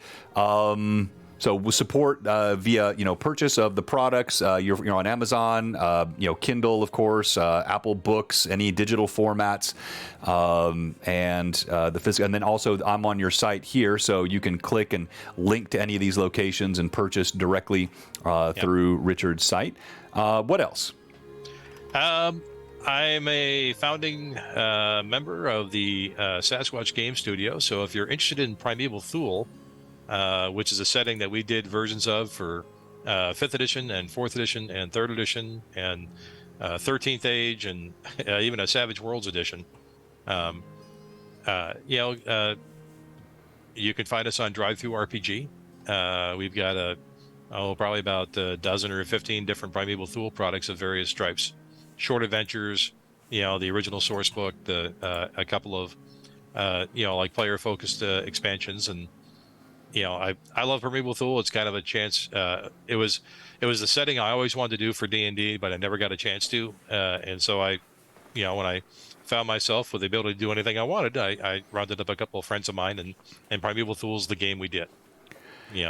so we'll support via purchase of the products. You're on Amazon, Kindle, of course, Apple Books, any digital formats, and the physical. And then also I'm on your site here, so you can click and link to any of these locations and purchase directly through Richard's site. What else? I'm a founding member of the Sasquatch Game Studio. So if you're interested in Primeval Thule, which is a setting that we did versions of for 5th edition and 4th edition and 3rd edition and 13th Age and even a Savage Worlds edition. You can find us on DriveThru RPG. We've got probably about a dozen or 15 different Primeval Thule products of various stripes. Short adventures, the original source book, a couple of, like player-focused expansions, and I love Primeval Thule. It's kind of a chance. It was the setting I always wanted to do for D&D, but I never got a chance to. And so when I found myself with the ability to do anything I wanted, I rounded up a couple of friends of mine, and Primeval Thule's the game we did.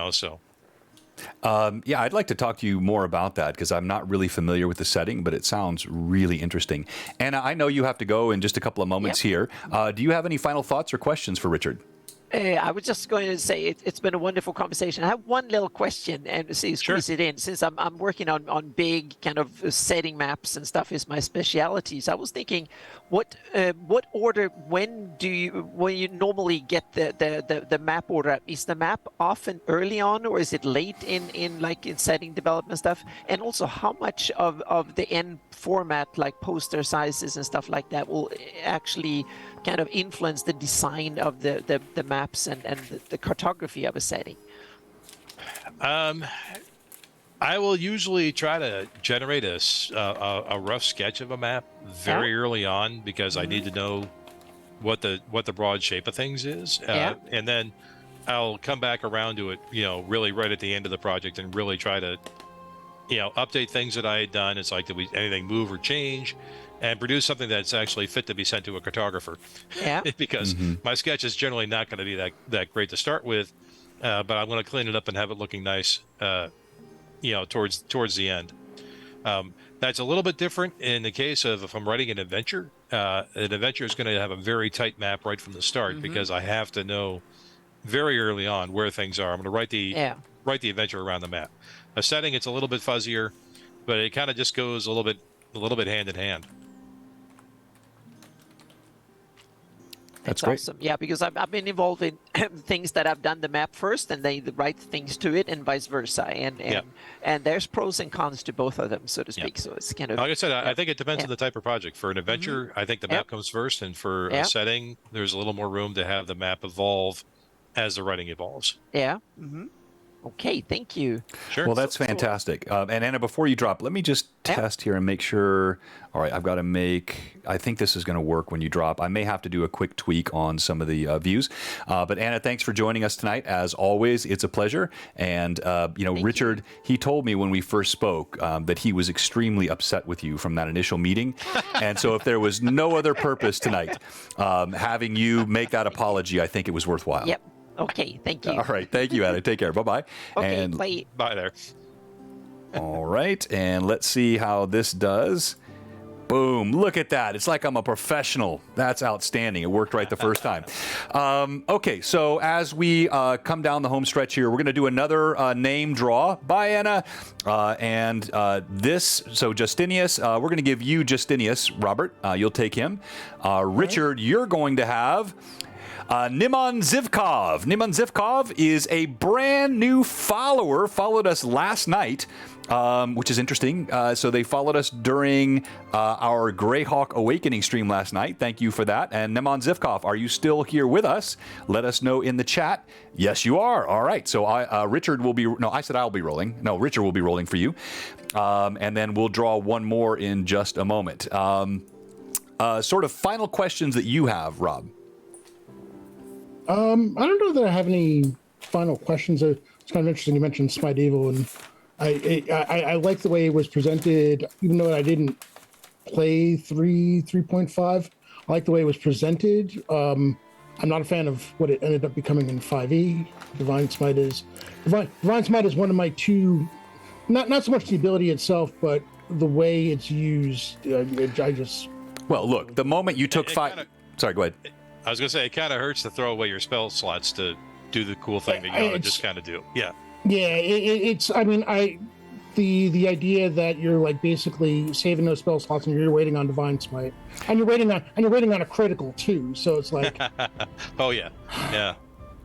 So. I'd like to talk to you more about that because I'm not really familiar with the setting, but it sounds really interesting. Anna, I know you have to go in just a couple of moments here. Do you have any final thoughts or questions for Richard? I was just going to say it's been a wonderful conversation. I have one little question and squeeze it in. Since I'm working on big kind of setting maps and stuff is my specialty. So I was thinking, what order? When you normally get the map order? Is the map often early on, or is it late in setting development stuff? And also, how much of the end format, like poster sizes and stuff like that, will actually kind of influence the design of the maps and the cartography of a setting? I will usually try to generate a rough sketch of a map very early on because I need to know what the broad shape of things is, and then I'll come back around to it, really right at the end of the project and really try to, update things that I had done. It's like, did anything move or change? And produce something that's actually fit to be sent to a cartographer. Yeah. Because my sketch is generally not going to be that great to start with, but I'm going to clean it up and have it looking nice, towards the end. That's a little bit different in the case of if I'm writing an adventure. An adventure is going to have a very tight map right from the start because I have to know very early on where things are. I'm going to write the adventure around the map. A setting, it's a little bit fuzzier, but it kind of just goes a little bit hand in hand. That's great. Awesome. Yeah, because I've been involved in things that I've done the map first and they write things to it and vice versa. And there's pros and cons to both of them, so to speak. So it's kind of... Like I said, I think it depends on the type of project. For an adventure, I think the map comes first. And for a setting, there's a little more room to have the map evolve as the writing evolves. Yeah. Okay, thank you. Sure. Well, that's fantastic. And Anna, before you drop, let me just test here and make sure. All right, I've got to I think this is going to work when you drop. I may have to do a quick tweak on some of the views. But Anna, thanks for joining us tonight. As always, it's a pleasure. And, Richard, he told me when we first spoke that he was extremely upset with you from that initial meeting. And so if there was no other purpose tonight, having you make that apology, I think it was worthwhile. Yep. Okay, thank you. All right, thank you, Anna. Take care. Bye-bye. Okay, and bye there. All right, and let's see how this does. Boom. Look at that. It's like I'm a professional. That's outstanding. It worked right the first time. Okay, so as we come down the home stretch here, we're going to do another name draw by Anna. So Justinius, we're going to give you Justinius, Robert. You'll take him. Richard, you're going to have Nimon Zivkov. Nimon Zivkov is a brand new follower, followed us last night, which is interesting. So they followed us during our Greyhawk Awakening stream last night. Thank you for that. And Nimon Zivkov, are you still here with us? Let us know in the chat. Yes, you are. All right. So Richard will be, no, I said I'll be rolling. No, Richard will be rolling for you. And then we'll draw one more in just a moment. Sort of final questions that you have, Rob. I don't know that I have any final questions. It's kind of interesting you mentioned Smite Evil, and I like the way it was presented, even though I didn't play 3.5. I like the way it was presented. I'm not a fan of what it ended up becoming in 5e. Divine Smite is one of my two, not so much the ability itself, but the way it's used. Well, look, the moment you took sorry, go ahead. I was going to say, it kind of hurts to throw away your spell slots to do the cool thing that you just kind of do. Yeah. Yeah, the idea that you're like basically saving those spell slots and you're waiting on Divine Smite, and you're waiting on a critical too. So it's like, oh yeah, yeah.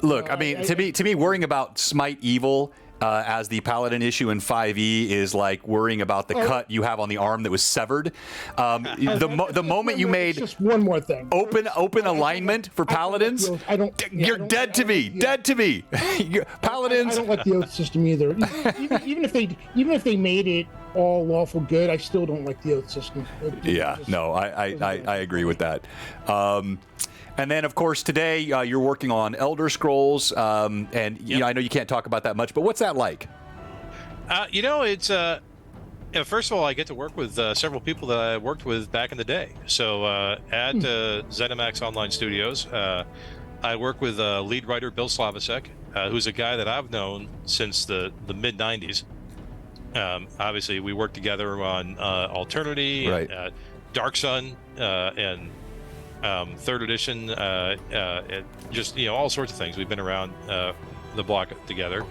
Look, to me, worrying about Smite Evil as the Paladin issue in 5e is like worrying about the cut you have on the arm that was severed. The moment you made just one more thing, open alignment for Paladins, you're dead to me. Dead to me. Paladins. I don't like the oath system either. Even if they made it all lawful good, I still don't like the oath system. I agree with that. And then, of course, today you're working on Elder Scrolls, and I know you can't talk about that much, but what's that like? It's first of all, I get to work with several people that I worked with back in the day. So at ZeniMax Online Studios, I work with lead writer Bill Slavacek, who's a guy that I've known since the mid '90s. Obviously, we worked together on Alternity, right. Dark Sun, and third edition, and just all sorts of things. We've been around the block together.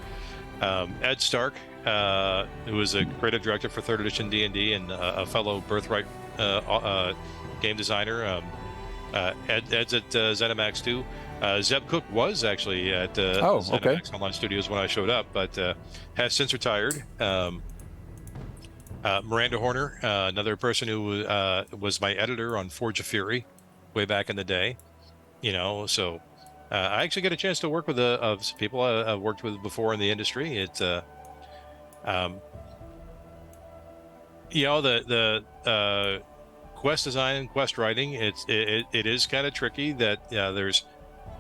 Ed Stark, who is a creative director for third edition D&D and a fellow Birthright game designer. Ed's at ZeniMax too. Zeb Cook was actually at ZeniMax Online Studios when I showed up, but has since retired. Miranda Horner, another person who was my editor on Forge of Fury way back in the day, so I actually get a chance to work with some people I've worked with before in the industry. It's the quest design and quest writing. It is kind of tricky that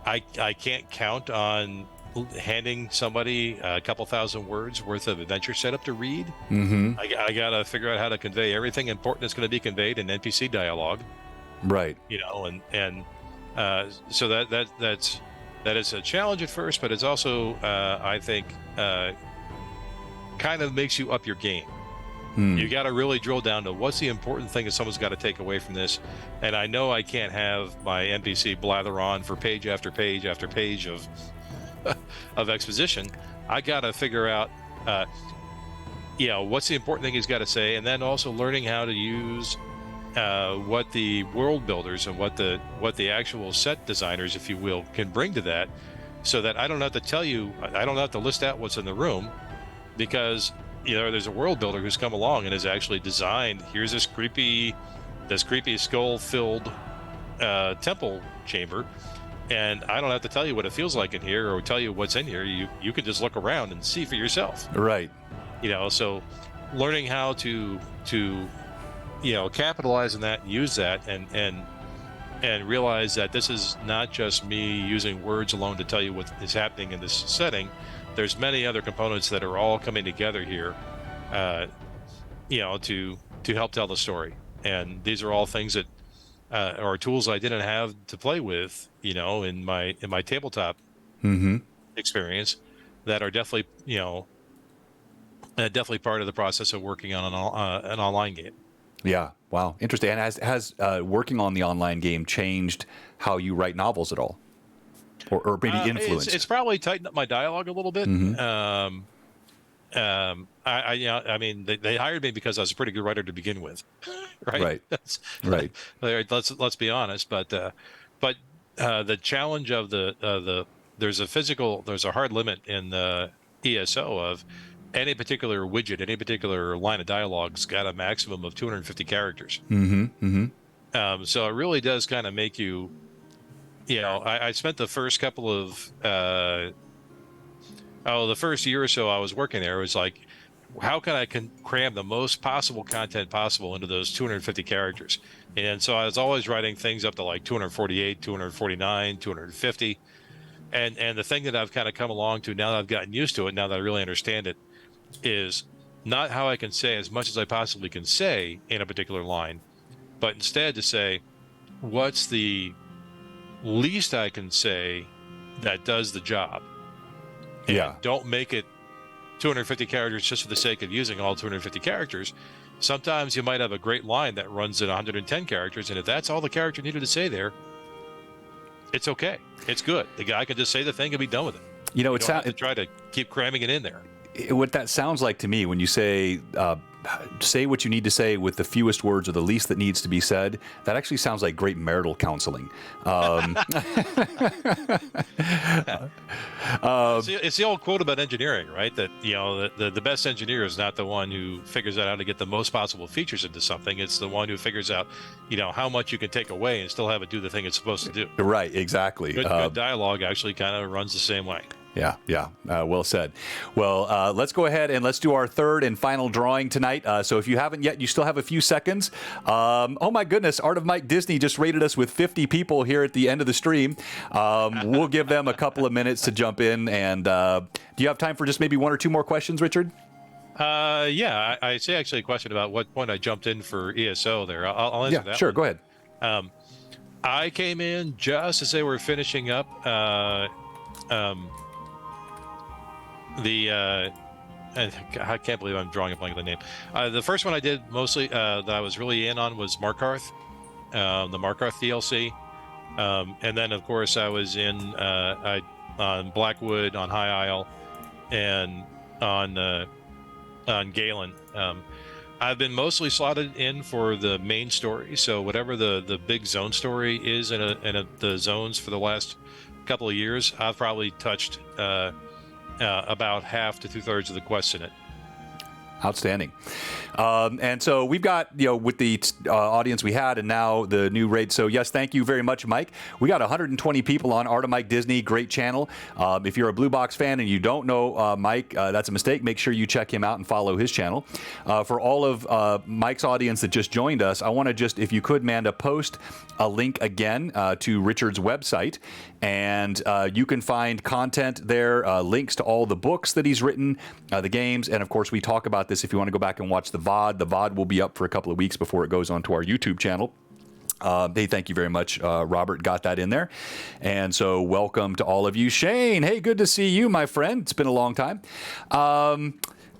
I can't count on handing somebody a couple thousand words worth of adventure setup to read. Mm-hmm. I gotta figure out how to convey everything important that's going to be conveyed in NPC dialogue. Right. So that is a challenge at first, but it's also I think kind of makes you up your game. You got to really drill down to what's the important thing that someone's got to take away from this. And I know I can't have my NPC blather on for page after page after page of exposition. I got to figure out what's the important thing he's got to say, and then also learning how to use what the world builders and what the actual set designers, if you will, can bring to that, so that I don't have to tell you, I don't have to list out what's in the room, because there's a world builder who's come along and has actually designed, here's this creepy skull-filled temple chamber, and I don't have to tell you what it feels like in here or tell you what's in here. You can just look around and see for yourself. Right. So learning how to capitalize on that and use that and realize that this is not just me using words alone to tell you what is happening in this setting. There's many other components that are all coming together here, to help tell the story. And these are all things that are tools I didn't have to play with, in my tabletop experience, that are definitely part of the process of working on an online game. Yeah. Wow. Interesting. And has working on the online game changed how you write novels at all, or maybe influenced? It's probably tightened up my dialogue a little bit. Mm-hmm. I mean, they hired me because I was a pretty good writer to begin with, right? Right. Let's be honest. But the challenge of there's a hard limit in the ESO of any particular widget, any particular line of dialogue's got a maximum of 250 characters. Mm-hmm. Mm-hmm. So it really does kind of make you, I spent the first couple of the first year or so I was working there, it was like, how can I cram the most possible content possible into those 250 characters? And so I was always writing things up to like 248, 249, 250. And the thing that I've kind of come along to now that I've gotten used to it, now that I really understand it, is not how I can say as much as I possibly can say in a particular line, but instead to say, what's the least I can say that does the job? And don't make it 250 characters just for the sake of using all 250 characters. Sometimes you might have a great line that runs at 110 characters, and if that's all the character needed to say there, it's okay. It's good. The guy can just say the thing and be done with it. You don't have to try to keep cramming it in there. What that sounds like to me when you say what you need to say with the fewest words or the least that needs to be said, that actually sounds like great marital counseling. It's the old quote about engineering, right? That the best engineer is not the one who figures out how to get the most possible features into something. It's the one who figures out how much you can take away and still have it do the thing it's supposed to do. Right, exactly. Good dialogue actually kind of runs the same way. Yeah. Well said. Well, let's go ahead and let's do our third and final drawing tonight. So if you haven't yet, you still have a few seconds. Oh my goodness, Art of Mike Disney just rated us with 50 people here at the end of the stream. We'll give them a couple of minutes to jump in. And do you have time for just maybe one or two more questions, Richard? Yeah, I see actually a question about what point I jumped in for ESO there. I'll answer that. Yeah, sure. Go ahead. I came in just as they were finishing up I can't believe I'm drawing a blank of the name. The first one I did mostly that I was really in on was Markarth, the Markarth DLC, and then of course I was in on Blackwood, on High Isle, and on Galen. I've been mostly slotted in for the main story, so whatever the big zone story is in the zones for the last couple of years, I've probably touched about half to 2/3 of the quests in it. Outstanding. And so we've got, with the audience we had and now the new raid. So yes, thank you very much, Mike. We got 120 people on Art of Mike Disney. Great channel. If you're a Blue Box fan and you don't know Mike, that's a mistake. Make sure you check him out and follow his channel. For all of Mike's audience that just joined us, I want to just, if you could, Manda, post a link again to Richard's website. And you can find content there, links to all the books that he's written, the games. And of course, we talk about this if you want to go back and watch the VOD. The VOD will be up for a couple of weeks before it goes onto our YouTube channel. Hey, thank you very much. Robert got that in there. And so welcome to all of you. Shane, hey, good to see you, my friend. It's been a long time.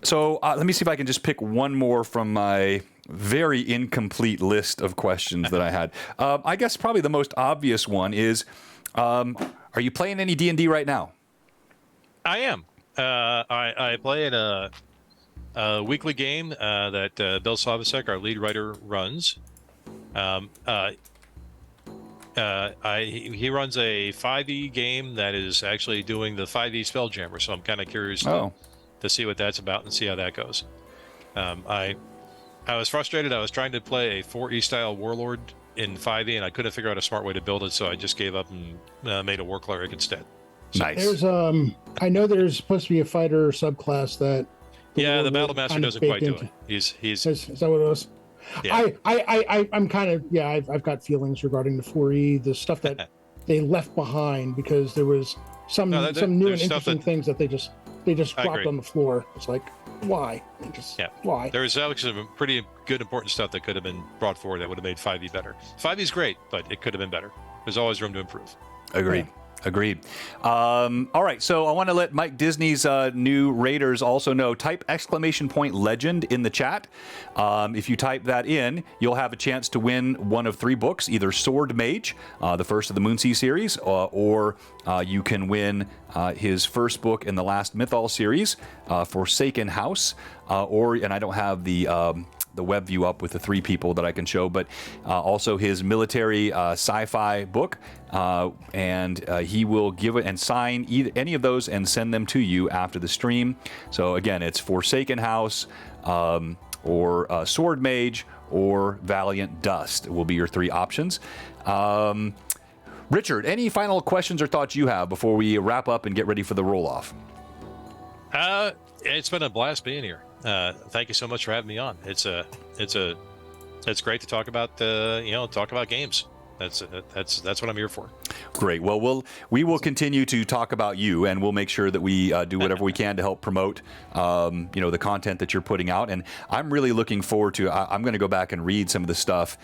So let me see if I can just pick one more from my very incomplete list of questions that I had. I guess probably the most obvious one is, are you playing any D&D right now? I am. I play in a weekly game that Bill Slavicek, our lead writer, runs. He runs a 5e game that is actually doing the 5e Spelljammer, so I'm kind of curious to see what that's about and see how that goes. I was frustrated. I was trying to play a 4e style warlord in 5e, and I couldn't figure out a smart way to build it, so I just gave up and made a war cleric instead. So nice. There's I know there's supposed to be a fighter subclass that. The Battle Master doesn't quite do it. He's is that what it was? Yeah. I'm kind of I've got feelings regarding the 4E, the stuff that they left behind because there was some new and interesting things that they just dropped on the floor. It's like, why? Why? There's actually some pretty good important stuff that could have been brought forward that would have made 5e better. 5e is great, but it could have been better. There's always room to improve. Agreed. Agreed. All right, so I want to let Mike Disney's new Raiders also know. Type !legend in the chat. If you type that in, you'll have a chance to win one of 3 books, either Sword Mage, the first of the Moonsea series, or you can win his first book in the last Mythol series, Forsaken House, and I don't have the web view up with the 3 people that I can show, but also his military sci-fi book, and he will give it and sign any of those and send them to you after the stream. So again, it's Forsaken House, or Sword Mage, or Valiant Dust will be your 3 options. Richard, any final questions or thoughts you have before we wrap up and get ready for the roll-off? It's been a blast being here. Thank you so much for having me on. It's great to talk about games. That's what I'm here for. Great. Well, we will continue to talk about you, and we'll make sure that we do whatever we can to help promote, the content that you're putting out. And I'm really looking forward to. I'm going to go back and read some of the stuff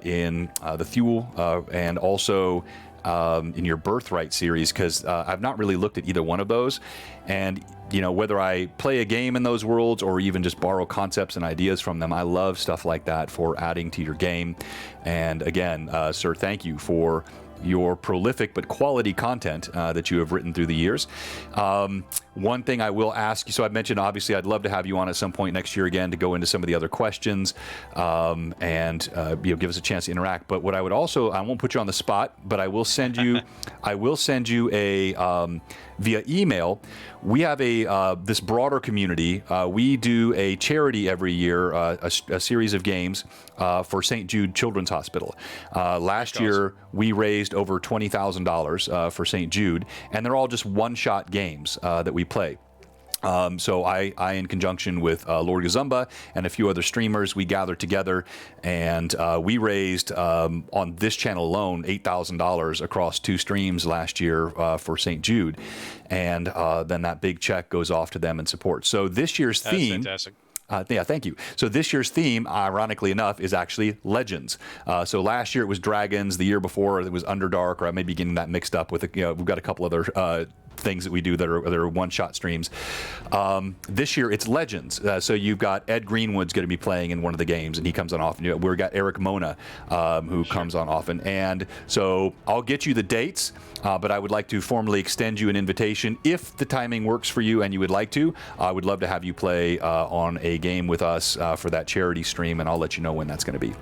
in the Fuel and also in your Birthright series, because I've not really looked at either one of those. And whether I play a game in those worlds or even just borrow concepts and ideas from them, I love stuff like that for adding to your game. And again, sir, thank you for your prolific but quality content that you have written through the years. One thing I will ask you, so I mentioned obviously I'd love to have you on at some point next year again to go into some of the other questions and give us a chance to interact. But what I would also, I won't put you on the spot, but I will send you a via email. We have this broader community. We do a charity every year, a series of games for St. Jude Children's Hospital. Last year, we raised over $20,000 for St. Jude, and they're all just one-shot games that we play. So I, in conjunction with Lord Gazumba and a few other streamers, we gathered together and we raised on this channel alone $8,000 across 2 streams last year for St. Jude, and then that big check goes off to them in support. So this year's theme. That's fantastic. Yeah, thank you. So this year's theme, ironically enough, is actually Legends. So last year it was Dragons. The year before it was Underdark, or I may be getting that mixed up with, we've got a couple other things that we do that are one-shot streams. This year it's Legends. So you've got Ed Greenwood's going to be playing in one of the games, and he comes on often. We've got Eric Mona, who comes on often. And so I'll get you the dates, but I would like to formally extend you an invitation. If the timing works for you and you would like to, I would love to have you play on a game with us for that charity stream, and I'll let you know when that's going to be.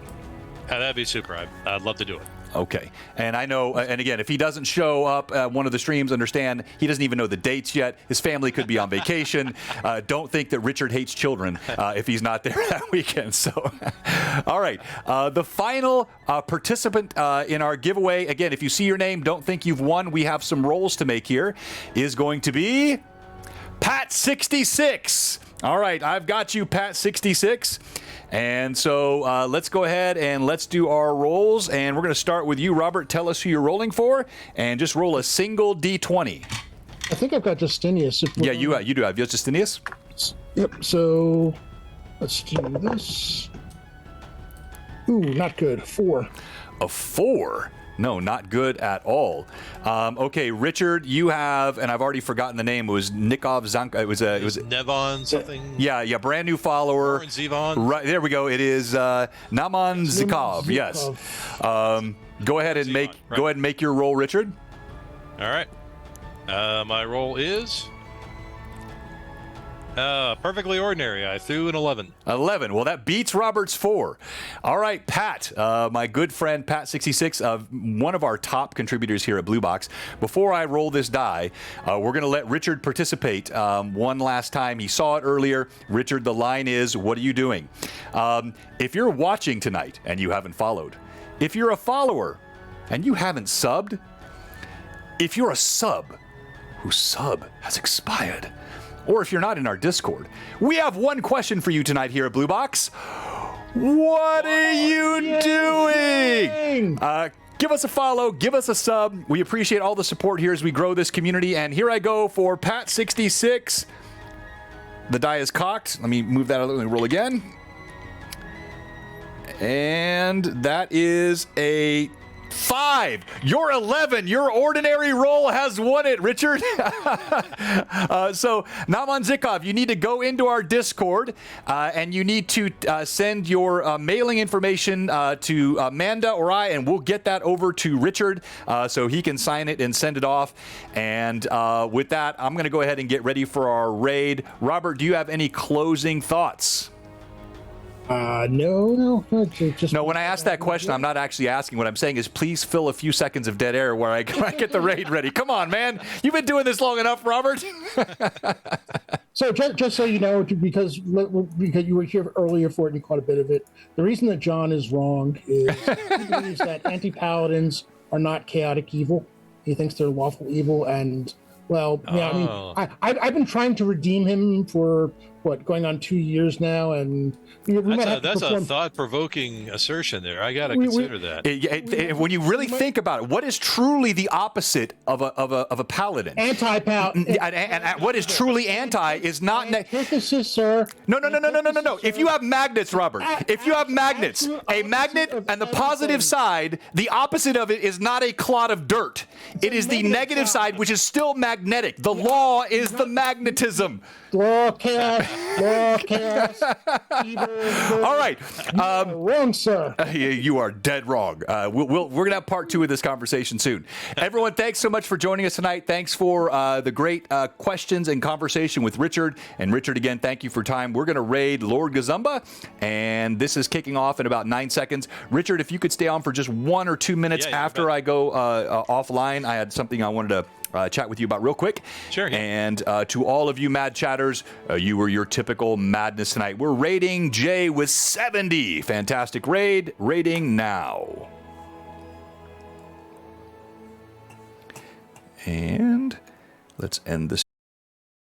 That'd be super. I'd love to do it. Okay. And I know, and again, if he doesn't show up at one of the streams, understand he doesn't even know the dates yet. His family could be on vacation. Don't think that Richard hates children if he's not there that weekend. So, all right. The final participant in our giveaway, again, if you see your name, don't think you've won. We have some rolls to make here, is going to be Pat66. All right. I've got you, Pat66. And so let's go ahead and let's do our rolls. And we're going to start with you, Robert. Tell us who you're rolling for, and just roll a single D20. I think I've got Justinius. Yeah, you do have Justinius. Yep. So let's do this. Ooh, not good. 4. A 4. No, not good at all. Okay, Richard, you have, and I've already forgotten the name. It was Nikov Zanka. It was Nevon something. Yeah, brand new follower. Zivon. Right there we go. It is Naman Zikov. Yes. Go ahead and make your roll, Richard. All right. My roll is perfectly ordinary. I threw an 11. 11. Well, that beats Robert's 4. All right, Pat, my good friend Pat66, one of our top contributors here at Blue Box. Before I roll this die, we're going to let Richard participate one last time. He saw it earlier. Richard, the line is, what are you doing? If you're watching tonight and you haven't followed, if you're a follower and you haven't subbed, if you're a sub whose sub has expired, or if you're not in our Discord, we have one question for you tonight here at Blue Box. What are you doing? Give us a follow, give us a sub. We appreciate all the support here as we grow this community. And here I go for Pat66. The die is cocked. Let me move that out and roll again. And that is a 5. You're 11. Your ordinary roll has won it, Richard. So, Naman Zikov, you need to go into our Discord and you need to send your mailing information to Amanda or I, and we'll get that over to Richard so he can sign it and send it off. And with that, I'm going to go ahead and get ready for our raid. Robert, do you have any closing thoughts? No. Just No, when I ask that question, I'm not actually asking. What I'm saying is please fill a few seconds of dead air where I get the raid ready. Come on, man. You've been doing this long enough, Robert. So just so you know, because you were here earlier for it and you caught a bit of it, the reason that John is wrong is he believes that anti-paladins are not chaotic evil. He thinks they're lawful evil, and well, yeah, I mean, I've been trying to redeem him for going on 2 years now, and that's a thought-provoking assertion there. I got to consider that. When you really think about it, what is truly the opposite of a paladin? Anti-paladin. And what is truly anti is not antithesis, sir. No. If you have magnets, Robert, if you have magnets, a magnet and the positive side, the opposite of it is not a clod of dirt. It is the negative side, which is still magnetic. The law is the magnetism. Law of chaos. All right. Wrong, sir. You are dead wrong. We're going to have part 2 of this conversation soon. Everyone, thanks so much for joining us tonight. Thanks for the great questions and conversation with Richard. And Richard, again, thank you for time. We're going to raid Lord Gazumba, and this is kicking off in about 9 seconds. Richard, if you could stay on for just 1 or 2 minutes after I go offline, I had something I wanted to chat with you about real quick. Sure. Yeah. And to all of you mad chatters, you were your typical madness tonight. We're raiding Jay with 70. Fantastic raid. Raiding now. And let's end this.